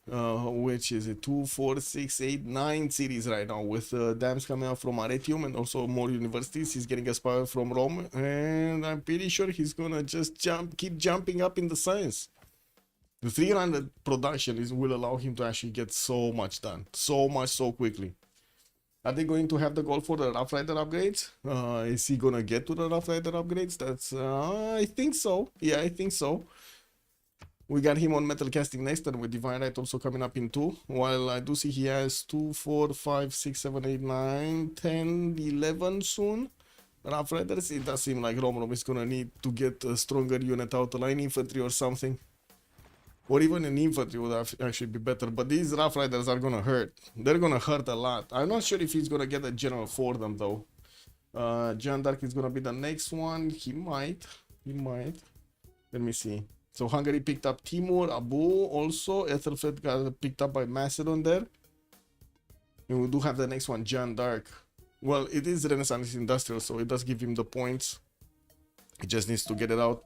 Which is it? 2, 4, 6, 8, 9 cities right now with dams coming out from Aretium and also more universities. He's getting aspired from Rome, and I'm pretty sure he's gonna just keep jumping up in the science. The 300 production will allow him to actually get so much done, so quickly. Are they going to have the goal for the Rough Rider upgrades? Is he gonna get to the Rough Rider upgrades? That's I think so. Yeah, I think so. We got him on Metal Casting next turn with Divine Right also coming up in 2. While I do see he has 2, 4, 5, 6, 7, 8, 9, 10, 11 soon. Rough Riders, it does seem like Rom is gonna need to get a stronger unit out, a line infantry or something. Or even an infantry would actually be better, but these Rough Riders are gonna hurt. They're gonna hurt a lot. I'm not sure if he's gonna get a general for them though. John Dark is gonna be the next one. He might. Let me see. So Hungary picked up Timur, Abu also. Ethelflaed got picked up by Macedon there. And we do have the next one, John Dark. Well, it is Renaissance Industrial, so it does give him the points. He just needs to get it out.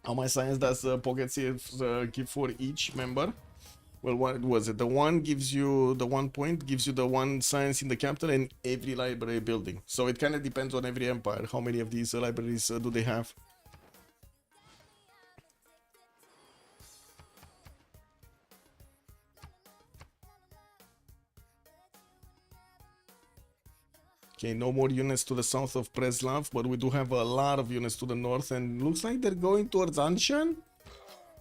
How much science does Pocket CS give for each member? Well, what was it? The one gives you the 1 point, gives you the 1 science in the capital and every library building. So it kind of depends on every empire. How many of these libraries do they have? Okay, no more units to the south of Preslav, but we do have a lot of units to the north, and looks like they're going towards Anshan.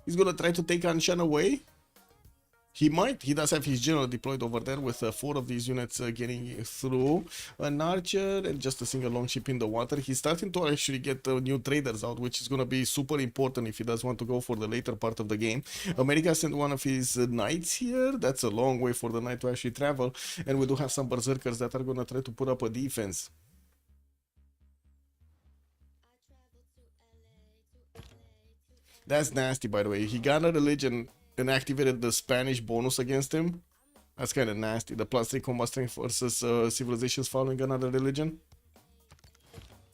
He's gonna try to take Anshan away. He might. He does have his general deployed over there with 4 of these units getting through. An archer and just a single longship in the water. He's starting to actually get new traders out, which is going to be super important if he does want to go for the later part of the game. America sent one of his knights here. That's a long way for the knight to actually travel. And we do have some berserkers that are going to try to put up a defense. That's nasty, by the way. He got a religion and activated the Spanish bonus against him. That's kind of nasty. The +3 combat strength versus civilizations following another religion.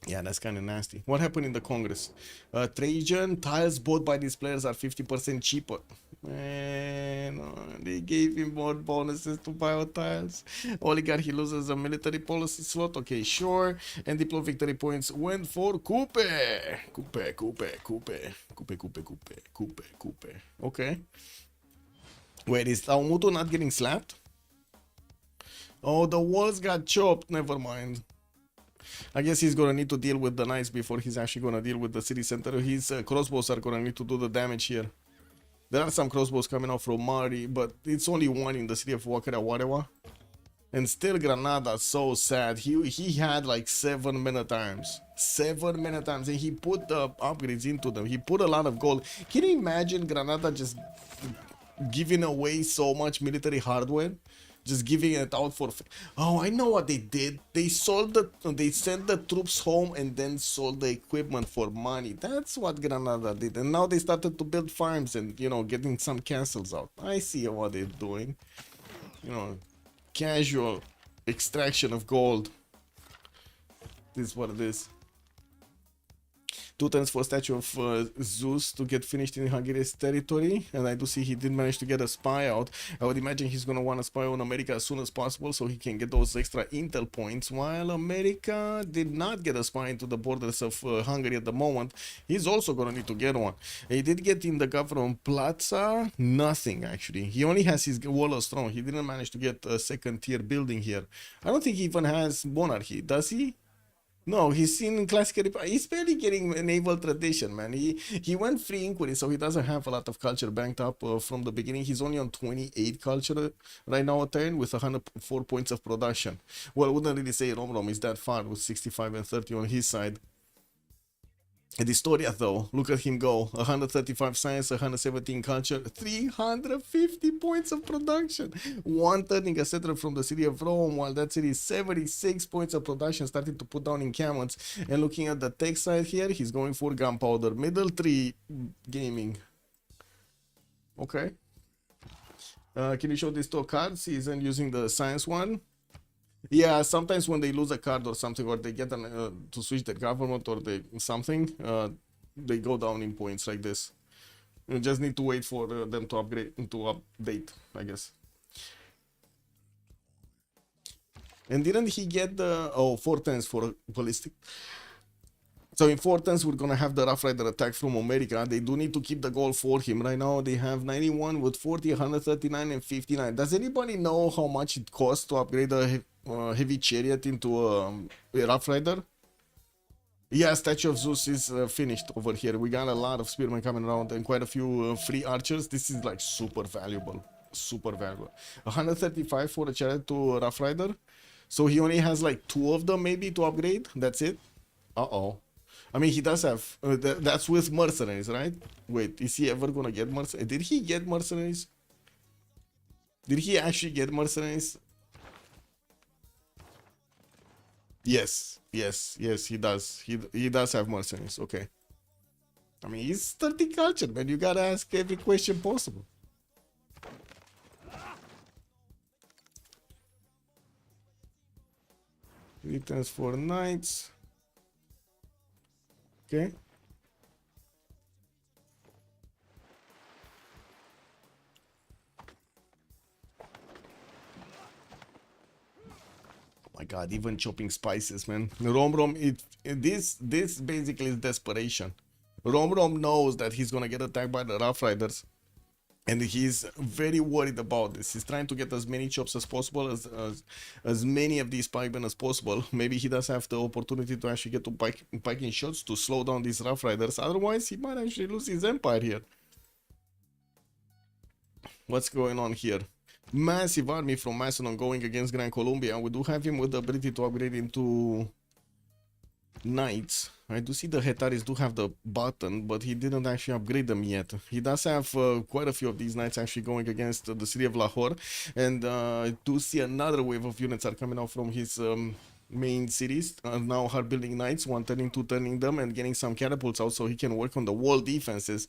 Yeah, that's kind of nasty. What happened in the Congress? Trajan tiles bought by these players are 50% cheaper. And they gave him more bonuses to bio tiles. Oligarch, he loses a military policy slot. Okay, sure. And deploy victory points went for Coupe. Coupe. Okay. Wait, is Taumutu not getting slapped? Oh, the walls got chopped. Never mind. I guess he's gonna need to deal with the knights before he's actually gonna deal with the city center. His crossbows are gonna need to do the damage here. There are some crossbows coming out from Mari, but it's only one in the city of Wakarawarewa. And still Granada, so sad. He had like 7 minute arms. 7 minute arms, and he put the upgrades into them. He put a lot of gold. Can you imagine Granada just giving away so much military hardware? Just giving it out for... Oh, I know what they did. They sent the troops home and then sold the equipment for money. That's what Granada did. And now they started to build farms and, you know, getting some castles out. I see what they're doing. You know, casual extraction of gold. This is what it is. 2 turns for statue of Zeus to get finished in Hungary's territory, and I do see he did manage to get a spy out. I would imagine he's gonna want to spy on America as soon as possible so he can get those extra intel points, while America did not get a spy into the borders of Hungary at the moment. He's also gonna need to get one. He did get in the government Plaza, nothing actually. He only has his wall of stone. He didn't manage to get a second tier building here. I don't think he even has monarchy, does he? No, he's in classical. He's barely getting naval tradition, man. He went free inquiry, so he doesn't have a lot of culture banked up from the beginning. He's only on 28 culture right now a turn with 104 points of production. Well, I wouldn't really say Rom is that far with 65 and 30 on his side. And Historia though, look at him go. 135 science, 117 culture, 350 points of production. One turning a settler from the city of Rome, while that city is 76 points of production, starting to put down encampments. And looking at the tech side here, he's going for gunpowder. Middle 3 gaming. Okay. Can you show these 2 cards? He isn't using the science one. Yeah, sometimes when they lose a card or something, or they get to switch their government or they go down in points like this. You just need to wait for them to update, I guess. And didn't he get the 4 turns for ballistic? So in 4 turns we're gonna have the Rough Rider attack from America. They do need to keep the goal for him. Right now they have 91 with 40, 139 and 59. Does anybody know how much it costs to upgrade a heavy chariot into a Rough Rider? Yeah, Statue of Zeus is finished over here. We got a lot of spearmen coming around and quite a few free archers. This is like super valuable. Super valuable. 135 for a chariot to Rough Rider. So he only has like 2 of them maybe to upgrade. That's it. Uh-oh. I mean, he does have... that's with mercenaries, right? Wait, is he ever gonna get mercenaries? Did he get mercenaries? Did he actually get mercenaries? Yes, he does. He does have mercenaries, okay. I mean, he's 30 culture, man. You gotta ask every question possible. Returns for knights. Okay. Oh my god, even chopping spices, man. Rom, this basically is desperation. Rom knows that he's gonna get attacked by the Rough Riders. And he's very worried about this. He's trying to get as many chops as possible, as many of these pikemen as possible. Maybe he does have the opportunity to actually get to piking shots to slow down these Rough Riders. Otherwise, he might actually lose his empire here. What's going on here? Massive army from Macedon going against Grand Columbia. We do have him with the ability to upgrade into knights. I do see the Hetaris do have the button, but he didn't actually upgrade them yet. He does have quite a few of these knights actually going against the city of Lahore. And I do see another wave of units are coming out from his main cities. Now hard building knights, 1 turning, 2 turning them, and getting some catapults out so he can work on the wall defenses.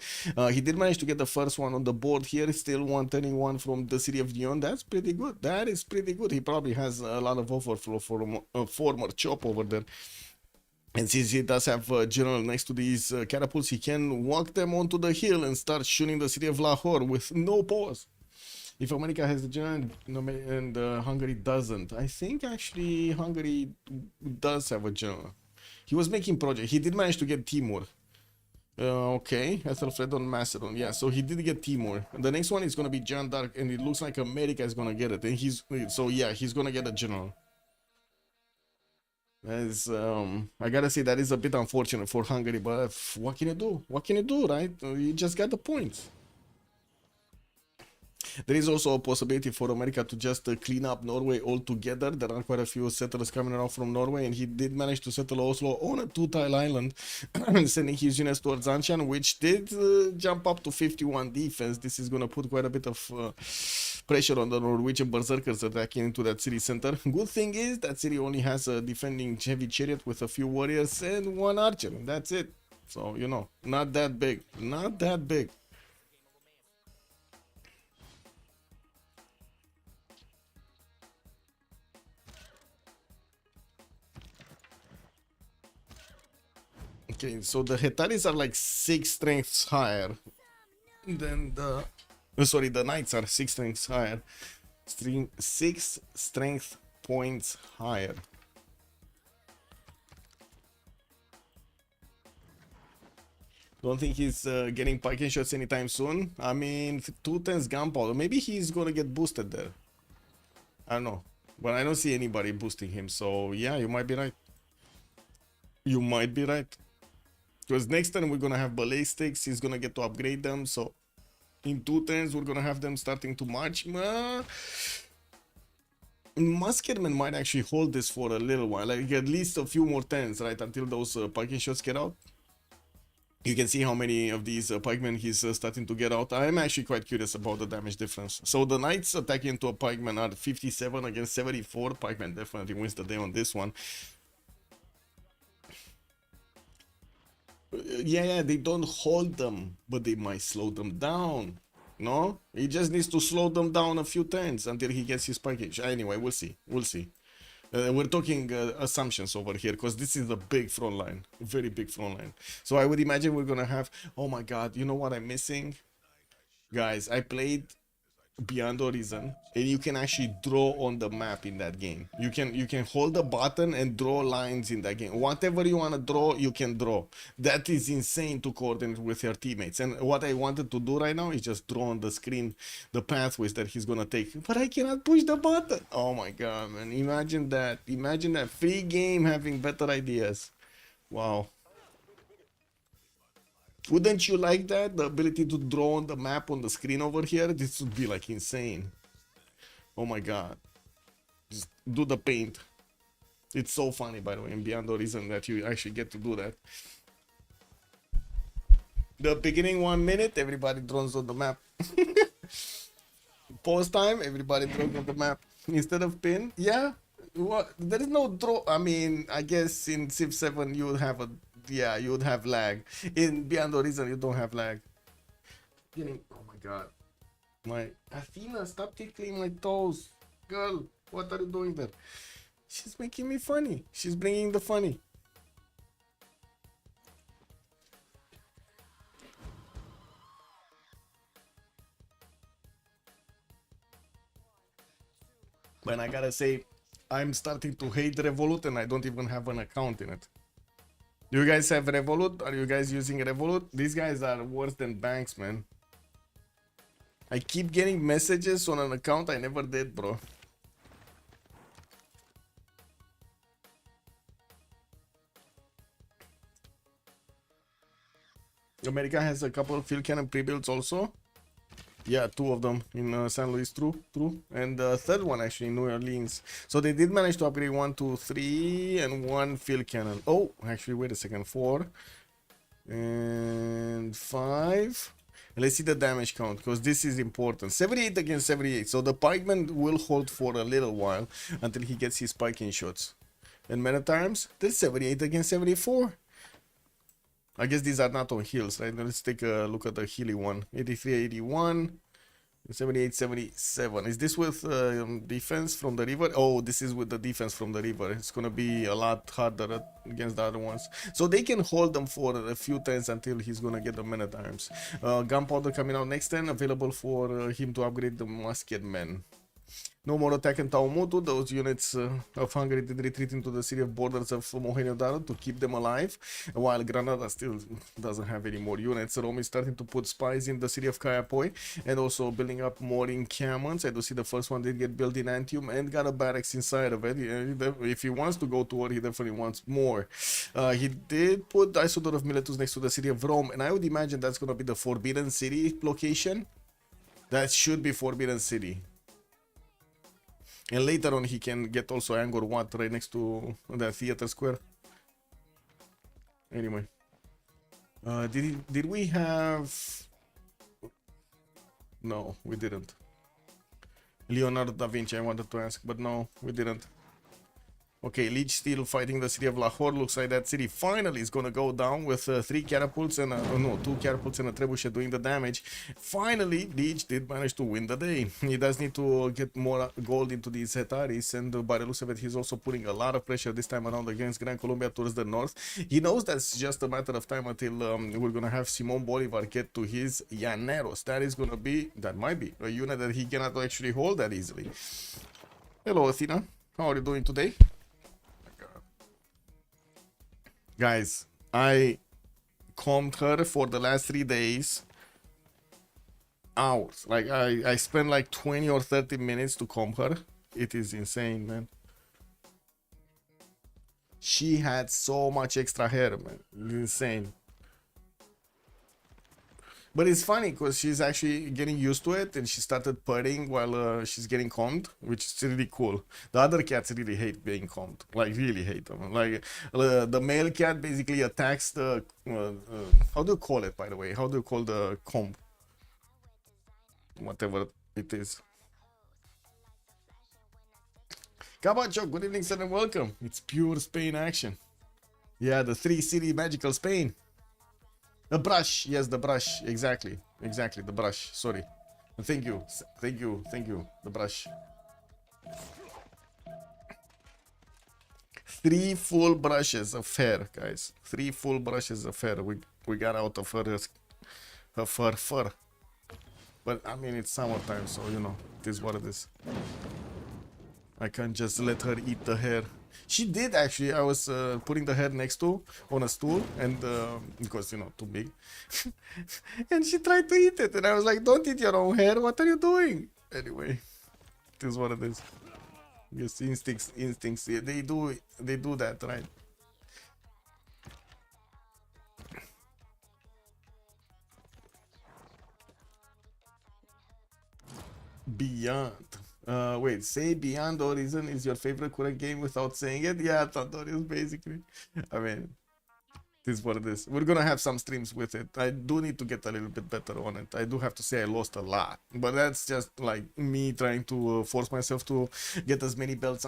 He did manage to get the first one on the board here. Still 1 turning 1 from the city of Lyon. That's pretty good. That is pretty good. He probably has a lot of overflow from a former chop over there. And since he does have a general next to these catapults, he can walk them onto the hill and start shooting the city of Lahore with no pause. If America has the general and Hungary doesn't, I think actually Hungary does have a general. He was making project. He did manage to get Timur. Okay, Ethelfred on Macedon. Yeah, so he did get Timur. The next one is gonna be Jeanne d'Arc, and it looks like America is gonna get it. And he's gonna get a general. As I gotta say that is a bit unfortunate for Hungary, but what can you do? What can you do, right? You just got the points. There is also a possibility for America to just clean up Norway altogether. There are quite a few settlers coming around from Norway, and he did manage to settle Oslo on a two-tile island, sending his units towards Anshan, which did jump up to 51 defense. This is going to put quite a bit of pressure on the Norwegian berserkers attacking into that city center. Good thing is that city only has a defending heavy chariot with a few warriors and one archer. That's it. So, you know, not that big. Not that big. Okay, so the Hetaris are like 6 strengths higher than the... sorry, the Knights are 6 strengths higher. 6 strength points higher. Don't think he's getting pike shots anytime soon. I mean, 210's gunpowder. Maybe he's gonna get boosted there. I don't know. But I don't see anybody boosting him. So, yeah, you might be right. You might be right. Because next turn we're gonna have ballistics, he's gonna get to upgrade them, so in 2 turns we're gonna have them starting to march. Musketmen might actually hold this for a little while, like at least a few more turns, right, until those pikeman shots get out. You can see how many of these pikemen he's starting to get out. I am actually quite curious about the damage difference. So the knights attacking into a pikeman are 57 against 74. Pikeman definitely wins the day on this one. Yeah, they don't hold them, but they might slow them down. No? He just needs to slow them down a few turns until he gets his package. Anyway, we'll see. We'll see. We're talking assumptions over here, because this is a big front line. A very big front line. So I would imagine we're gonna have... Oh my god, you know what I'm missing? Guys, I played Beyond Horizon, and you can actually draw on the map in that game. You can hold the button and draw lines in that game. Whatever you want to draw, you can draw. That is insane to coordinate with your teammates. And what I wanted to do right now is just draw on the screen the pathways that he's gonna take, but I cannot push the button. Oh my god, man, imagine that. Imagine that free game having better ideas. Wow. Wouldn't you like that? The ability to draw on the map on the screen over here? This would be like insane. Oh my god. Just do the paint. It's so funny, by the way, in Beyond Horizon that you actually get to do that. The beginning 1 minute, everybody draws on the map. Pause time, everybody draws on the map. Instead of pin, yeah. What? There is no draw. I mean, I guess in Civ7 you would have a... Yeah, you would have lag. In Beyond Horizon, you don't have lag. Oh my god. My Athena, stop tickling my toes. Girl, what are you doing there? She's making me funny. She's bringing the funny. But I gotta say, I'm starting to hate Revolut and I don't even have an account in it. Do you guys have Revolut? Are you guys using Revolut? These guys are worse than banks, man. I keep getting messages on an account I never did, bro. America has a couple of field cannon pre-builds also. Yeah, 2 of them in San Luis, true. And the third one actually in New Orleans. So they did manage to upgrade 1, 2, 3, and 1 field cannon. Oh, actually, wait a second, 4 and 5. And let's see the damage count, because this is important. 78 against 78. So the pikeman will hold for a little while until he gets his piking shots. And men at arms, that's 78 against 74. I guess these are not on hills, right? Let's take a look at the hilly one. 83, 81. 78, 77. Is this with defense from the river? Oh, this is with the defense from the river. It's gonna be a lot harder against the other ones. So they can hold them for a few turns until he's gonna get the men at arms. Gunpowder coming out next turn, available for him to upgrade the musket men. No more attack in Taumutu. Those units of Hungary did retreat into the city of borders of Mohenjo-Daro to keep them alive, while Granada still doesn't have any more units. Rome is starting to put spies in the city of Kayapoi and also building up more encampments. I do see the first one did get built in Antium and got a barracks inside of it. If he wants to go to war, he definitely wants more. He did put Isodor of Miletus next to the city of Rome, and I would imagine that's going to be the Forbidden City location. That should be Forbidden City. And later on, he can get also Angkor Wat right next to the theater square. Anyway, did we have? No, we didn't. Leonardo da Vinci, I wanted to ask, but no, we didn't. Okay, Liege still fighting the city of Lahore. Looks like that city finally is gonna go down with 3 catapults and two catapults and a trebuchet doing the damage. Finally, Liege did manage to win the day. He does need to get more gold into these Hetaris, and by the looks of it, he's also putting a lot of pressure this time around against Gran Colombia towards the north. He knows that's just a matter of time until we're gonna have Simon Bolivar get to his Llaneros. That might be a unit that he cannot actually hold that easily. Hello, Athena. How are you doing today? Guys, I combed her for the last 3 days. Hours. Like, I spent like 20 or 30 minutes to comb her. It is insane, man. She had so much extra hair, man. It's insane. But it's funny because she's actually getting used to it and she started purring while she's getting combed, which is really cool. The other cats really hate being combed, like really hate them. Like the male cat basically attacks the, how do you call it, by the way? How do you call the comb? Whatever it is. Cabacho, good evening, sir, and welcome. It's pure Spain action. Yeah, the 3-city magical Spain. The brush, yes, the brush, exactly, the brush, sorry. Thank you, the brush. 3 full brushes of hair, guys. 3 full brushes of hair we got out of her fur. But, I mean, it's summertime, so, you know, it is what it is. I can't just let her eat the hair. She did actually. I was putting the hair next to on a stool, and because you know, too big, and she tried to eat it, and I was like, "Don't eat your own hair. What are you doing?" Anyway, it is what it is. Yes, instincts. Yeah, they do that, right? Beyond. Wait, say Beyond Horizon is your favorite current game without saying it? Yeah, Tandorius, basically. I mean, this is what it is. We're gonna have some streams with it. I do need to get a little bit better on it. I do have to say I lost a lot, but that's just like me trying to force myself to get as many belts,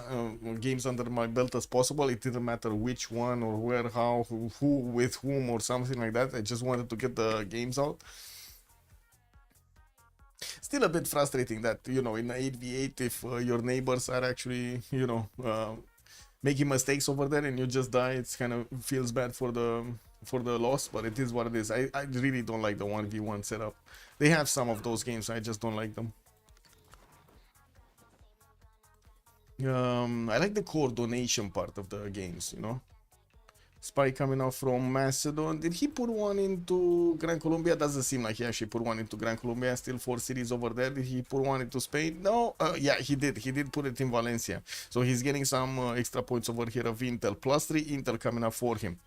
games under my belt as possible. It didn't matter which one or where, how, who, with whom, or something like that. I just wanted to get the games out. Still a bit frustrating that, you know, in 8v8, if your neighbors are actually, you know, making mistakes over there and you just die, it's kind of feels bad for the loss, but it is what it is. I really don't like the 1v1 setup. They have some of those games, I just don't like them. I like the coordination part of the games, you know. Spy coming out from Macedon. Did he put one into Gran Colombia? Doesn't seem like he actually put one into Gran Colombia. Still 4 cities over there. Did he put one into Spain? No. Yeah, he did. He did put it in Valencia. So he's getting some extra points over here of Intel. +3 Intel coming up for him.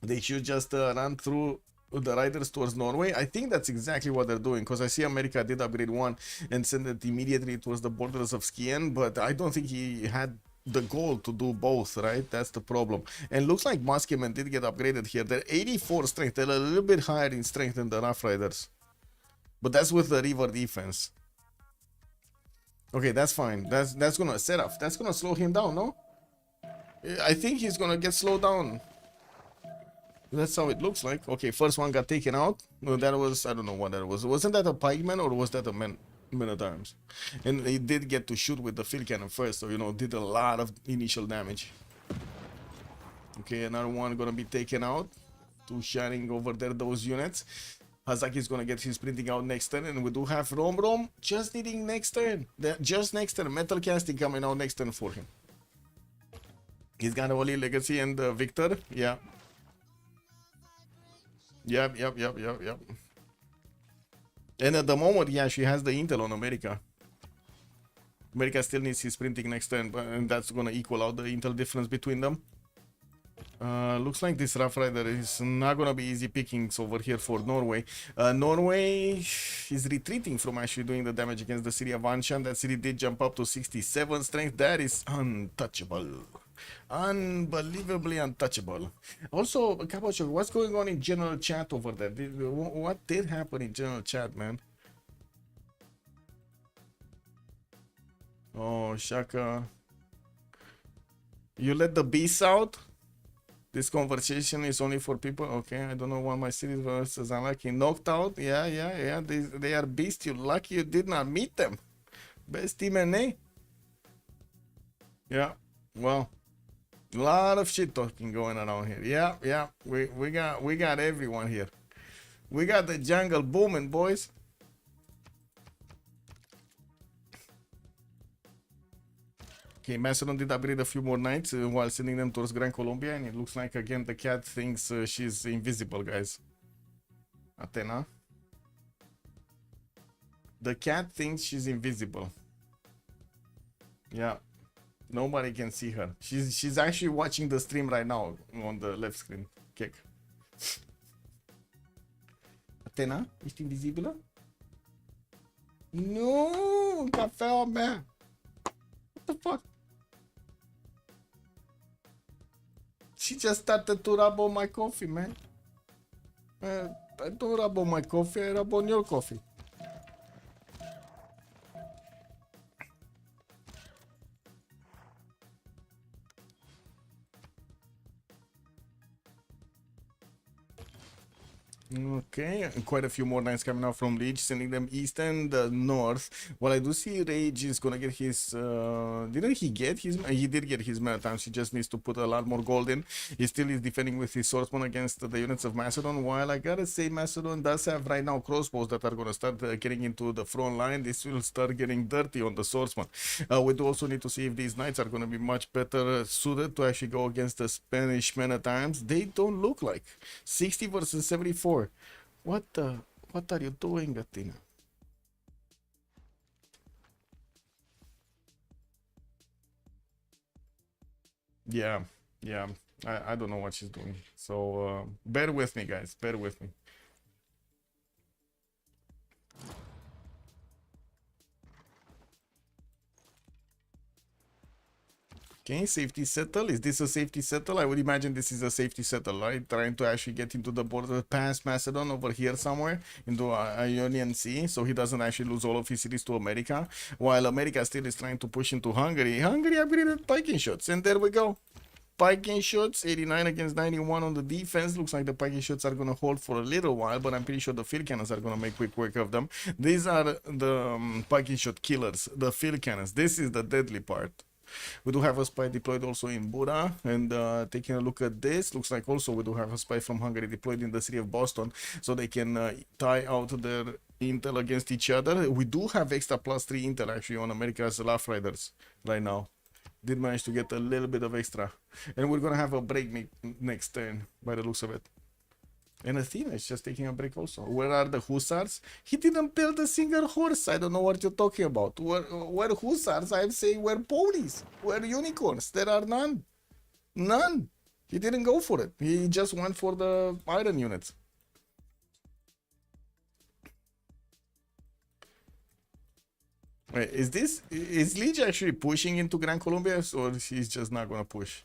They should just run through the riders towards Norway. I think that's exactly what they're doing, because I see America did upgrade one and send it immediately towards the borders of Skien, but I don't think he had the goal to do both, right? That's the problem. And looks like Musketmen did get upgraded here. They're 84 strength. They're a little bit higher in strength than the Rough Riders, but that's with the river defense. Okay, that's fine. That's gonna set off. That's gonna slow him down, no? I think he's gonna get slowed down. That's how it looks like. Okay, first one got taken out. No, that was, I don't know what that was. Wasn't that a pikeman or was that a man at arms? And he did get to shoot with the field cannon first, so you know, did a lot of initial damage. Okay, another one gonna be taken out. Two shining over there, those units. Hazaki is gonna get his sprinting out next turn, and we do have Rom just needing next turn. Just next turn, metal casting coming out next turn for him. He's got Oli, Legacy, and Victor. Yeah. Yep. And at the moment, yeah, she has the intel on America. America still needs his sprinting next turn, and that's gonna equal out the intel difference between them. Looks like this Rough Rider is not gonna be easy pickings over here for Norway. Norway is retreating from actually doing the damage against the city of Anshan. That city did jump up to 67 strength. That is untouchable. Unbelievably untouchable. Also, Kapochok, what's going on in general chat over there? What did happen in general chat, man? Oh, Shaka. You let the beasts out? This conversation is only for people. Okay, I don't know why my series versus unlucky. Knocked out. Yeah. They are beasts. You're lucky you did not meet them. Best team NA. Yeah. Well, a lot of shit talking going around here. Yeah. We got everyone here. We got the jungle booming, boys. Okay, Macedon did upgrade a few more knights while sending them towards Grand Colombia, and it looks like again the cat thinks she's invisible, guys. Athena. The cat thinks she's invisible. Yeah. Nobody can see her. She's actually watching the stream right now on the left screen. Kick. Athena, ești invizibilă? No, cafeaua mea. What the fuck? She just started to rub on my coffee, man. I don't rub on my coffee, I rub on your coffee. Okay, quite a few more knights coming out from Liege, sending them east and north. Well, I do see Rage is gonna get his, didn't he get his, he did get his Maritimes, he just needs to put a lot more gold in. He still is defending with his swordsman against the units of Macedon, while I gotta say Macedon does have right now crossbows that are gonna start getting into the front line. This will start getting dirty on the swordsman. We do also need to see if these knights are gonna be much better suited to actually go against the Spanish men-at-arms. They don't look like 60 versus 74. What are you doing, Athena? Yeah. I don't know what she's doing. So bear with me, guys. Bear with me. Okay, safety settle. Is this a safety settle? I would imagine this is a safety settle, right? Trying to actually get into the border past Macedon over here somewhere into Ionian Sea, so he doesn't actually lose all of his cities to America, while America still is trying to push into Hungary. Hungary upgraded Viking shots, and there we go. Viking shots, 89 against 91 on the defense. Looks like the Viking shots are gonna hold for a little while, but I'm pretty sure the field cannons are gonna make quick work of them. These are the Viking shot killers, the field cannons. This is the deadly part. We do have a spy deployed also in Buda, and taking a look at this, looks like also we do have a spy from Hungary deployed in the city of Boston, so they can tie out their intel against each other. We do have extra +3 intel actually on America's Rough Riders right now. Did manage to get a little bit of extra, and we're gonna have a break next turn by the looks of it. And Athena is just taking a break also. Where are the hussars? He didn't build a single horse. I don't know what you're talking about. Where hussars? I'm saying we're ponies. We're unicorns. There are none. None. He didn't go for it. He just went for the iron units. Wait, is Liege actually pushing into Gran Colombia, or he's just not gonna push?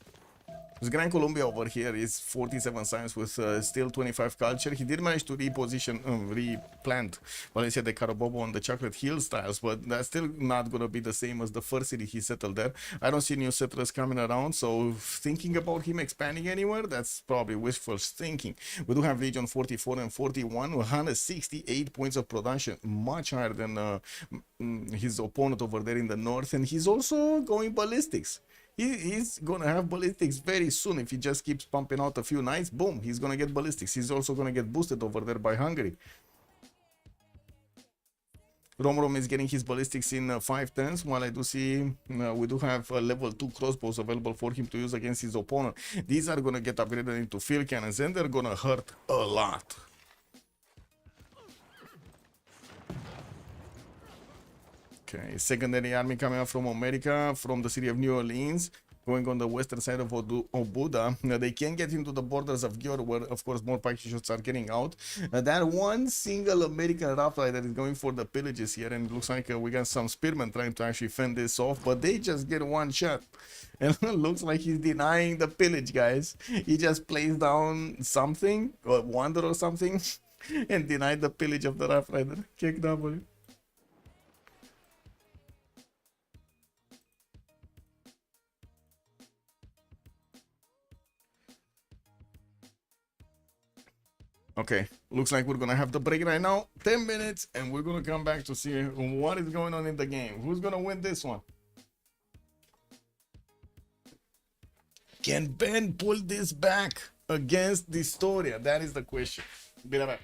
Because Gran Colombia over here is 47 science with still 25 culture. He did manage to replant Valencia de Carabobo on the Chocolate Hill styles, but that's still not going to be the same as the first city he settled there. I don't see new settlers coming around, so thinking about him expanding anywhere, that's probably wishful thinking. We do have Region 44 and 41, 168 points of production, much higher than his opponent over there in the north, and he's also going ballistics. He's gonna have ballistics very soon. If he just keeps pumping out a few knights, boom, he's gonna get ballistics. He's also gonna get boosted over there by Hungary. Rom is getting his ballistics in 510s, while I do see we do have level 2 crossbows available for him to use against his opponent. These are gonna get upgraded into field cannons, and they're gonna hurt a lot. Okay, secondary army coming up from America, from the city of New Orleans, going on the western side of Obuda. They can get into the borders of Gior, where, of course, more pike shots are getting out. That one single American Rough Rider is going for the pillages here, and it looks like we got some spearmen trying to actually fend this off, but they just get one shot. And it looks like he's denying the pillage, guys. He just plays down something, or wander or something, and denied the pillage of the Rough Rider. Kick W. Okay, looks like we're gonna have the break right now, 10 minutes, and we're gonna come back to see what is going on in the game. Who's gonna win this one? Can Ben pull this back against Distoria? That is the question. Be right back.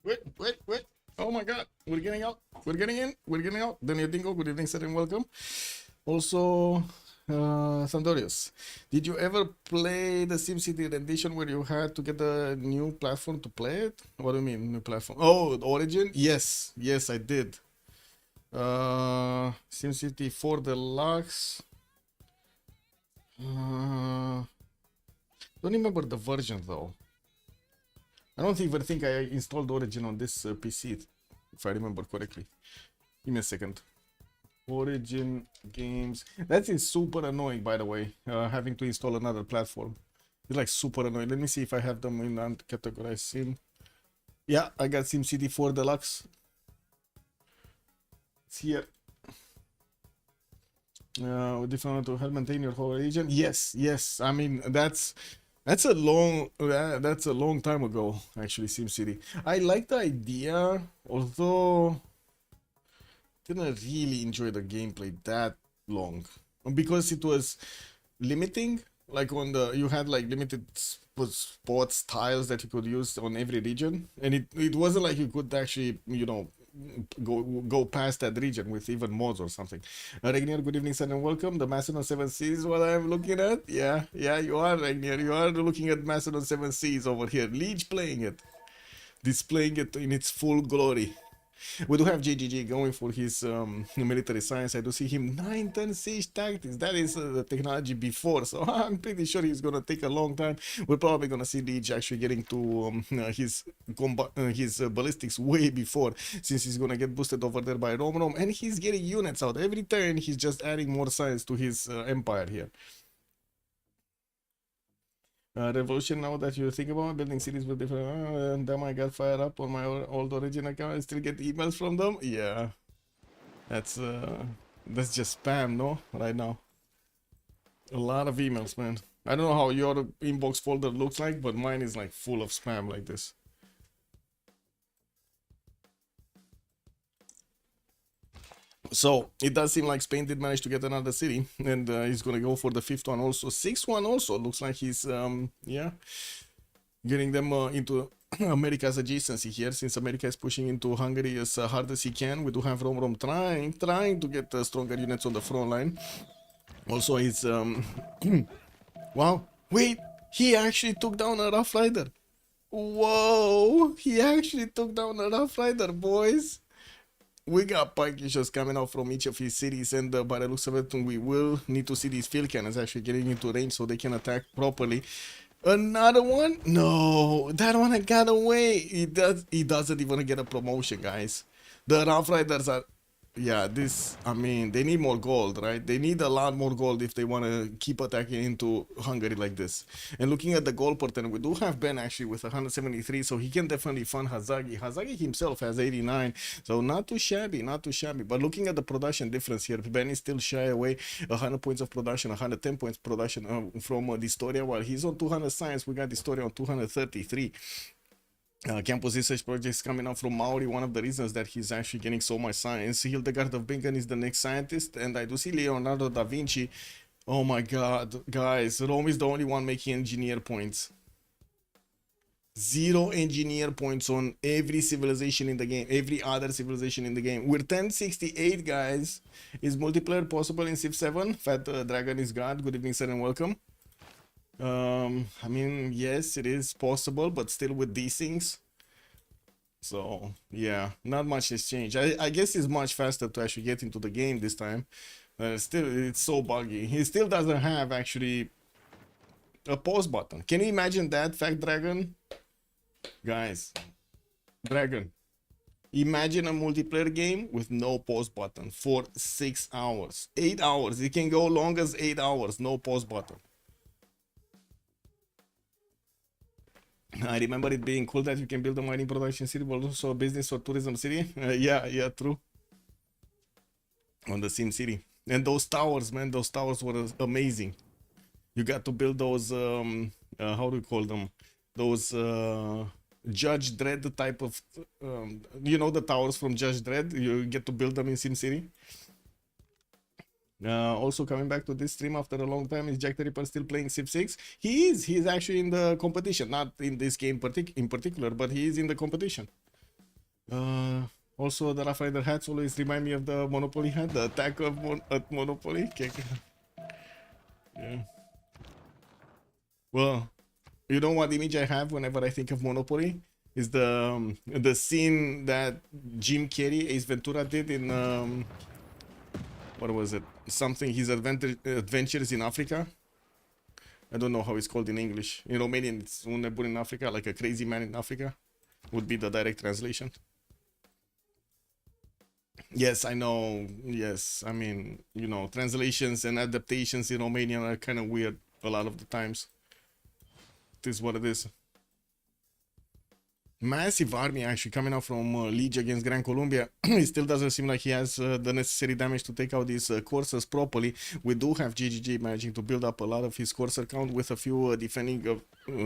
Wait. Oh my god, we're getting out. We're getting in. We're getting out. Daniel Dingo, good evening, sir, and welcome. Also, Sandorius, did you ever play the SimCity rendition where you had to get a new platform to play it? What do you mean, new platform? Oh, Origin? Yes, I did. SimCity 4 Deluxe. Don't remember the version though. I don't even think I installed Origin on this PC, if I remember correctly. Give me a second. Origin games. That is super annoying, by the way, having to install another platform. It's like super annoying. Let me see if I have them in uncategorized sim. Yeah, I got SimCity 4 Deluxe. It's here. Different to help maintain your whole region. Yes. I mean, that's a long time ago, actually. SimCity. I like the idea, although didn't really enjoy the gameplay that long because it was limiting. Like on the you had like limited spots tiles that you could use on every region, and it wasn't like you could actually, you know, go past that region with even mods or something. Regnier, good evening, sir, and welcome. The Macedon 7 Seas, what I'm looking at. Yeah, you are, Regnier. You are looking at Macedon 7 Seas over here. Leech playing it, displaying it in its full glory. We do have JGG going for his military science. I do see him 9-10 siege tactics. That is the technology before, so I'm pretty sure he's gonna take a long time. We're probably gonna see Leech actually getting to his ballistics way before, since he's gonna get boosted over there by Rom, and he's getting units out every turn. He's just adding more science to his empire here. Revolution, now that you think about it, building cities with different and then I got fired up on my old Origin account. I still get emails from them. Yeah, that's just spam, no? Right now, a lot of emails, man. I don't know how your inbox folder looks like, but mine is like full of spam like this. So it does seem like Spain did manage to get another city, and he's gonna go for the 5th one also. 6th one also looks like he's yeah, getting them into America's adjacency here, since America is pushing into Hungary as hard as he can. We do have Rom trying to get stronger units on the front line. Also, he's wow, wait, he actually took down a Rough Rider. Whoa, he actually took down a Rough Rider, boys. We got punkishes coming out from each of his cities, and by the looks of it, we will need to see these field cannons actually getting into range so they can attack properly. Another one? No, that one got away. He doesn't even get a promotion, guys. The Rough Riders are, yeah, this, I mean, they need more gold, right? They need a lot more gold if they want to keep attacking into Hungary like this. And looking at the gold per turn, we do have Ben actually with 173, so he can definitely fund Hazagi. Hazagi himself has 89, so not too shabby, not too shabby. But looking at the production difference here, Ben is still shy away 100 points of production, 110 points production from Distoria, while he's on 200 science. We got Distoria on 233. Campus research projects coming out from Maori. One of the reasons that he's actually getting so much science. Hildegard of Bingen is the next scientist, and I do see Leonardo da Vinci. Oh my god, guys, Rome is the only one making engineer points. 0 engineer points on every civilization in the game, every other civilization in the game. We're 1068, guys. Is multiplayer possible in Civ7? Fat Dragon is God. Good evening, sir, and welcome. I mean, yes, it is possible, but still with these things. So yeah, not much has changed. I guess it's much faster to actually get into the game this time. Still, it's so buggy. He still doesn't have actually a pause button. Can you imagine that, Fact Dragon? Guys, Dragon, imagine a multiplayer game with no pause button for 6 hours, 8 hours. It can go long as 8 hours, no pause button. I remember it being cool that you can build a mining production city, but also a business or tourism city. Yeah, true. On the Sim City. And those towers, man, those towers were amazing. You got to build those, how do you call them? Those Judge Dredd type of, you know, the towers from Judge Dredd? You get to build them in Sim City. Also coming back to this stream after a long time, is Jack the Ripper still playing Civ6? He is. He's actually in the competition, not in this game in particular, but he is in the competition. Also, the Rough Rider hats always remind me of the Monopoly hat, the attack of at Monopoly. Yeah. Well, you know what image I have whenever I think of Monopoly is the scene that Jim Carrey, Ace Ventura did in what was it? Something his adventures in Africa. I don't know how it's called in English. In Romanian, it's Un nebun in Africa, like a crazy man in Africa, would be the direct translation. Yes, I know. Yes, I mean, you know, translations and adaptations in Romanian are kind of weird a lot of the times. It is what it is. Massive army actually coming out from Liege against Gran Colombia. It still doesn't seem like he has the necessary damage to take out these coursers properly. We do have GGG managing to build up a lot of his courser count with a few defending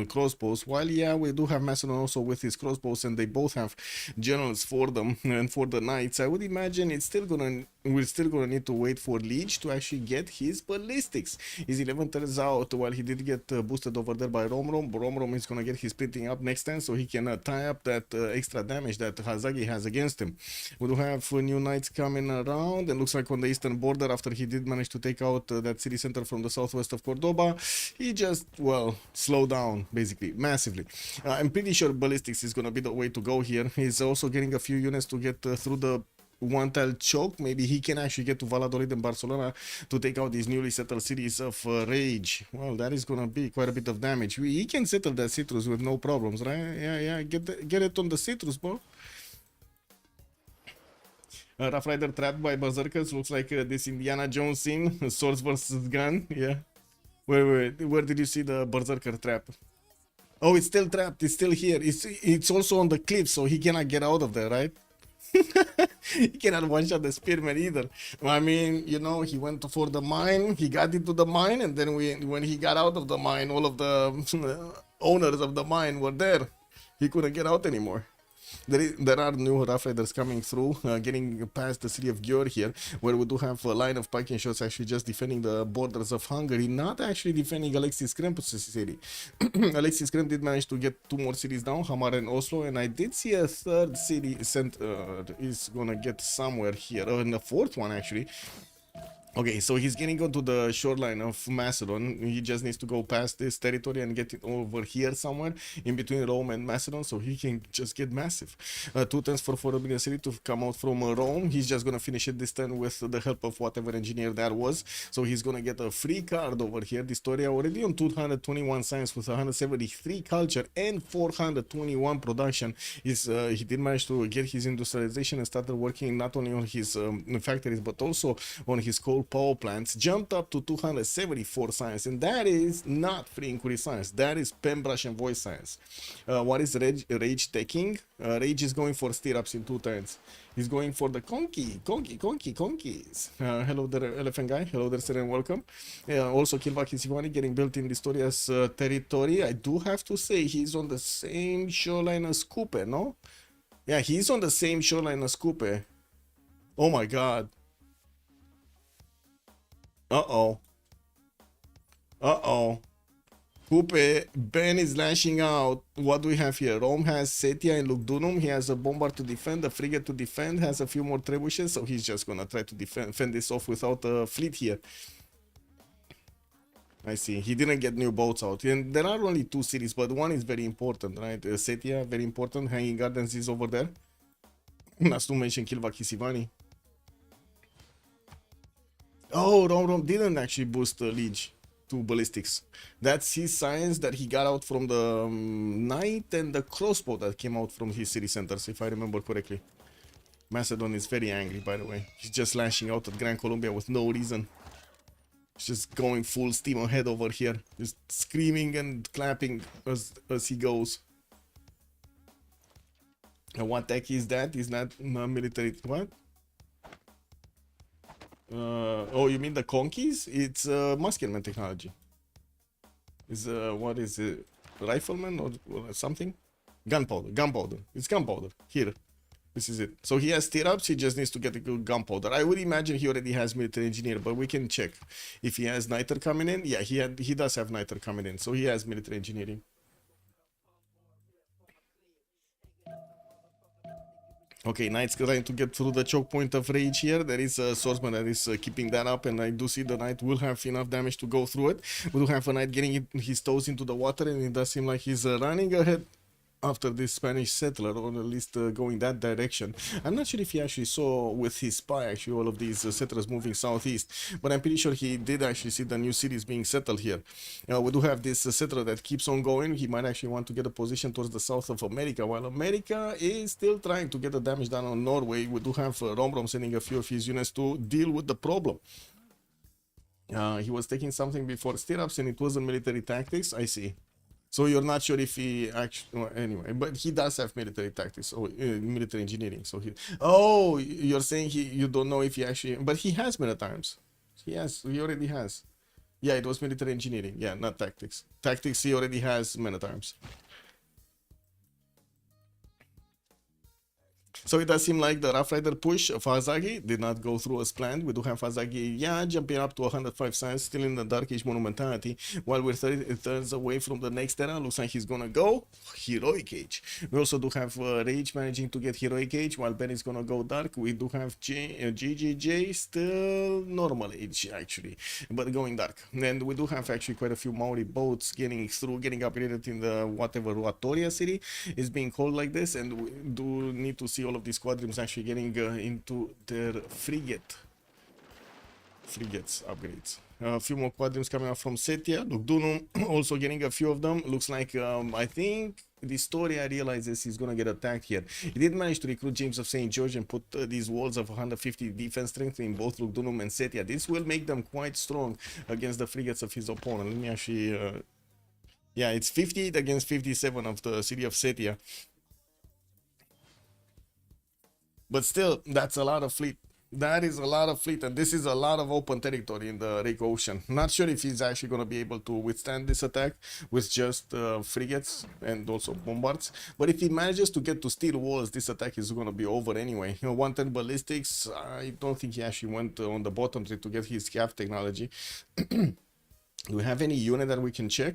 crossbows, while yeah, we do have Macedon also with his crossbows, and they both have generals for them. And for the knights, I would imagine we're still gonna need to wait for Liege to actually get his ballistics. His 11 turns out, while he did get boosted over there by Romrom is gonna get his printing up next time, so he can tie up that extra damage that Hazagi has against him. We do have new knights coming around, and looks like on the eastern border, after he did manage to take out that city center from the southwest of Cordoba, he just, well, slowed down basically massively. I'm pretty sure ballistics is gonna be the way to go here. He's also getting a few units to get through the one tile choke. Maybe he can actually get to Valladolid and Barcelona to take out these newly settled cities of Rage. Well, that is gonna be quite a bit of damage. He can settle that citrus with no problems, right? Yeah, get it on the citrus, bro. Rough Rider trapped by berserkers. Looks like this Indiana Jones scene, swords versus gun. Yeah. Where did you see the berserker trap? Oh, it's still trapped. It's still here. It's also on the cliff, so he cannot get out of there, right? He cannot one-shot the spearman either. I mean, you know, he went for the mine. He got into the mine, and then when he got out of the mine, all of the owners of the mine were there. He couldn't get out anymore. There are new Rough Riders coming through, getting past the city of Győr here, where we do have a line of pike and shots actually just defending the borders of Hungary, not actually defending Alexis Krempus' city. Alexis Kremp did manage to get 2 more cities down, Hamar and Oslo, and I did see a 3rd city is gonna get somewhere here, and a 4th one actually. Okay, so he's getting onto the shoreline of Macedon. He just needs to go past this territory and get it over here somewhere in between Rome and Macedon, so he can just get massive. 2 turns for 4 billion city to come out from Rome. He's just gonna finish it this turn with the help of whatever engineer that was. So he's gonna get a free card over here. Distoria already on 221 science with 173 culture and 421 production. He did manage to get his industrialization and started working not only on his factories but also on his coal power plants. Jumped up to 274 science, and that is not free inquiry science, that is Pembrush and voice science. What is Rage taking? Rage is going for stirrups in 2 turns. He's going for the conkeys. Hello there, elephant guy. Hello there, sir, and welcome. Also, Kilvaki Sivani getting built in Distoria's territory. I do have to say he's on the same shoreline as Coupe, no? Yeah, he's on the same shoreline as Coupe. Oh my god. Uh-oh. Coupe, Ben is lashing out. What do we have here? Rome has Setia and Lugdunum. He has a bomber to defend, a frigate to defend, has a few more trebuchets, so he's just gonna try to fend this off without a fleet here. I see. He didn't get new boats out. And there are only 2 cities, but one is very important, right? Setia, very important. Hanging Gardens is over there. Not to mention Kilvaki Sivani. Oh, Rom didn't actually boost Liege to ballistics. That's his science that he got out from the knight and the crossbow that came out from his city centers, if I remember correctly. Macedon is very angry, by the way. He's just lashing out at Gran Colombia with no reason. He's just going full steam ahead over here, just screaming and clapping as he goes. And what tech is that? Is that military? What? Oh, you mean the conkeys? It's muskelman technology. Is what is it? Rifleman or something? Gunpowder. It's gunpowder. Here. This is it. So he has stirrups, he just needs to get a good gunpowder. I would imagine he already has military engineer, but we can check. If he has niter coming in, yeah, he does have niter coming in, so he has military engineering. Okay, Knight's trying to get through the choke point of rage here. There is a swordsman that is keeping that up, and I do see the Knight will have enough damage to go through it. We do have a Knight getting his toes into the water, and it does seem like he's running ahead after this Spanish settler, or at least going that direction. I'm not sure if he actually saw with his spy actually all of these settlers moving southeast, but I'm pretty sure he did actually see the new cities being settled here. We do have this settler that keeps on going. He might actually want to get a position towards the south of America, while America is still trying to get the damage done on Norway. We do have Rom sending a few of his units to deal with the problem. He was taking something before stirrups, and it wasn't military tactics. I see. So you're not sure if he actually, well, anyway, but he does have military tactics or military engineering. So you're saying you don't know if he actually, but he has many times. He already has. Yeah, it was military engineering. Yeah, not tactics. Tactics he already has many times. So it does seem like the Rough Rider push of Azagi did not go through as planned. We do have Azagi, yeah, jumping up to 105 signs, still in the Dark Age Monumentality, while we're 30 turns away from the next era. Looks like he's gonna go Heroic Age. We also do have Rage managing to get Heroic Age, while Ben is gonna go Dark. We do have GGJ still Normal Age, actually, but going Dark. And we do have actually quite a few Maori boats getting through, getting upgraded in the whatever Watoria city is being called like this, and we do need to see all of these squadrons actually getting into their frigates upgrades. A few more quadrants coming out from Setia. Lugdunum also getting a few of them. Looks like I think the story I realizes he's gonna get attacked here. He did manage to recruit James of St. George and put these walls of 150 defense strength in both Lugdunum and Setia. This will make them quite strong against the frigates of his opponent. Let me actually yeah, it's 58 against 57 of the city of Setia. But still, that's a lot of fleet. That is a lot of fleet, and this is a lot of open territory in the Rake Ocean. Not sure if he's actually going to be able to withstand this attack with just frigates and also bombards. But if he manages to get to steel walls, this attack is going to be over anyway. 110 ballistics, I don't think he actually went on the bottom tree to get his CAF technology. Do we have any unit that we can check?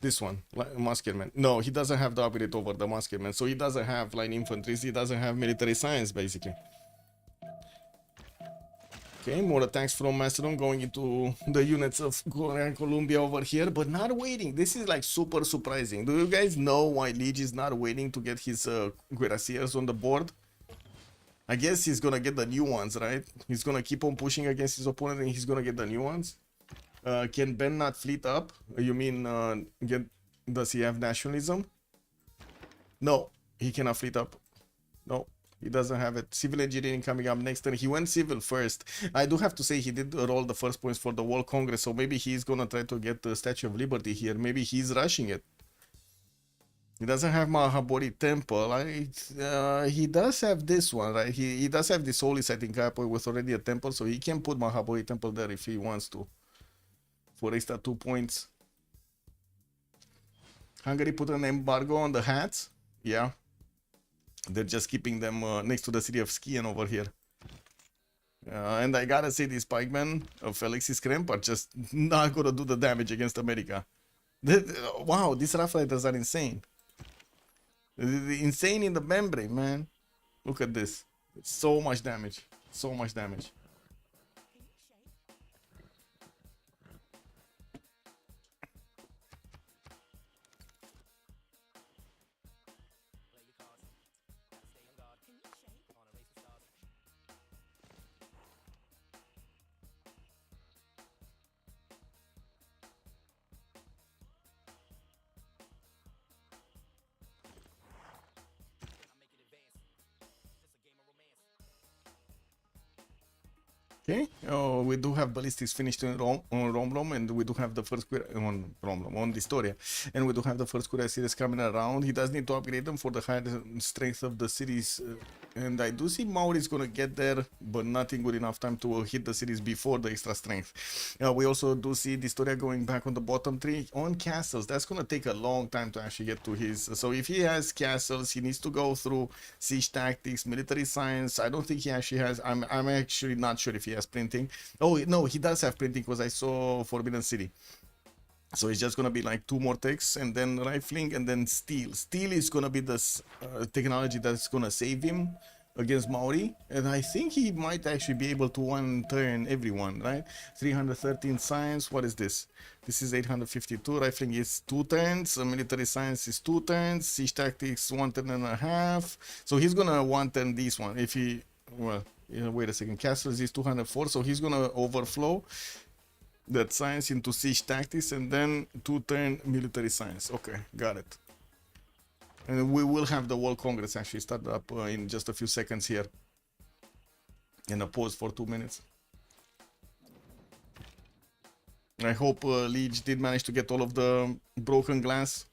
This one, Musketeer. No, he doesn't have the upgrade over the Musketeer, so he doesn't have line infantry, he doesn't have military science, basically. Okay, more attacks from Macedon going into the units of Korea and Columbia over here, but not waiting. This is like super surprising. Do you guys know why Liege is not waiting to get his cuirassiers on the board? I guess he's gonna get the new ones, right? He's gonna keep on pushing against his opponent and he's gonna get the new ones. Can Ben not fleet up? You mean does he have nationalism? No, he cannot fleet up. No, he doesn't have it. Civil engineering coming up next, and he went civil first. I do have to say he did roll the first points for the World Congress, so maybe he's gonna try to get the Statue of Liberty here. Maybe he's rushing it. He doesn't have Mahabodhi Temple. He does have this one, right? He does have this holy site in Kaiapoi with already a temple, so he can put Mahabodhi Temple there if he wants to. For extra 2 points. Hungary put an embargo on the hats. Yeah. They're just keeping them next to the city of Skien over here. And I gotta say, these pikemen of Alexis Kremp are just not gonna do the damage against America. Wow, these Rough Riders are insane. Insane in the membrane, man. Look at this. So much damage. So much damage. Okay, we do have ballistics finished on Romblom, and we do have the first on Romblom, on Distoria, and we do have the first Curia series coming around. He does need to upgrade them for the higher strength of the cities, and I do see Maori is gonna get there, but nothing good enough time to hit the cities before the extra strength. We also do see Distoria going back on the bottom tree on castles. That's gonna take a long time to actually get to his. So if he has castles, he needs to go through siege tactics, military science. I don't think he actually has. I'm actually not sure if he has printing. Oh no, he does have printing because I saw Forbidden City. So it's just gonna be like 2 more techs and then rifling and then steel. Steel is gonna be the technology that's gonna save him. against Maori, and I think he might actually be able to one turn everyone, right? 313 science, what is this? This is 852, rifling is 2 turns, military science is 2 turns, siege tactics 1 turn and a half. So he's gonna one turn this one. If he, well, wait a second, castles is 204, so he's gonna overflow that science into siege tactics and then 2 turn military science. Okay, got it. And we will have the World Congress actually start up in just a few seconds here. In a pause for 2 minutes. I hope Liege did manage to get all of the broken glass.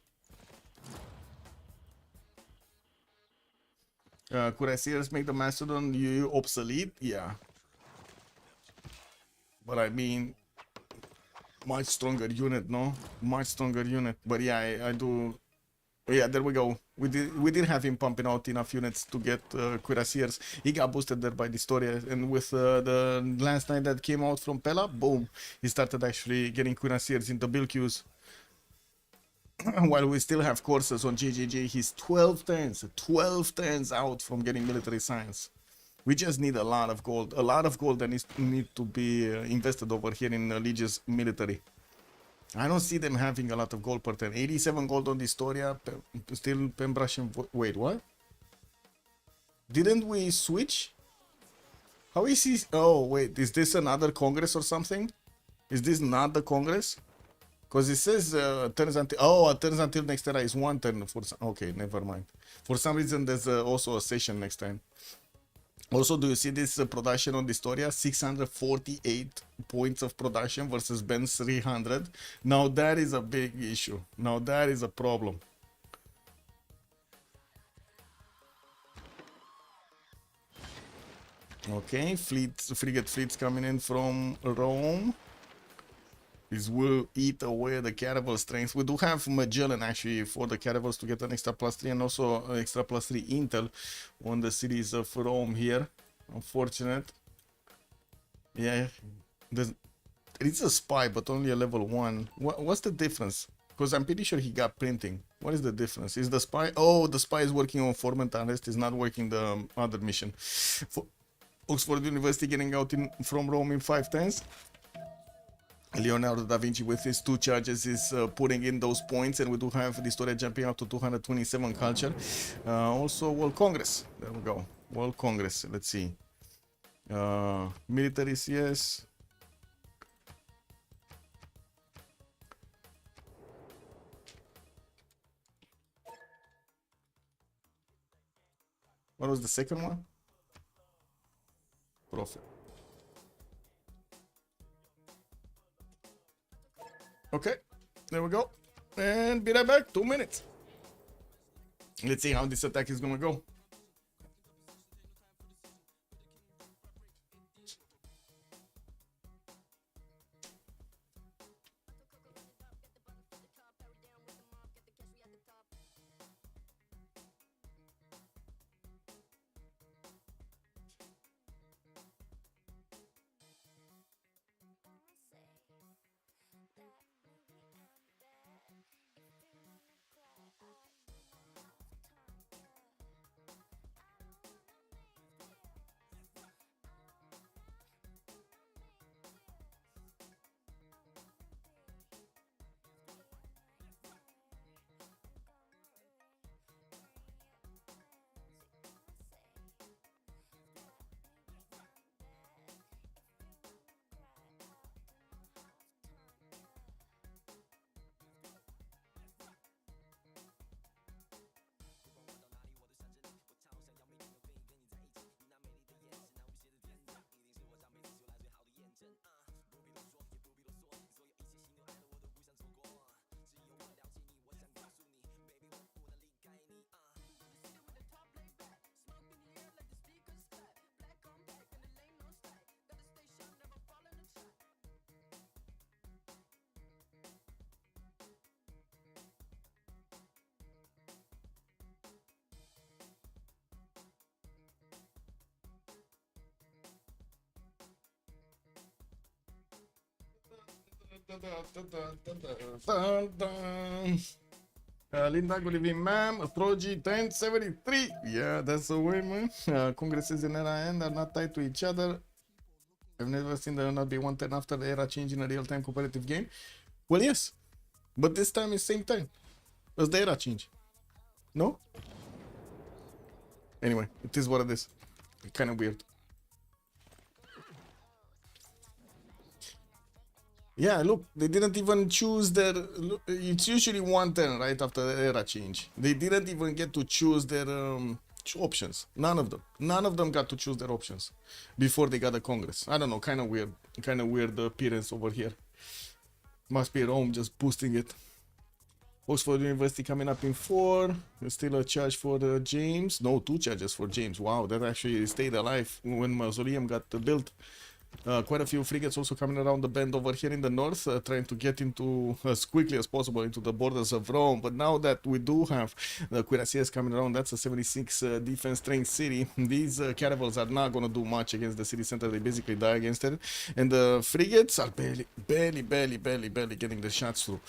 Cuirassiers make the Mastodon UU obsolete? Yeah. But I mean, much stronger unit, no? Much stronger unit. But yeah, I do. Yeah, there we go. We did have him pumping out enough units to get Cuirassiers. He got boosted there by the story, and with the last night that came out from Pella, boom, he started actually getting Cuirassiers into build queues. While we still have courses on GGG, he's 12 turns out from getting military science. We just need a lot of gold that need to be invested over here in Liege's military. I don't see them having a lot of gold per turn. 87 gold on the Historia, still Pembrush and... Wait, what? Didn't we switch? How is he... Oh, wait, is this another Congress or something? Is this not the Congress? Because it says turns until... Oh, turns until next era is 1 turn. For okay, never mind. For some reason, there's also a session next time. Also, do you see this production on the Historia? 648 points of production versus Ben's 300. Now that is a big issue. Now that is a problem. Okay, frigate fleets coming in from Rome. This will eat away the caravel strength. We do have Magellan actually for the caravels to get an extra +3 and also an extra +3 intel on the cities of Rome here. Unfortunate. Yeah, it's a spy but only a level 1. What's the difference? Because I'm pretty sure he got printing. What is the difference? Is the spy... Oh, the spy is working on Formant Arrest, is not working the other mission. For Oxford University getting out from Rome in 5 turns. Leonardo da Vinci with his 2 charges is putting in those points, and we do have the Historia jumping out to 227 culture. Also World Congress, there we go. World Congress, let's see. Militaries, yes. What was the second one? Profit. Okay, there we go. And be right back, 2 minutes. Let's see how this attack is gonna go. Linda, good evening, ma'am. Troji 1073. Yeah, that's the way, man. Congresses in era end are not tied to each other. I've never seen there not be one turn after the era change in a real-time competitive game. Well, yes, but this time is same time as the era change. No? Anyway, it is what it is. Kind of weird. Yeah, look, they didn't even choose their... Look, it's usually one turn right after the era change. They didn't even get to choose their options. None of them. None of them got to choose their options before they got the Congress. I don't know, kind of weird. Kind of weird appearance over here. Must be Rome just boosting it. Oxford University coming up in 4. There's still a charge for James. No, 2 charges for James. Wow, that actually stayed alive when Mausoleum got built. Quite a few frigates also coming around the bend over here in the north, trying to get into as quickly as possible into the borders of Rome. But now that we do have the cuirassiers coming around, that's a 76 defense strength city. These caravels are not going to do much against the city center. They basically die against it. And the frigates are barely getting the shots through.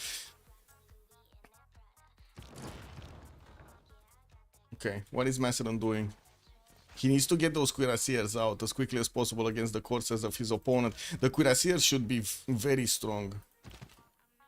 Okay, what is Macedon doing? He needs to get those cuirassiers out as quickly as possible against the corsairs of his opponent. The cuirassiers should be very strong.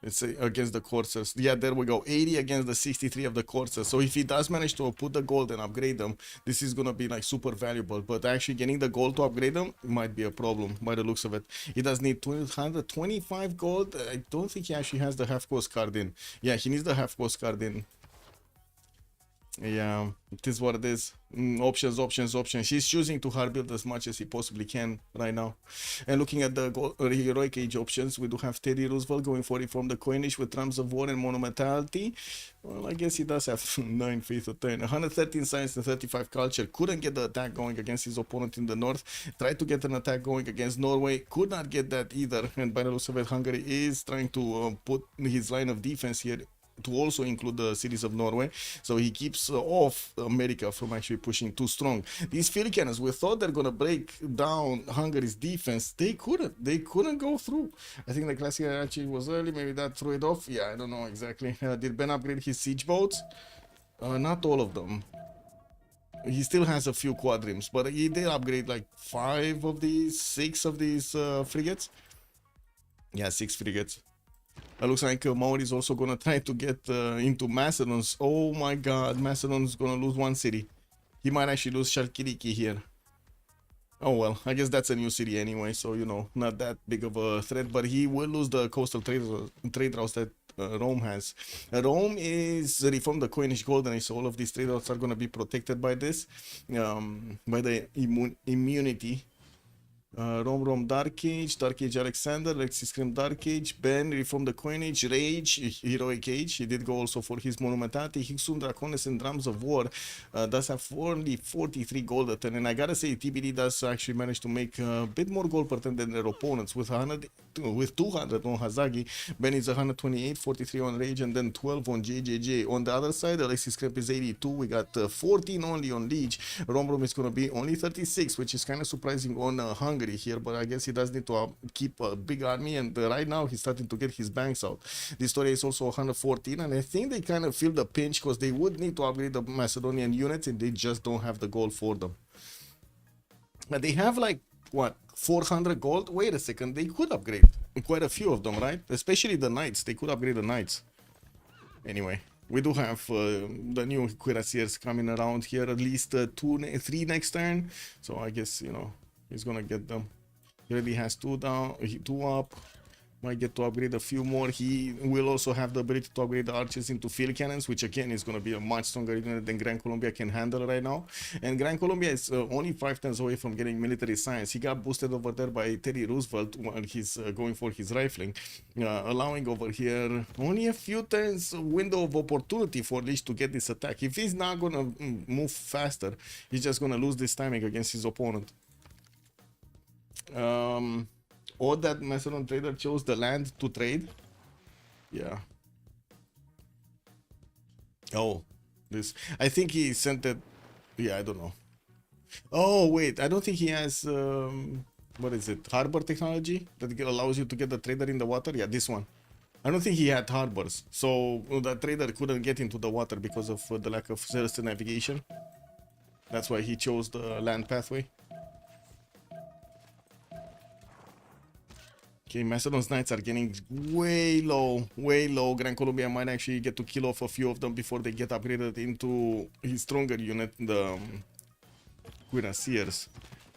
Let's say against the corsairs. Yeah, there we go. 80 against the 63 of the corsairs. So if he does manage to put the gold and upgrade them, this is gonna be like super valuable. But actually getting the gold to upgrade them might be a problem by the looks of it. He does need 225 gold. I don't think he actually has the half cost card in. Yeah, he needs the half cost card in. Yeah, it is what it is. Options. He's choosing to hard build as much as he possibly can right now. And looking at the heroic age options, we do have Teddy Roosevelt going for reform the coinage with trams of war and monumentality. Well, I guess he does have 9 faith of 10. 113 science and 35 culture. Couldn't get the attack going against his opponent in the north. Tried to get an attack going against Norway. Could not get that either. And by the looks of it, Hungary is trying to put his line of defense here to also include the cities of Norway, so he keeps off America from actually pushing too strong. These field cannons, we thought they're gonna break down Hungary's defense. They couldn't go through. I think the classic actually was early, maybe that threw it off. Yeah, I don't know exactly. Did Ben upgrade his siege boats? Not all of them. He still has a few quadrims, but he did upgrade like 5 of these, 6 of these frigates. Yeah, 6 frigates. It looks like Maori is also gonna try to get into Macedon's. Oh my god, Macedon's gonna lose 1 city. He might actually lose Chalkidiki here. Oh well, I guess that's a new city anyway, so you know, not that big of a threat, but he will lose the coastal trade routes that Rome has. Rome is reformed the coinage golden, so all of these trade routes are gonna be protected by this, by the immunity. Rome Dark Age Alexander, Lexi Scream Dark Age, Ben reform the coinage, Rage, Heroic Age. He did go also for his monumentality. Higsum Dracones and Drums of War does have only 43 gold a turn, and I gotta say TBD does actually manage to make a bit more gold per turn than their opponents with 200 on Hazagi. Ben is 128, 43 on Rage, and then 12 on JJJ. On the other side, Alexis Scrap is 82. We got 14 only on Liege. Rome is gonna be only 36, which is kind of surprising on Hungary here, but I guess he does need to keep a big army, and right now he's starting to get his banks out. This story is also 114, and I think they kind of feel the pinch because they would need to upgrade the Macedonian units and they just don't have the gold for them. But they have like what, 400 gold? Wait a second, they could upgrade quite a few of them, right? Especially the knights, they could upgrade the knights. Anyway, we do have the new cuirassiers coming around here, at least 3 next turn, so I guess, you know, he's gonna get them. He already has 2 down, 2 up. Might get to upgrade a few more. He will also have the ability to upgrade the archers into field cannons, which again is going to be a much stronger unit than Gran Colombia can handle right now. And Gran Colombia is only 5 turns away from getting military science. He got boosted over there by Teddy Roosevelt while he's going for his rifling, allowing over here only a few turns window of opportunity for Lich to get this attack. If he's not going to move faster, he's just going to lose this timing against his opponent. Or that Macedon trader chose the land to trade. Yeah. Oh, this. I think he sent it. Yeah, I don't know. Oh, wait. I don't think he has. What is it? Harbor technology that allows you to get the trader in the water. Yeah, this one. I don't think he had harbors, so the trader couldn't get into the water because of the lack of certain navigation. That's why he chose the land pathway. Okay, Macedon's knights are getting way low, way low. Gran Colombia might actually get to kill off a few of them before they get upgraded into his stronger unit, the cuirassiers.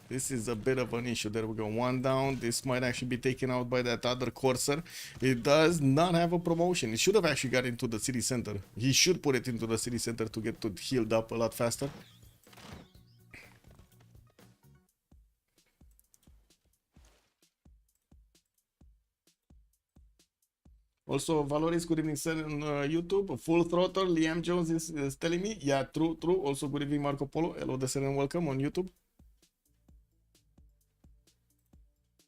This is a bit of an issue. There we go, one down. This might actually be taken out by that other Corsair. It does not have a promotion. It should have actually got into the city center. He should put it into the city center to get healed up a lot faster. Also, Valoris, good evening, sir, on YouTube. Full throttle, Liam Jones is telling me. Yeah, true, true. Also, good evening, Marco Polo. Hello, sir, and welcome on YouTube.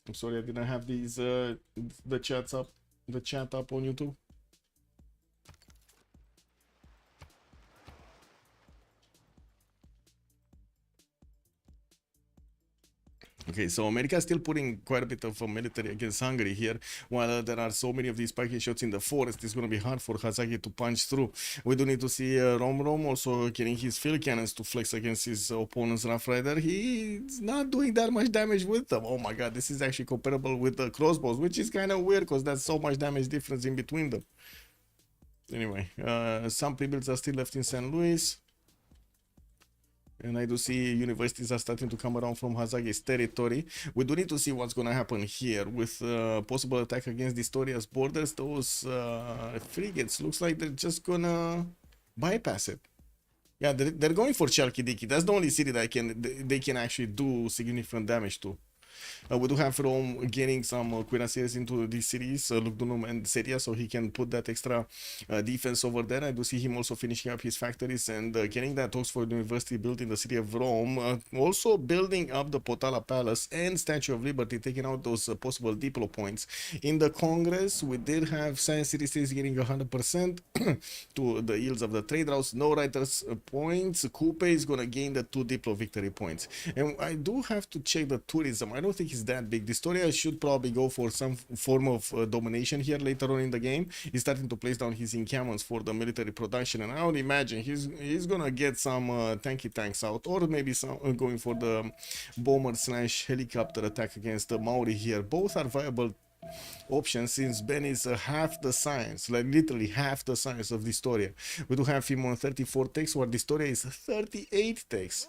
I'm sorry I didn't have these the chat up on YouTube. Okay, so America is still putting quite a bit of military against Hungary here. While there are so many of these package shots in the forest, it's going to be hard for Hazaki to punch through. We do need to see Rom also getting his field cannons to flex against his opponent's Rough Rider. He's not doing that much damage with them. Oh my god, this is actually comparable with the crossbows, which is kind of weird because there's so much damage difference in between them. Anyway, some pre-builds are still left in St. Louis. And I do see universities are starting to come around from Hazagi's territory. We do need to see what's going to happen here with possible attack against Historia's borders. Those frigates looks like they're just gonna bypass it. Yeah, they're going for Chalkidiki. That's the only city that they can actually do significant damage to. We do have Rome getting some cuirassiers into these cities, Lugdunum and Seria, so he can put that extra defense over there. I do see him also finishing up his factories and getting that Oxford University built in the city of Rome. Also building up the Potala Palace and Statue of Liberty, taking out those possible Diplo points. In the Congress, we did have Science City States getting 100% to the yields of the trade routes. No writers points. Coupe is going to gain the 2 Diplo victory points. And I do have to check the tourism. I don't think it's that big. Historia should probably go for some form of domination here later on in the game. He's starting to place down his encampments for the military production, and I would imagine he's gonna get some tanky tanks out, or maybe some going for the bomber / helicopter attack against the Maori here. Both are viable options since Ben is half the size, like literally half the size of Historia. We do have him on 34 takes, while Historia is 38 takes.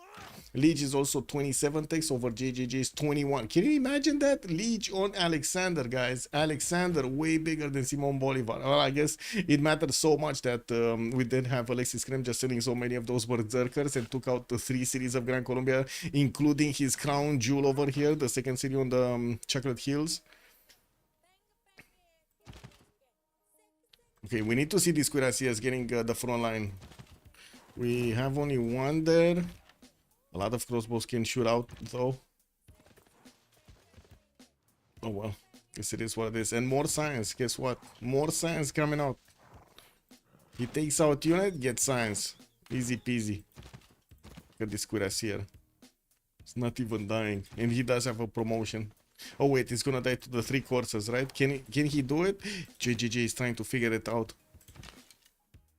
Liege is also 27 takes over JJJ's 21. Can you imagine that? Liege on Alexander, guys. Alexander way bigger than Simon Bolivar. Well, I guess it matters so much that we did have Alexis Krem just selling so many of those berserkers and took out the 3 cities of Gran Colombia, including his crown jewel over here, the second city on the Chocolate Hills. Okay, we need to see these cuirassiers getting the front line. We have only one there. A lot of crossbows can shoot out, though. Oh well, guess it is what it is. And more science, guess what? More science coming out. He takes out unit, gets science. Easy peasy. Look at this cuirassier. It's not even dying. And he does have a promotion. Oh wait, he's gonna die to the 3 corsairs, right? Can he do it? JJJ is trying to figure it out.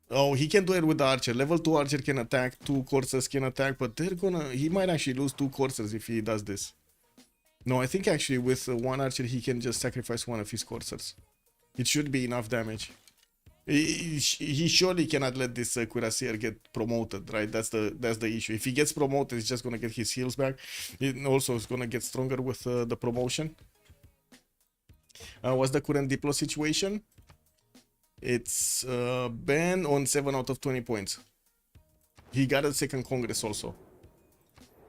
Oh, he can do it with the archer. Level 2 archer can attack, 2 corsairs can attack, but he might actually lose 2 corsairs if he does this. No, I think actually with 1 archer he can just sacrifice 1 of his corsairs. It should be enough damage. He surely cannot let this cuirassier get promoted, right? That's the issue. If he gets promoted, he's just gonna get his heals back. It also is gonna get stronger with the promotion. What's the current Diplo situation? It's Ben on 7 out of 20 points. He got a second Congress also.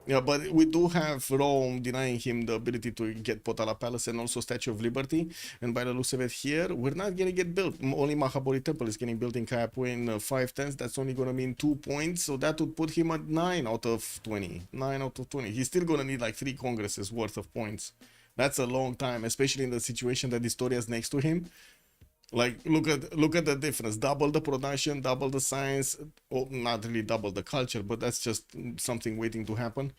Yeah, but we do have Rome denying him the ability to get Potala Palace and also Statue of Liberty. And by the looks of it here, we're not going to get built. Only Mahabori Temple is getting built in Kayapu in 5/10. That's only going to mean 2 points. So that would put him at 9 out of 20. 9 out of 20. He's still going to need like 3 Congresses worth of points. That's a long time, especially in the situation that Historia is next to him. Like, look at the difference. Double the production, double the science. Oh, not really double the culture, but that's just something waiting to happen.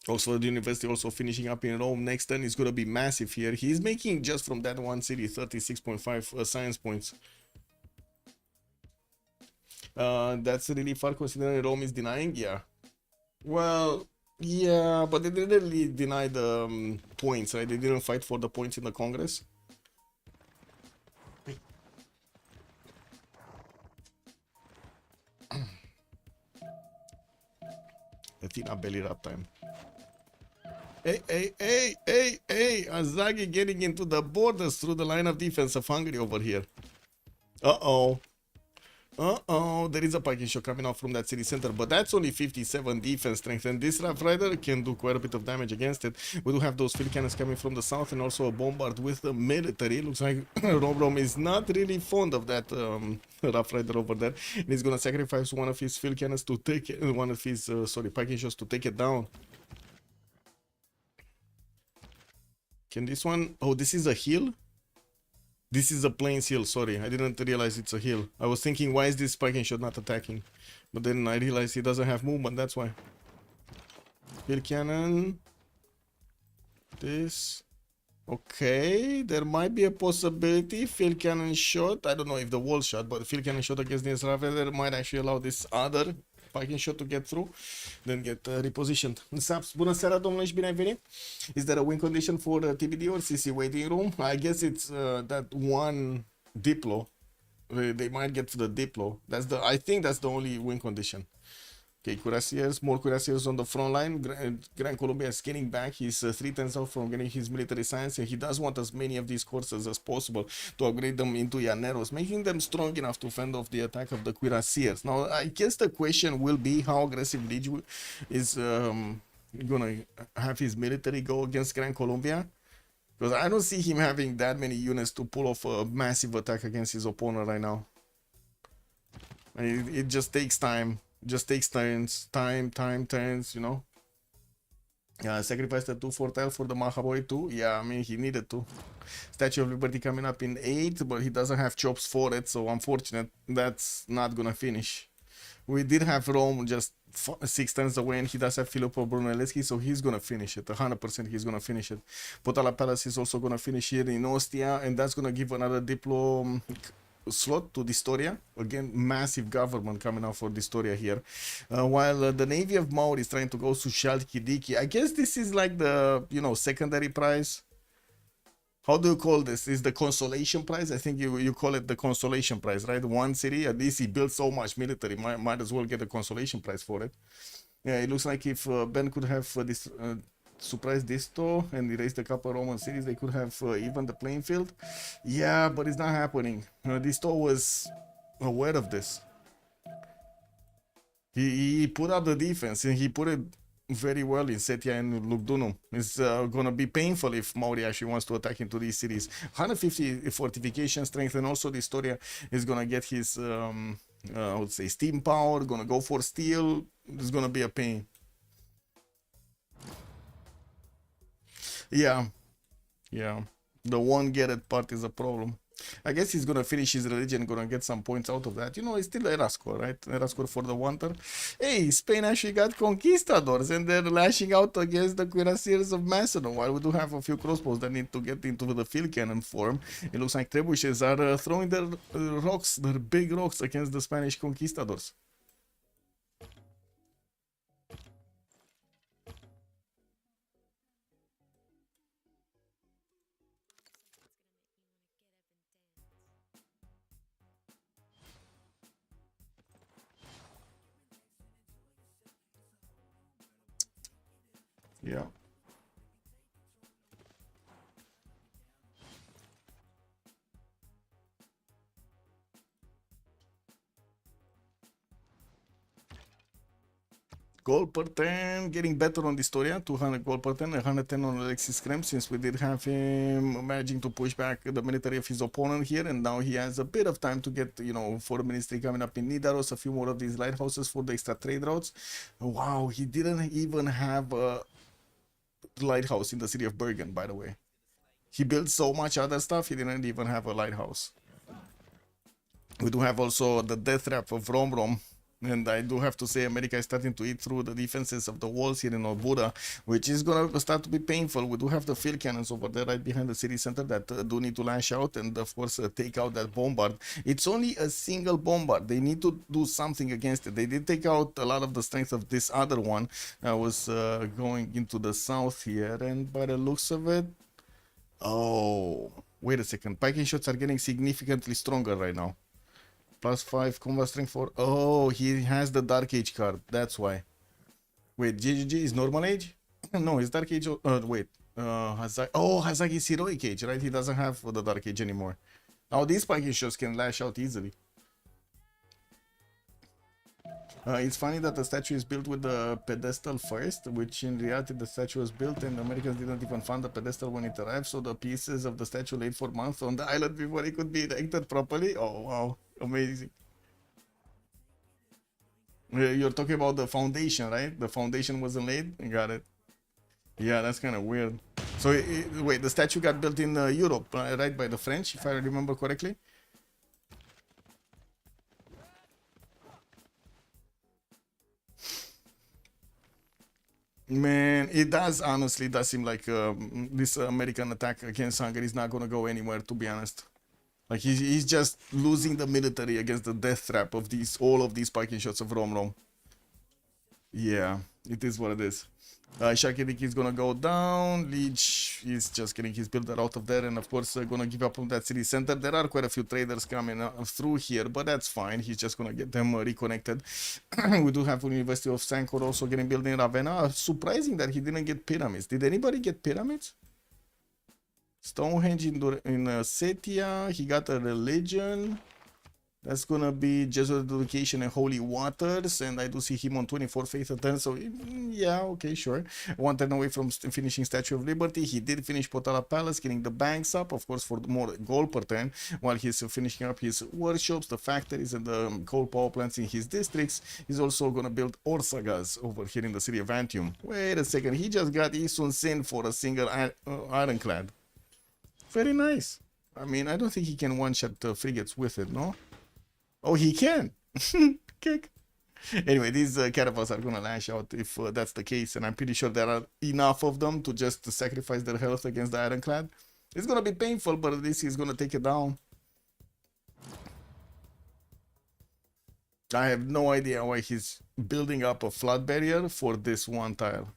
Also, the university also finishing up in Rome. Next turn is going to be massive here. He's making just from that one city 36.5 science points. That's really far considering Rome is denying. Yeah. Well, yeah, but they didn't really deny the points, right? They didn't fight for the points in the Congress. Athena belly rap time. Hey, Azagi getting into the borders through the line of defense of Hungary over here. Uh-oh. There is a packing shot coming out from that city center, but that's only 57 defense strength, and this Rough Rider can do quite a bit of damage against it. We do have those field cannons coming from the south and also a bombard with the military. Looks like Rom is not really fond of that Rough Rider over there, and he's gonna sacrifice one of his field cannons to take it, one of his packing shots to take it down. Can this one? Oh, this is a hill? This is a plains hill, sorry. I didn't realize it's a hill. I was thinking, why is this spiking shot not attacking? But then I realized he doesn't have movement, that's why. Field cannon. This. Okay, there might be a possibility. Field cannon shot. I don't know if the wall shot, but the field cannon shot against this Raveler might actually allow this other spiking shot to get through, then get repositioned. Saps, bună seara, domnule, și bine ai venit. Is there a win condition for TBD or CC waiting room? I guess it's that one Diplo. They might get to the Diplo. I think that's the only win condition. Okay, cuirassiers, more cuirassiers on the front line. Grand Colombia is getting back. He's 3 turns out from getting his military science, and he does want as many of these horses as possible to upgrade them into llaneros, making them strong enough to fend off the attack of the cuirassiers. Now, I guess the question will be how aggressive Liege is gonna have his military go against Grand Colombia, because I don't see him having that many units to pull off a massive attack against his opponent right now. And it just takes time. Just takes turns, turns, you know. Sacrificed the 2 fortile for the Mahaboy too. Yeah, I mean, he needed to. Statue of Liberty coming up in 8, but he doesn't have chops for it, so unfortunate. That's not gonna finish. We did have Rome just 6 turns away, and he does have Filippo Brunelleschi, so he's gonna finish it. 100% he's gonna finish it. Potala Palace is also gonna finish here in Ostia, and that's gonna give another Diplo slot to Distoria. Again, massive government coming out for Distoria here. While the Navy of Maur is trying to go to Shalkidiki. I guess this is like the, you know, secondary prize. How do you call this? Is the consolation prize? I think you call it the consolation prize, right? One city, at least he built so much military, might as well get a consolation prize for it. Yeah, it looks like if Ben could have this surprise Disto and erase the couple Roman cities, they could have even the playing field. Yeah, but it's not happening. Disto was aware of this. He put up the defense, and he put it very well in Setia and Lugdunum. It's gonna be painful if Mauri actually wants to attack into these cities. 150 fortification strength, and also Distoria is gonna get his I would say steam power, gonna go for steel. It's gonna be a pain. Yeah. The one get it part is a problem. I guess he's gonna finish his religion, gonna get some points out of that. You know, it's still era score, right? Era score for the Wanter. Hey, Spain actually got conquistadors, and they're lashing out against the cuirassiers of Macedon. While we do have a few crossbows that need to get into the field cannon form, it looks like trebuchets are throwing their rocks, their big rocks against the Spanish conquistadors. Yeah. Gold per 10, getting better on Distoria, 200 gold per 10, 110 on Alexis Krem, since we did have him managing to push back the military of his opponent here, and now he has a bit of time to get, you know, foreign ministry coming up in Nidaros, a few more of these lighthouses for the extra trade routes. Wow, he didn't even have a lighthouse in the city of Bergen, by the way. He built so much other stuff, he didn't even have a lighthouse. We do have also the death trap of Rom. And I do have to say, America is starting to eat through the defenses of the walls here in Obura, which is going to start to be painful. We do have the field cannons over there right behind the city center that do need to lash out and, of course, take out that bombard. It's only a single bombard. They need to do something against it. They did take out a lot of the strength of this other one that was going into the south here. And by the looks of it, oh, wait a second. Viking shots are getting significantly stronger right now. +5 combat strength for... Oh, he has the Dark Age card. That's why. Wait, GGG is normal age? No, it's Dark Age... wait. Hazak is Heroic Age, right? He doesn't have the Dark Age anymore. Now these Viking shots can lash out easily. It's funny that the statue is built with the pedestal first, which in reality the statue was built and the Americans didn't even fund the pedestal when it arrived, so the pieces of the statue laid for months on the island before it could be erected properly. Oh wow, amazing. You're talking about the foundation, right? The foundation wasn't laid? Got it. Yeah, that's kind of weird. So wait, the statue got built in Europe, right, by the French, if I remember correctly? Man, it does seem like this American attack against Hungary is not going to go anywhere, to be honest. Like he's just losing the military against the death trap of all of these spiking shots of Rom. Yeah, it is what it is. Shakirik is gonna go down. Leech is just getting his builder out of there, and of course gonna give up on that city center. There are quite a few traders coming through here, but that's fine. He's just gonna get them reconnected. We do have University of Sankor also getting built in Ravenna. Surprising that he didn't get pyramids. Did anybody get pyramids? Stonehenge in Setia. He got a religion. That's gonna be Jesuit education and holy waters, and I do see him on 24 faith a turn, so yeah, okay, sure. 1 turn away from finishing Statue of Liberty. He did finish Potala Palace, getting the banks up, of course, for more gold per turn, while he's finishing up his workshops, the factories, and the coal power plants in his districts. He's also gonna build Orsagas over here in the city of Antium. Wait a second, he just got Isun Sin for a single ironclad. Very nice. I mean, I don't think he can one-shot frigates with it, no? Oh, he can. Kick. Anyway, these caravans are gonna lash out if that's the case, and I'm pretty sure there are enough of them to just sacrifice their health against the ironclad. It's gonna be painful, but at least he's gonna take it down. I have no idea why he's building up a flood barrier for this one tile.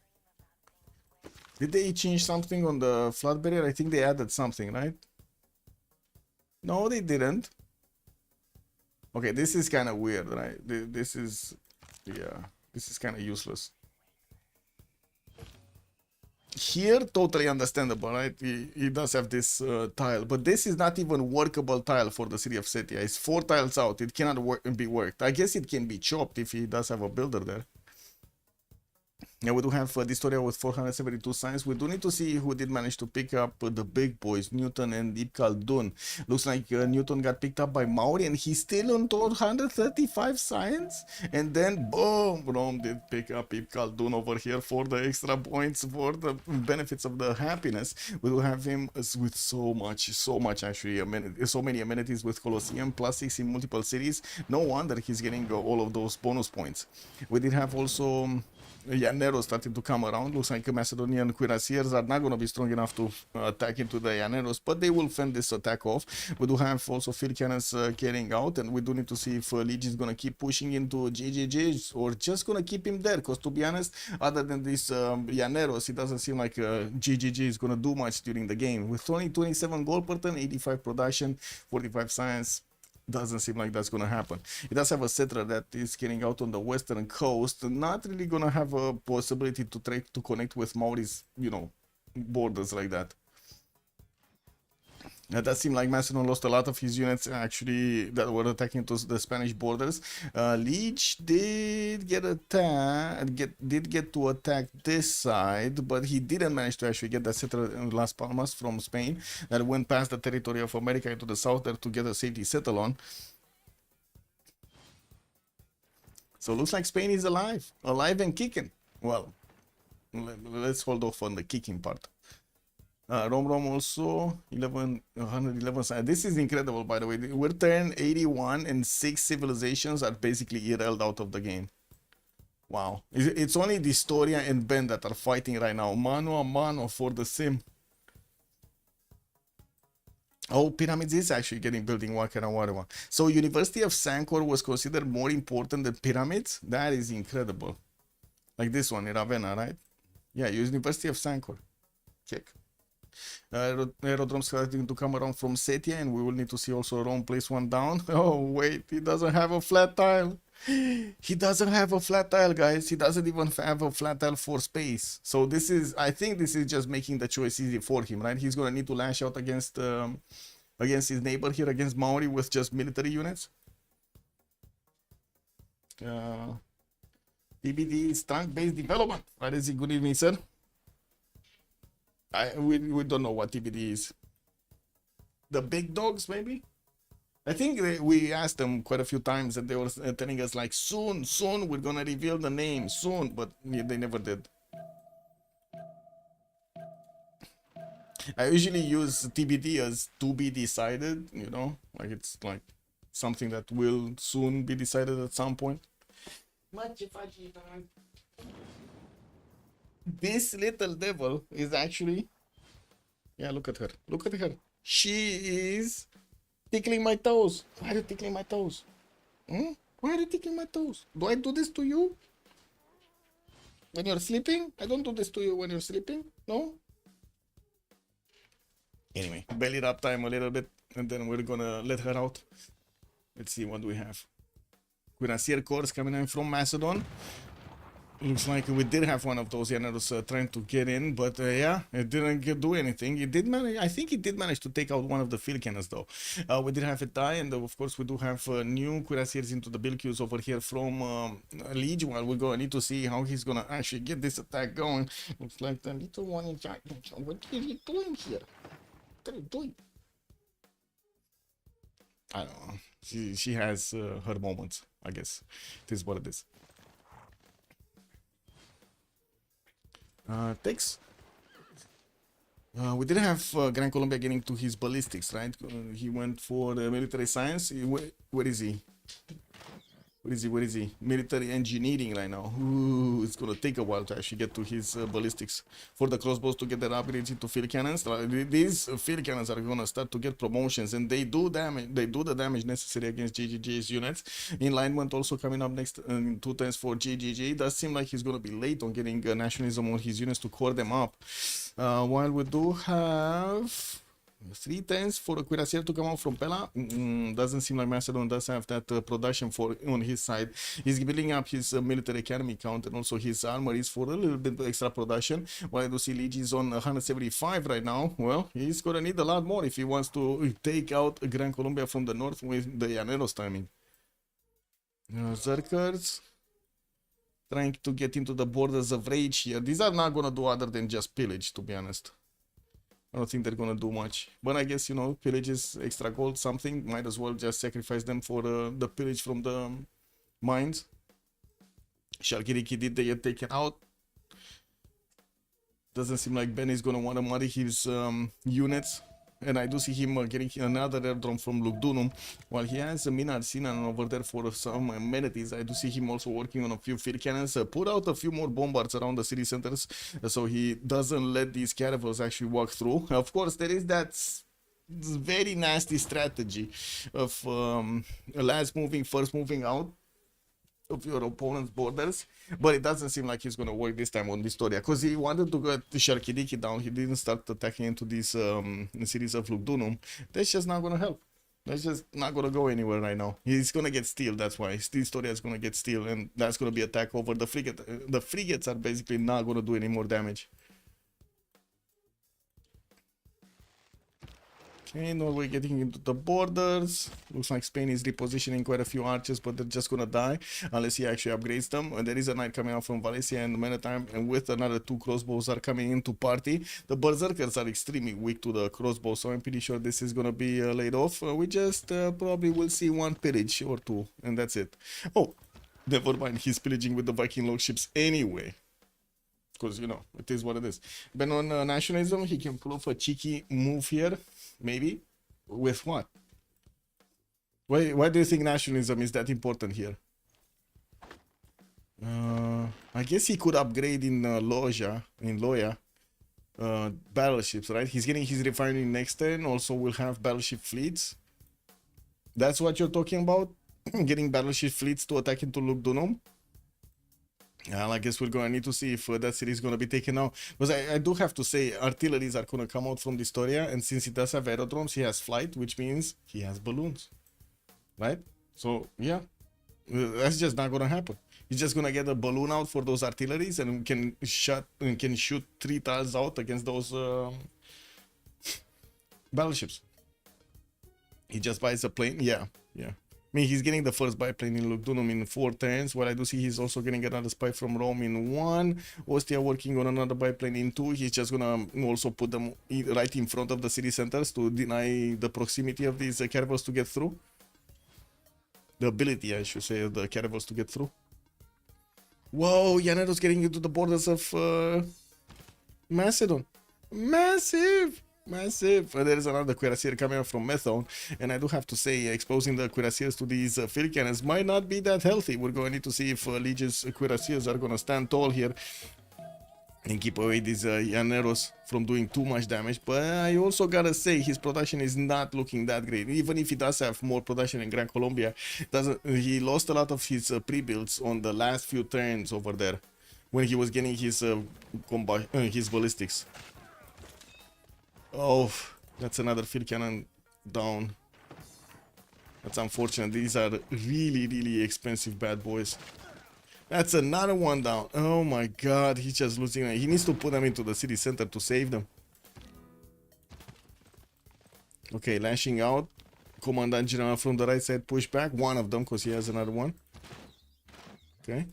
Did they change something on the flood barrier? I think they added something, right? No, they didn't. Okay, this is kind of weird, right? This is kind of useless. Here, totally understandable, right? He does have this tile, but this is not even workable tile for the city of Setia. It's 4 tiles out. It cannot be worked. I guess it can be chopped if he does have a builder there. Yeah, we do have this tutorial with 472 signs. We do need to see who did manage to pick up the big boys, Newton and Ibn Khaldun. Looks like Newton got picked up by Maori, and he's still on 235 signs. And then, boom, Rome did pick up Ibn Khaldun over here for the extra points, for the benefits of the happiness. We do have him with so much actually, so many amenities with Colosseum, +6 in multiple cities. No wonder he's getting all of those bonus points. We did have also Llaneros starting to come around. Looks like Macedonian cuirassiers are not going to be strong enough to attack into the Llaneros, but they will fend this attack off. We do have also field cannons carrying out, and we do need to see if Liege is going to keep pushing into GGGs or just going to keep him there, because to be honest, other than this Llaneros, it doesn't seem like GGG is going to do much during the game. With only 27 gold per turn, 85 production, 45 science, doesn't seem like that's gonna happen. It does have a settler that is getting out on the western coast, not really gonna have a possibility to connect with Maori's, borders like that. It does seem like Macedon lost a lot of his units actually that were attacking to the Spanish borders. Liege did get to attack this side, but he didn't manage to actually get that settler in Las Palmas from Spain that went past the territory of America into the south there to get a safety settle on. So it looks like Spain is alive and kicking. Well, let's hold off on the kicking part. Rom also 111. This is incredible, by the way. We're turn 81 and 6 civilizations are basically erased out of the game. Wow. It's only the Historia and Ben that are fighting right now. Mano a mano for the sim. Oh, pyramids is actually getting built in Wakarawarwa. So University of Sankor was considered more important than pyramids? That is incredible. Like this one in Ravenna, right? Yeah, University of Sankor. Check. Aerodromes starting to come around from Setia, and we will need to see also Rome place one down. Oh, wait, he doesn't have a flat tile. He doesn't have a flat tile, guys. He doesn't even have a flat tile for space. So this is, I think this is just making the choice easy for him, right? He's gonna need to lash out against his neighbor here, against Maori, with just military units. TBD is tank-based development. What is it? Good evening, sir. We don't know what TBD is. The big dogs, maybe? I think we asked them quite a few times and they were telling us like, soon, we're gonna reveal the name, soon, but they never did. I usually use TBD as to be decided, you know, like it's like something that will soon be decided at some point. This little devil is actually, yeah, look at her. Look at her. She is tickling my toes. Why are you tickling my toes? Why are you tickling my toes? Do I do this to you? When you're sleeping? I don't do this to you when you're sleeping. No? Anyway, belly rub time a little bit, and then we're gonna let her out. Let's see what we have. Cuirassier Corps coming in from Macedon. Looks like we did have one of those generals trying to get in, but yeah, it didn't do anything. It did manage. I think it did manage to take out one of the field cannons, though. We did have it die, and of course we do have new cuirassiers into the build queues over here from Liege. Well, we're gonna need to see how he's gonna actually get this attack going. Looks like the little one in charge. What are you doing here? What are you doing? I don't know. She has her moments, I guess. It is what it is. Takes. We didn't have Gran Colombia getting to his ballistics, right? He went for the military science. Where is he? Where is he? Military engineering right now. Ooh, it's gonna take a while to actually get to his ballistics. For the crossbows to get their upgrades into field cannons. These field cannons are gonna start to get promotions, and they do damage. They do the damage necessary against GGG's units. Enlightenment also coming up next in 2 turns for GGG. It does seem like he's gonna be late on getting nationalism on his units to core them up. While we do have 3 turns for a cuirassier to come out from Pella. Doesn't seem like Macedon does have that production for on his side. He's building up his military academy count and also his armories for a little bit extra production. While I do see Liege is on 175 right now. Well, he's gonna need a lot more if he wants to take out Gran Colombia from the north with the Llaneros timing. Zerkers trying to get into the borders of Rage here. These are not gonna do other than just pillage, to be honest. I don't think they're gonna do much, but I guess, you know, pillage is extra gold, something. Might as well just sacrifice them for the pillage from the mines. Shalkiriki did get taken out. Doesn't seem like Ben is gonna want to muddy his units. And I do see him getting another airdrome from Lugdunum. While he has a Mina Arsinan over there for some amenities, I do see him also working on a few field cannons. Put out a few more bombards around the city centers so he doesn't let these caravels actually walk through. Of course, there is that very nasty strategy of last moving, first moving out of your opponent's borders, but it doesn't seem like he's gonna work this time on Historia, because he wanted to get the Sharkidiki down. He didn't start attacking into this series of Lugdunum. That's just not gonna help. That's just not gonna go anywhere right now. He's gonna get steel, that's why. Historia is gonna get steel, and that's gonna be attack over the frigate. The frigates are basically not gonna do any more damage. Okay, Norway getting into the borders. Looks like Spain is repositioning quite a few archers, but they're just gonna die unless he actually upgrades them. And there is a knight coming out from Valencia and Maritime, and with another 2 crossbows are coming into party. The berserkers are extremely weak to the crossbow, so I'm pretty sure this is gonna be laid off. We just probably will see 1 pillage or 2, and that's it. Oh, never mind, he's pillaging with the Viking longships anyway. because, you know, it is what it is. But on nationalism, he can pull off a cheeky move here, maybe. With what? Why do you think nationalism is that important here? I guess he could upgrade in Loya, battleships, right? He's getting his refinery next turn. Also, we'll have battleship fleets. That's what you're talking about? Getting battleship fleets to attack into Lugdunum? Well, I guess we're gonna need to see if that city is gonna be taken out. Because I do have to say, artilleries are gonna come out from this area, and since he does have aerodromes, he has flight, which means he has balloons, right? So yeah, that's just not gonna happen. He's just gonna get a balloon out for those artilleries and can shoot 3 tiles out against those battleships. He just buys a plane, yeah. I mean, he's getting the first biplane in Lugdunum in 4 turns. What I do see, he's also getting another spy from Rome in 1. Ostia working on another biplane in 2. He's just gonna also put them right in front of the city centers to deny the proximity of these caravels to get through. The ability, I should say, of the caravels to get through. Whoa, Yanero's getting into the borders of Macedon. Massive! There is another cuirassier coming up from Methone, and I do have to say, exposing the cuirassiers to these field cannons might not be that healthy. We're going to need to see if Legion's cuirassiers are going to stand tall here and keep away these Llaneros from doing too much damage. But I also gotta say, his production is not looking that great. Even if he does have more production in Gran Colombia, he lost a lot of his pre-builds on the last few turns over there when he was getting his ballistics. Oh, that's another field cannon down. That's unfortunate. These are really, really expensive bad boys. That's another one down. Oh my god, he's just losing. He needs to put them into the city center to save them. Okay, lashing out. Commandant General from the right side push back. One of them, because he has another one. Okay.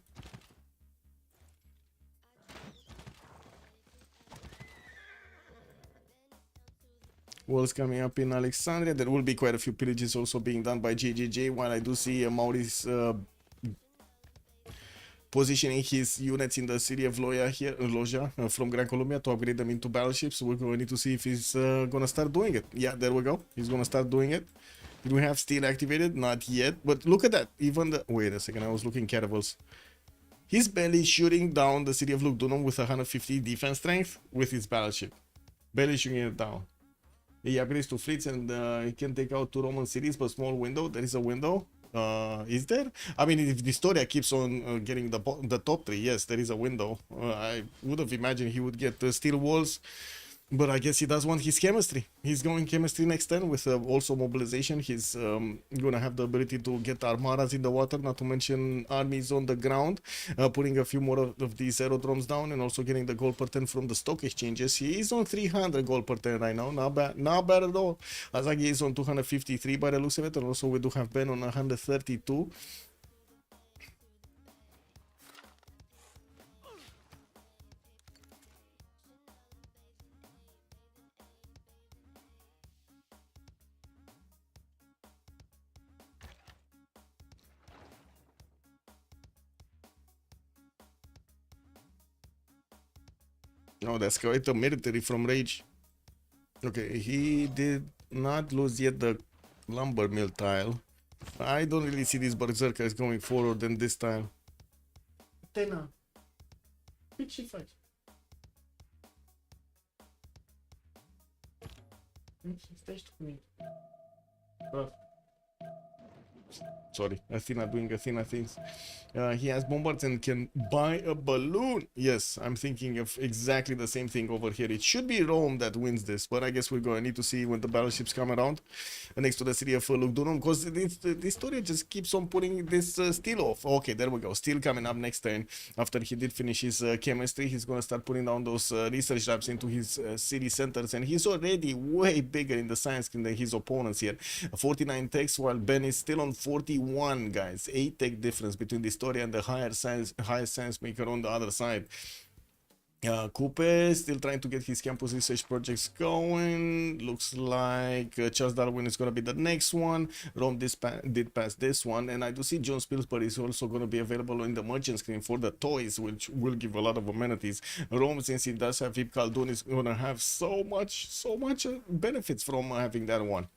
Wars coming up in Alexandria. There will be quite a few pillages also being done by JJJ, while I do see Maurice positioning his units in the city of Loja from Gran Colombia to upgrade them into battleships. We're going to need to see if he's gonna start doing it. Yeah, there we go. He's gonna start doing it. Did we have steel activated? Not yet. But look at that. Even the... Wait a second. I was looking caravels. He's barely shooting down the city of Lugdunum with 150 defense strength with his battleship. Barely shooting it down. He upgrades to fleets and he can take out 2 Roman cities, but small window. There is a window. Is there? I mean, if the story keeps on getting the top 3, yes, there is a window. I would have imagined he would get steel walls, but I guess he does want his chemistry. He's going chemistry next turn with also mobilization. He's gonna have the ability to get armadas in the water, not to mention armies on the ground, putting a few more of these aerodromes down, and also getting the gold per turn from the stock exchanges. He is on 300 gold per turn right now. Not bad at all. Azagi is on 253 by the looks of it, and also we do have Ben on 132. No, that's quite a military from Rage. Okay, he did not lose yet the lumber mill tile. I don't really see these berserkers going forward in this tile. Atena. Pitchy fight. Sorry, Athena doing Athena things. He has bombards and can buy a balloon. Yes, I'm thinking of exactly the same thing over here. It should be Rome that wins this, but I guess we're going to need to see when the battleships come around next to the city of Lugdunum, because this story just keeps on putting this steel off. Okay, there we go. Steel coming up next turn. After he did finish his chemistry, he's going to start putting down those research labs into his city centers, and he's already way bigger in the science screen than his opponents here. 49 techs, while Ben is still on 41, guys. 8 tech difference between the story and the highest science maker on the other side. Coupe still trying to get his campus research projects going. Looks like Charles Darwin is going to be the next one. Rome did pass this one, and I do see John Spilsbury is also going to be available in the merchant screen for the toys, which will give a lot of amenities. Rome, since he does have Vip Khaldun, is going to have so much benefits from having that one.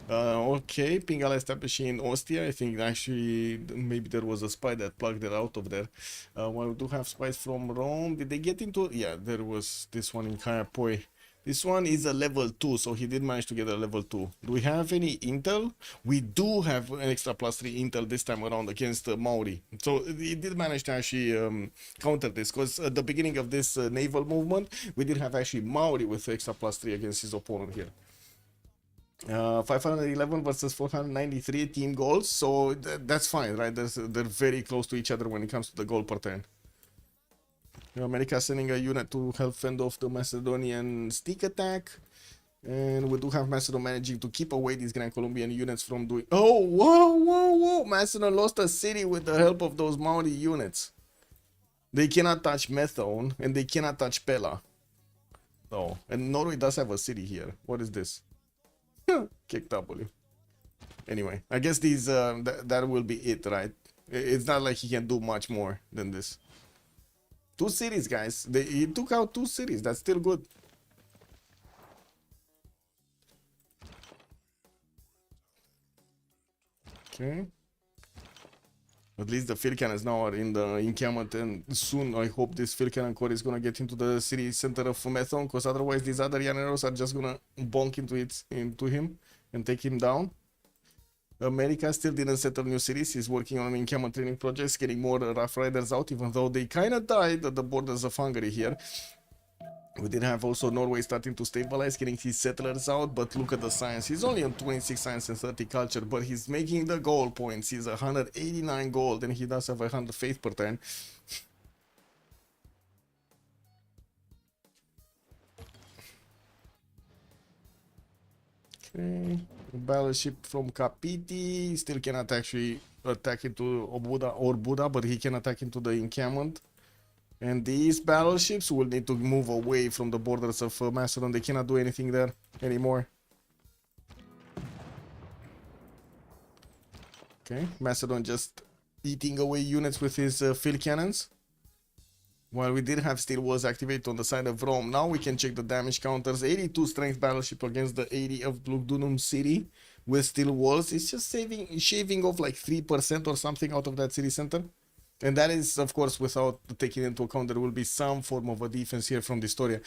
Okay, Pingala establishing in Ostia. I think actually maybe there was a spy that plugged it out of there. Well, we do have spies from Rome. Did they get into? Yeah, there was this one in Kayapoi. This one is a level 2, so he did manage to get a level 2. Do we have any intel? We do have an extra +3 intel this time around against Maori. So he did manage to actually counter this, because at the beginning of this naval movement, we did have actually Maori with extra +3 against his opponent here. 511 versus 493 team goals, so that's fine, right? They're very close to each other when it comes to the goal per turn. America sending a unit to help fend off the Macedonian stick attack, and we do have Macedon managing to keep away these Grand Colombian units from doing. Oh, whoa! Macedon lost a city with the help of those Maori units. They cannot touch Methone, and they cannot touch Pella. Oh, and Norway does have a city here. What is this? Kick W. Anyway, I guess these that will be it, right? It's not like he can do much more than this. 2 cities, guys. He took out 2 cities. That's still good. Okay. At least the field cannons now are in the encampment, and soon I hope this field cannon core is gonna get into the city center of Methon, because otherwise these other Llaneros are just gonna bonk into him and take him down. America still didn't settle new cities. He's working on encampment training projects, getting more Rough Riders out, even though they kind of died at the borders of Hungary here. We did have also Norway starting to stabilize, getting his settlers out, but look at the science. He's only on 26 science and 30 culture, but he's making the goal points. He's 189 gold, and he does have 100 faith per turn. Okay, battleship from Kapiti still cannot actually attack into Obuda or Buda, but he can attack into the encampment. And these battleships will need to move away from the borders of Macedon. They cannot do anything there anymore. Okay, Macedon just eating away units with his field cannons. While we did have steel walls activated on the side of Rome, now we can check the damage counters. 82 strength battleship against the 80 of Lugdunum city with steel walls. It's just shaving off like 3% or something out of that city center. And that is, of course, without taking into account there will be some form of a defense here from the Historia.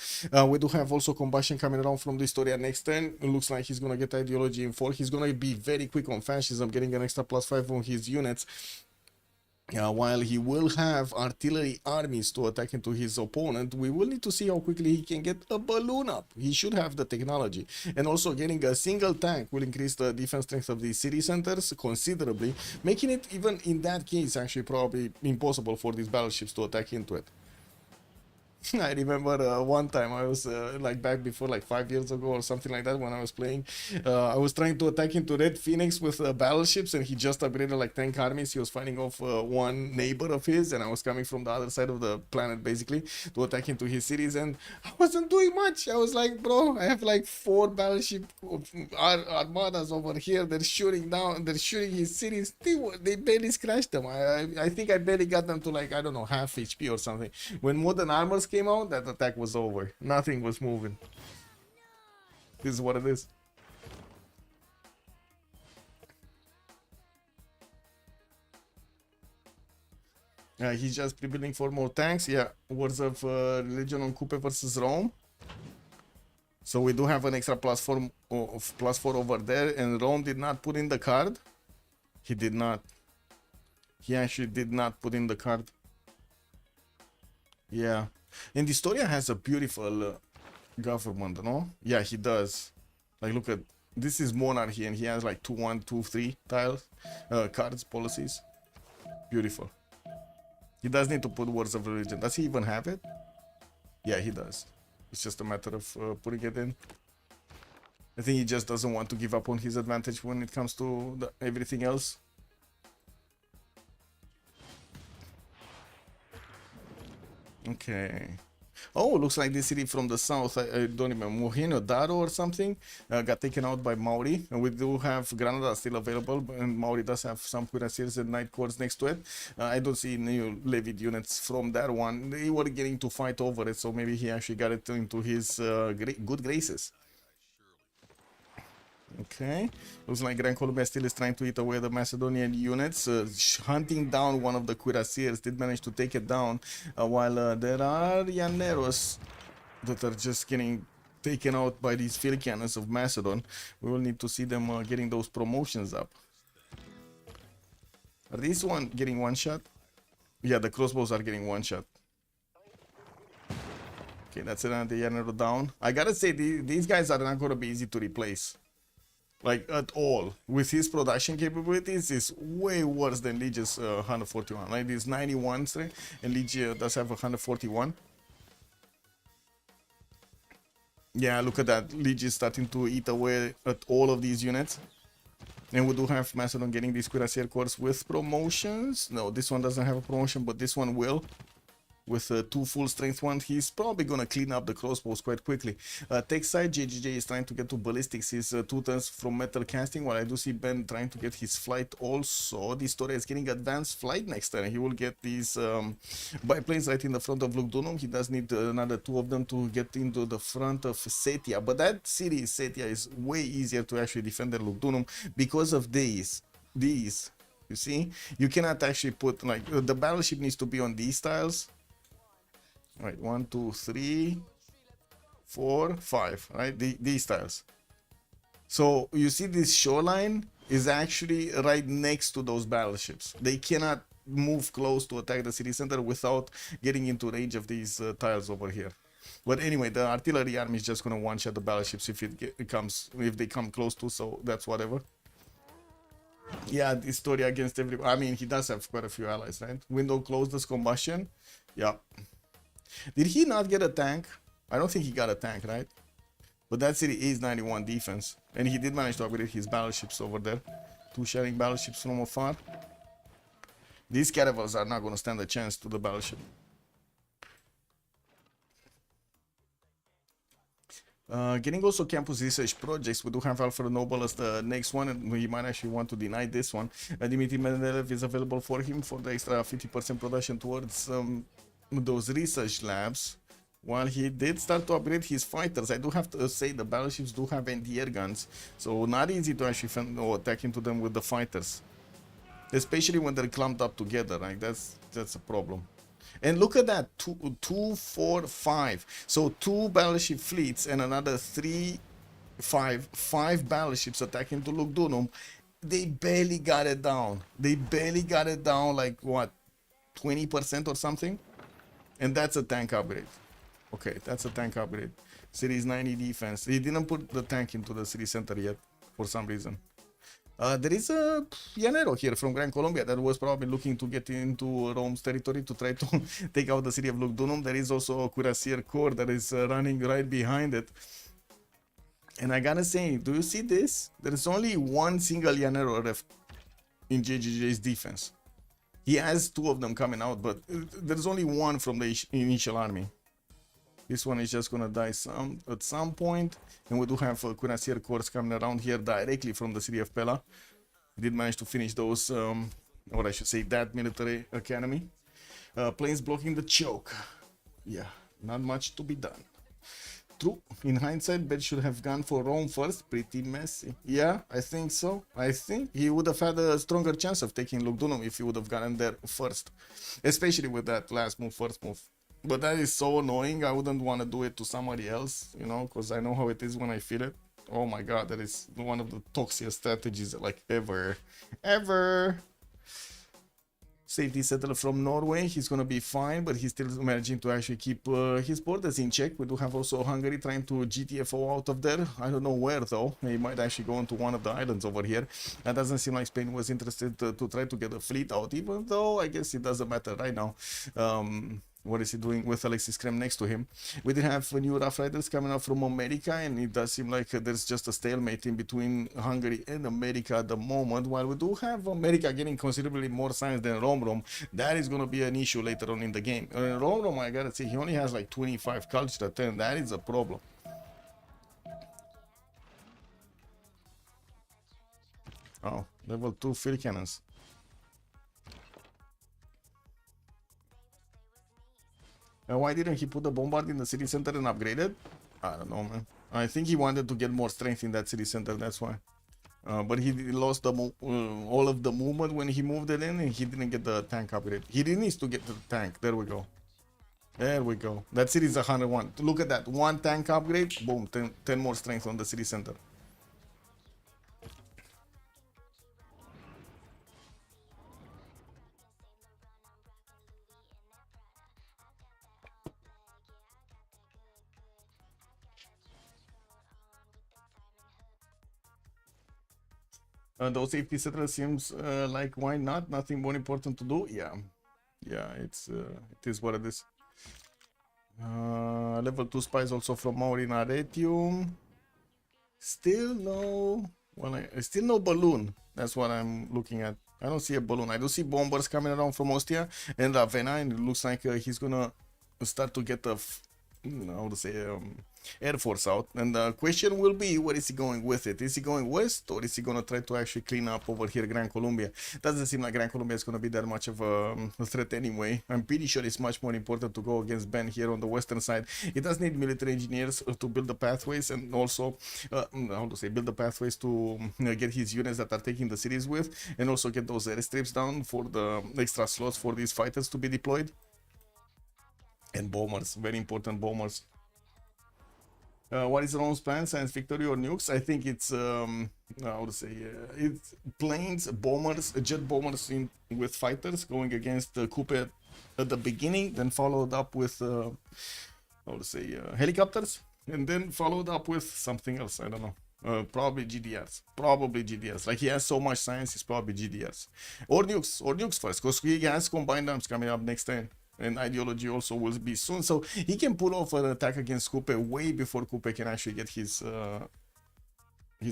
We do have also combustion coming around from the Historia next turn. It looks like he's going to get ideology in 4. He's going to be very quick on fascism, getting an extra +5 on his units. While he will have artillery armies to attack into his opponent, we will need to see how quickly he can get a balloon up. He should have the technology. And also getting a single tank will increase the defense strength of the city centers considerably, making it, even in that case, actually probably impossible for these battleships to attack into it. I remember one time I was like back before, like 5 years ago or something like that, when I was playing. I was trying to attack into Red Phoenix with battleships, and he just upgraded like tank armies. He was fighting off one neighbor of his, and I was coming from the other side of the planet basically to attack into his cities, and I wasn't doing much. I was like, bro, I have like 4 battleship armadas over here. They're shooting his cities. They barely scratched them. I think I barely got them to, like, I don't know, half HP or something. When modern armors came out, that attack was over. Nothing was moving. This is what it is. He's just pre-building for more tanks. Yeah, Wars of Religion on Coupe versus Rome. So we do have an extra +4 over there, and Rome did not put in the card. He did not. He actually did not put in the card. Yeah. And Historia has a beautiful government, no? Yeah, he does. Like, look at this is monarchy, and he has like 2, 1, 2, 3 tiles, cards, policies. Beautiful. He does need to put Wars of Religion. Does he even have it? Yeah, he does. It's just a matter of putting it in. I think he just doesn't want to give up on his advantage when it comes to everything else. Okay. Oh, looks like this city from the south, I don't remember, Mojino Daro or something, got taken out by Maori. And we do have Granada still available, and Maori does have some cuirassiers and night courts next to it. I don't see new levied units from that one. They were getting to fight over it, so maybe he actually got it into his good graces. Okay, looks like Grand Colombia still is trying to eat away the Macedonian units, hunting down one of the cuirassiers, did manage to take it down, while there are Llaneros that are just getting taken out by these field cannons of Macedon. We will need to see them getting those promotions up. Are these one getting one shot? Yeah, the crossbows are getting one shot. Okay, that's another Llanero down. I gotta say, these guys are not gonna be easy to replace. Like, at all. With his production capabilities, it's way worse than Liege's 141. Like, this 91 strength, and Liege does have 141. Yeah, look at that. Liege is starting to eat away at all of these units. And we do have Macedon getting these Cuirassier Corps with promotions. No, this one doesn't have a promotion, but this one will. With 2 full strength ones, he's probably gonna clean up the crossbows quite quickly. Tech side, JGJ is trying to get to ballistics. He's 2 turns from metal casting, while I do see Ben trying to get his flight also. The Storia is getting advanced flight next turn. He will get these biplanes right in the front of Lugdunum. He does need another 2 of them to get into the front of Setia. But that city, Setia, is way easier to actually defend than Lugdunum because of these. You see? You cannot actually put, like, the battleship needs to be on these tiles. Right, 1, 2, 3, 4, 5, right? These tiles. So you see this shoreline is actually right next to those battleships. They cannot move close to attack the city center without getting into range of these tiles over here. But anyway, the artillery army is just gonna one-shot the battleships if if they come close to, so that's whatever. Yeah, this story against everyone. I mean, he does have quite a few allies, right? Window closed combustion. Yeah. Did he not get a tank? I don't think he got a tank, right? But that city is 91 defense. And he did manage to upgrade his battleships over there. 2 sharing battleships from afar. These caravels are not going to stand a chance to the battleship. Getting also campus research projects. We do have Alfred Noble as the next one, and we might actually want to deny this one. Dimitri Mendeleev is available for him for the extra 50% production towards those research labs, while he did start to upgrade his fighters. I do have to say the battleships do have anti-air guns, so not easy to actually attack into them with the fighters, especially when they're clumped up together. Like that's a problem. And look at that, 2, 4, 5. So 2 battleship fleets and another 5 battleships attacking to Lugdunum. They barely got it down. They barely got it down, like what, 20% or something. And that's a tank upgrade. Okay, that's a tank upgrade. City's 90 defense. He didn't put the tank into the city center yet, for some reason. There is a Llanero here from Gran Colombia that was probably looking to get into Rome's territory to try to take out the city of Lugdunum. There is also a Cuirassier Corps that is running right behind it. And I gotta say, do you see this? There is only one single Llanero left in JJJ's defense. He has 2 of them coming out, but there's only one from the initial army. This one is just gonna die at some point, and we do have Cuirassier Corps coming around here directly from the city of Pella. We did manage to finish those, or I should say that military academy. Planes blocking the choke. Yeah, not much to be done. True, in hindsight, Bet should have gone for Rome first. Pretty messy. Yeah, I think so. I think he would have had a stronger chance of taking Lugdunum if he would have gotten there first. Especially with that last move, first move. But that is so annoying. I wouldn't want to do it to somebody else, you know, because I know how it is when I feel it. Oh my god, that is one of the toxiest strategies like ever. Safety settler from Norway, he's gonna be fine, but he's still managing to actually keep his borders in check. We do have also Hungary trying to GTFO out of there. I don't know where though. He might actually go into one of the islands over here. That doesn't seem like Spain was interested to try to get a fleet out, even though I guess it doesn't matter right now. What is he doing with Alexis Krem next to him? We did have new Rough Riders coming out from America, and it does seem like there's just a stalemate in between Hungary and America at the moment. While we do have America getting considerably more science than Rom, that is going to be an issue later on in the game. Rom, I gotta say, he only has like 25 culture at 10. That is a problem. Oh, level 2 field cannons. Why didn't he put the bombard in the city center and upgrade it? I don't know, man. I think he wanted to get more strength in that city center, that's why. But he lost the all of the movement when he moved it in, and he didn't get the tank upgrade. He needs to get the tank. There we go. There we go. That city is 101. Look at that. One tank upgrade, boom, 10 more strength on the city center. Those safety settlers seems like why not? Nothing more important to do. Yeah, it is what it is. Level 2 spies also from Maurina Retium. Still no. Well, still no balloon. That's what I'm looking at. I don't see a balloon. I do see bombers coming around from Ostia and Ravenna, and it looks like he's gonna start to get a how to say Air Force out, and the question will be, where is he going with it? Is he going west, or is he gonna try to actually clean up over here Gran Colombia? Doesn't seem like Gran Colombia is gonna be that much of a threat anyway. I'm pretty sure it's much more important to go against Ben here on the western side. It does need military engineers to build the pathways, and also how to say, build the pathways to get his units that are taking the cities with, and also get those airstrips down for the extra slots for these fighters to be deployed. And bombers, very important bombers. What is Rome's plan? Science victory or nukes? I think it's how to say, it's planes, bombers, jet bombers with fighters going against the Coupe at the beginning, then followed up with how to say, helicopters, and then followed up with something else. I don't know. Probably GDRs. Probably GDRs. Like, he has so much science, it's probably GDRs or nukes first, because he has combined arms coming up next time. And ideology also will be soon, so he can pull off an attack against Coupe way before Coupe can actually get his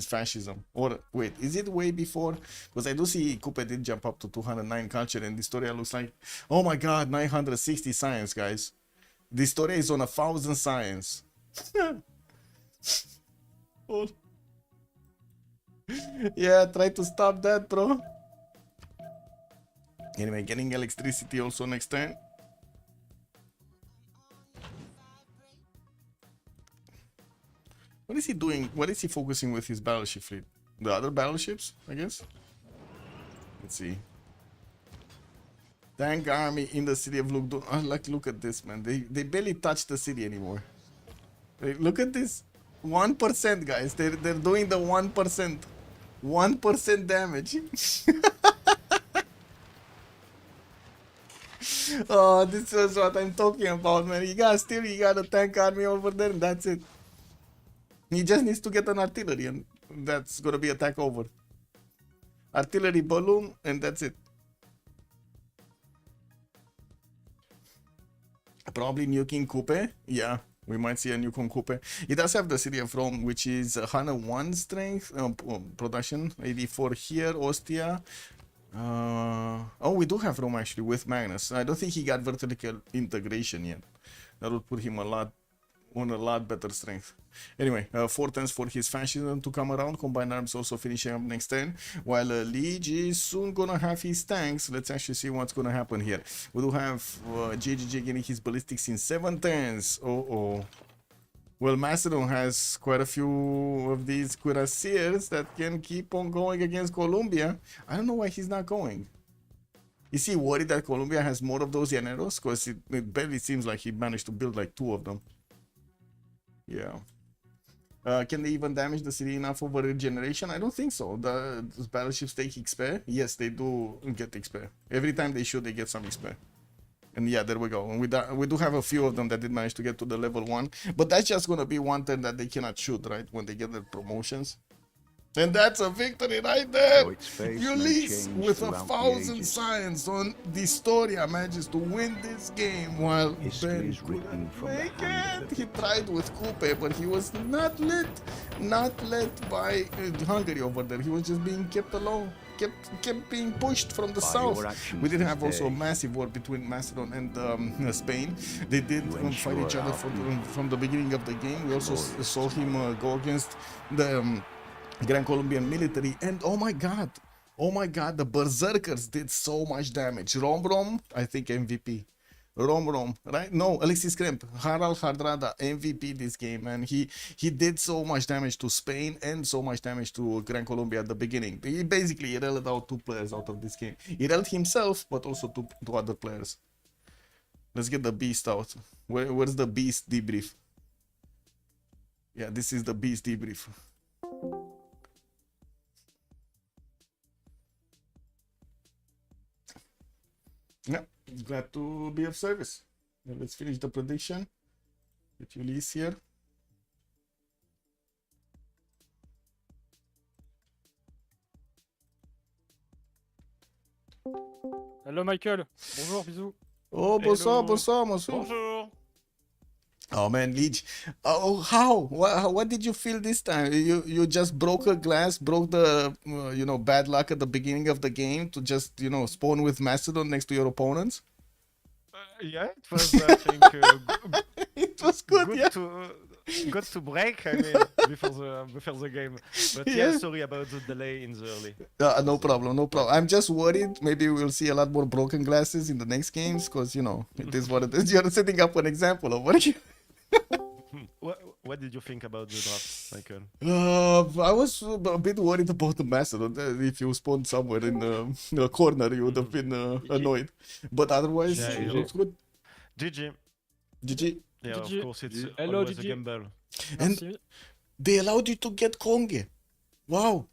fascism. Or wait, is it way before? Because I do see Coupe did jump up to 209 culture, and the story looks like, oh my god, 960 science, guys. The story is on 1,000 science. Oh. Yeah, try to stop that, bro. Anyway, getting electricity also next time. What is he doing? What is he focusing with his battleship fleet? The other battleships, I guess? Let's see. Tank army in the city of Lugdun. Oh, like, look at this, man. They barely touch the city anymore. Look at this. 1%, guys. They're doing the 1%. 1% damage. Oh, this is what I'm talking about, man. You got a tank army over there, and that's it. He just needs to get an artillery, and that's gonna be attack over. Artillery balloon, and that's it. Probably nuking Coupe. Yeah, we might see a nuke on Coupe. It does have the city of Rome, which is 101 strength production, 84 here, Ostia. Oh, we do have Rome actually with Magnus. I don't think he got vertical integration yet. That would put him on a lot better strength. Anyway, 4 turns for his fascism to come around. Combined arms also finishing up next turn, while Liege is soon gonna have his tanks. Let's actually see what's gonna happen here. We do have JGG getting his ballistics in 7 turns. Well, Macedon has quite a few of these cuirassiers that can keep on going against Colombia. I don't know why he's not going. Is he worried that Colombia has more of those llaneros? Because it barely seems like he managed to build like 2 of them. Yeah. Can they even damage the city enough over regeneration? I don't think so. The battleships take XP. Yes, they do get XP. Every time they shoot, they get some XP. And yeah, there we go. And we do have a few of them that did manage to get to the level 1. But that's just going to be 1 turn that they cannot shoot, right? When they get their promotions. And that's a victory right there. Though its face may Ulyss, change with throughout the 1,000 ages, science on the Historia, manages to win this game while history Ben is written couldn't from the make hand it. of He tried with Coupe, but he was not let by Hungary over there. He was just being kept alone. Kept being pushed from the By south. your actions We did this have also a day, massive war between Macedon and Spain. They did You fight each ensure other our from the beginning of the game. We also glorious saw him go against the Grand Colombian military, and oh my god, the berserkers did so much damage. Rom, I think MVP. Rom, right? No, Alexis Kremp, Harald Hardrada, MVP this game, and he did so much damage to Spain and so much damage to Gran Colombia at the beginning. He basically railed out 2 players out of this game. He railed himself, but also two other players. Let's get the beast out. Where's the beast debrief? Yeah, this is the beast debrief. Yeah, glad to be of service. Now let's finish the prediction. Get Ulyss here. Hello Michael, bonjour, bisous. Oh, bonsoir, bonsoir, monsieur. Bonjour. Oh man, Leech. Oh, how? What did you feel this time? You just broke a glass, broke the bad luck at the beginning of the game to just spawn with Macedon next to your opponents. Yeah, it was I think It was good, yeah. good to break. I mean before the game. But Yeah. yeah, sorry about the delay in the early. No problem, no problem. I'm just worried. Maybe we'll see a lot more broken glasses in the next games, because it is what it is. You're setting up an example of what you. What did you think about the draft, Michael? I was a bit worried about the Macedon. If you spawned somewhere in a corner, you would have been annoyed. But otherwise, Yeah, it looks good. GG. GG. Yeah, GG. of course it's Hello, always a GG. gamble. And Merci. they allowed you to get Konge. Wow.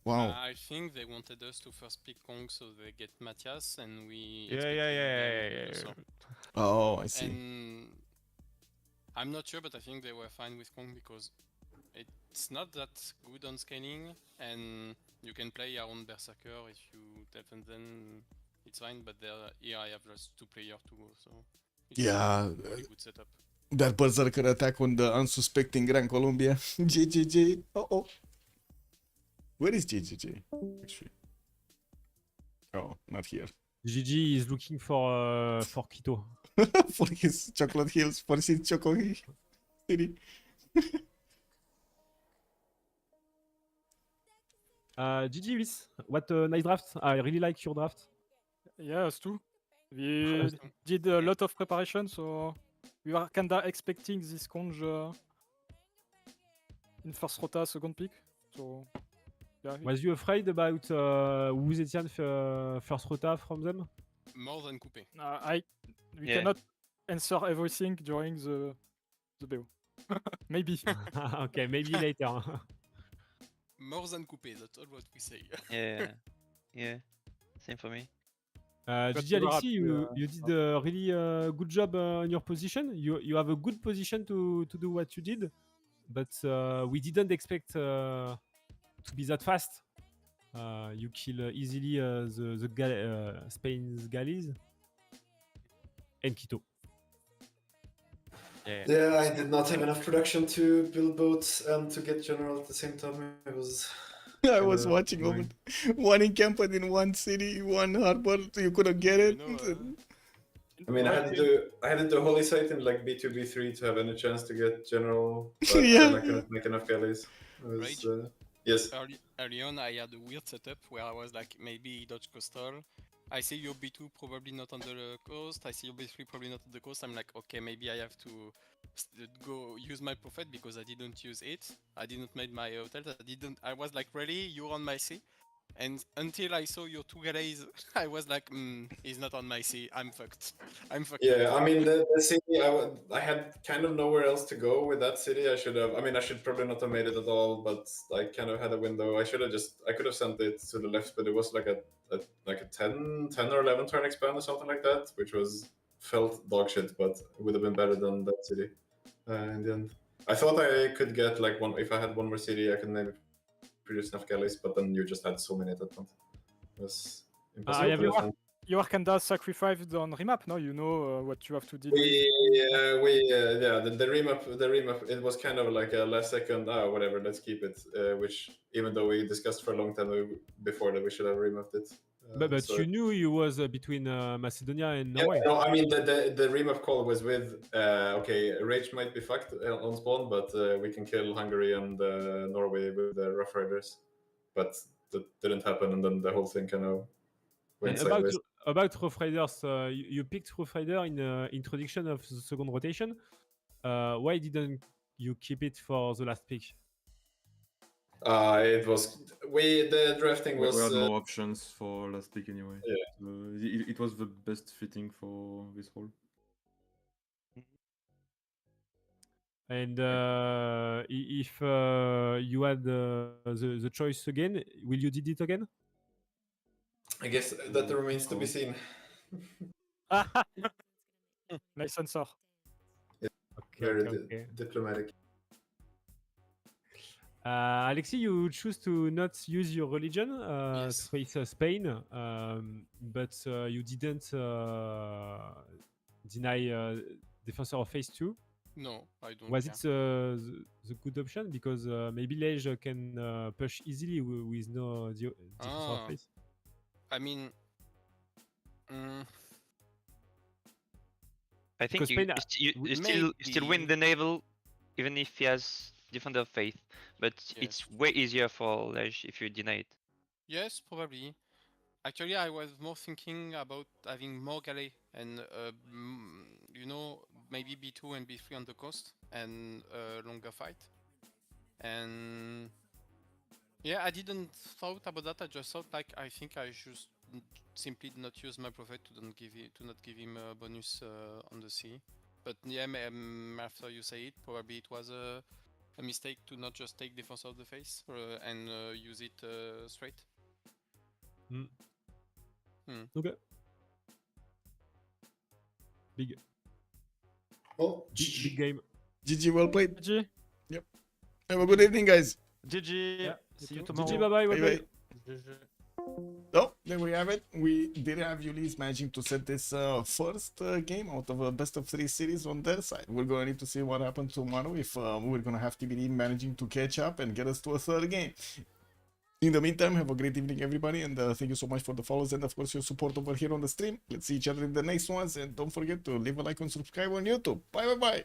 I think they wanted us to first pick Kong so they get Matthias and we. Yeah. expected them also. Oh, I see. And I'm not sure, but I think they were fine with Kong because it's not that good on scaling, and you can play your own Berserker if you defend them, it's fine. But here I have just 2 players too, so it's Yeah. a really good setup. That berserker attack on the unsuspecting Gran Colombia. GGG. Oh. Where is GGG? Actually. Oh, not here. GG is looking for Quito. For his chocolate hills, for his chocolate city. GG Ulyss, what a nice draft. I really like your draft. Yeah, us too. We did a lot of preparation, so we were kinda expecting this conge in first rota, second pick. So yeah. Was you afraid about vous étiez first rota from them? More than Coupe. We Yeah. cannot answer everything during the BO. Maybe. Okay, maybe later. More than Coupe, that's all what we say. Yeah, same for me. GG Alexi, you did a really good job in your position. You have a good position to do what you did, but we didn't expect to be that fast. You kill easily Spain's galleys and Quito. Yeah, I did not have enough production to build boats and to get general at the same time. It was. I was watching over one encamped in one city, one harbor, so you couldn't get it. I mean, I had to do holy site in like B2, B3 to have any chance to get general, but Yeah. then I couldn't make enough galleys. It was, yes. Early on, I had a weird setup where I was like, maybe dodge coastal. I see your B2 probably not on the coast. I see your B3 probably not on the coast. I'm like, okay, maybe I have to go use my prophet because I didn't use it. I didn't make my hotels. I was like, really? You're on my sea? And until I saw your 2 galleys, I was like, he's not on my sea. I'm fucked. I'm fucked. Yeah, I mean, the city, I had kind of nowhere else to go with that city. I should probably not have made it at all, but I kind of had a window. I could have sent it to the left, but it was like a 10 or 11 turn expand or something like that, which felt dog shit, but it would have been better than that city in the end. I thought I could get like if I had one more city, I could maybe previous nav galleys, but then you just had so many at that point. It was I have impossible. You are kinda sacrificed on remap, no? You know what you have to deal with. The remap, it was kind of like a last second, whatever, let's keep it. Which, even though we discussed for a long time before that we should have remapped it. But so you knew you was between Macedonia and yeah, Norway. no, I mean the remap call was with okay, Rage might be fucked on spawn, but we can kill Hungary and Norway with the Rough Riders. But that didn't happen, and then the whole thing kind of went sideways. About Rough Riders, you picked Rough Rider in introduction of the second rotation. Why didn't you keep it for the last pick? It was the drafting was. We had more options for last pick anyway. Yeah. It was the best fitting for this role. And if you had the choice again, will you did it again? I guess that remains to be seen. Nice answer. Very diplomatic. Alexi, you choose to not use your religion to face Spain, but you didn't deny Defensor of Phase 2. No, I don't. Was it the good option? Because maybe Lej can push easily with no Defensor of Phase. I mean, I think you still win the Naval, even if he has Defender of Faith, but it's way easier for Lej if you deny it. Yes, probably. Actually, I was more thinking about having more galley and, you know, maybe B2 and B3 on the coast and a longer fight. And yeah, I didn't thought about that. I just thought like I think I should simply not use my prophet to not give him a bonus on the sea. But yeah, after you say it, probably it was a mistake to not just take Defense of the Face and use it straight. Okay. Big game. GG, well played. GG. Yep. Have a good evening, guys. GG. Yeah. See you tomorrow. GG, bye-bye. So, there we have it. We did have Ulyss managing to set this first game out of a best of 3 series on their side. We're going to need to see what happens tomorrow if we're going to have TBD managing to catch up and get us to a third game. In the meantime, have a great evening, everybody, and thank you so much for the follows and, of course, your support over here on the stream. Let's see each other in the next ones, and don't forget to leave a like and subscribe on YouTube. Bye. Bye.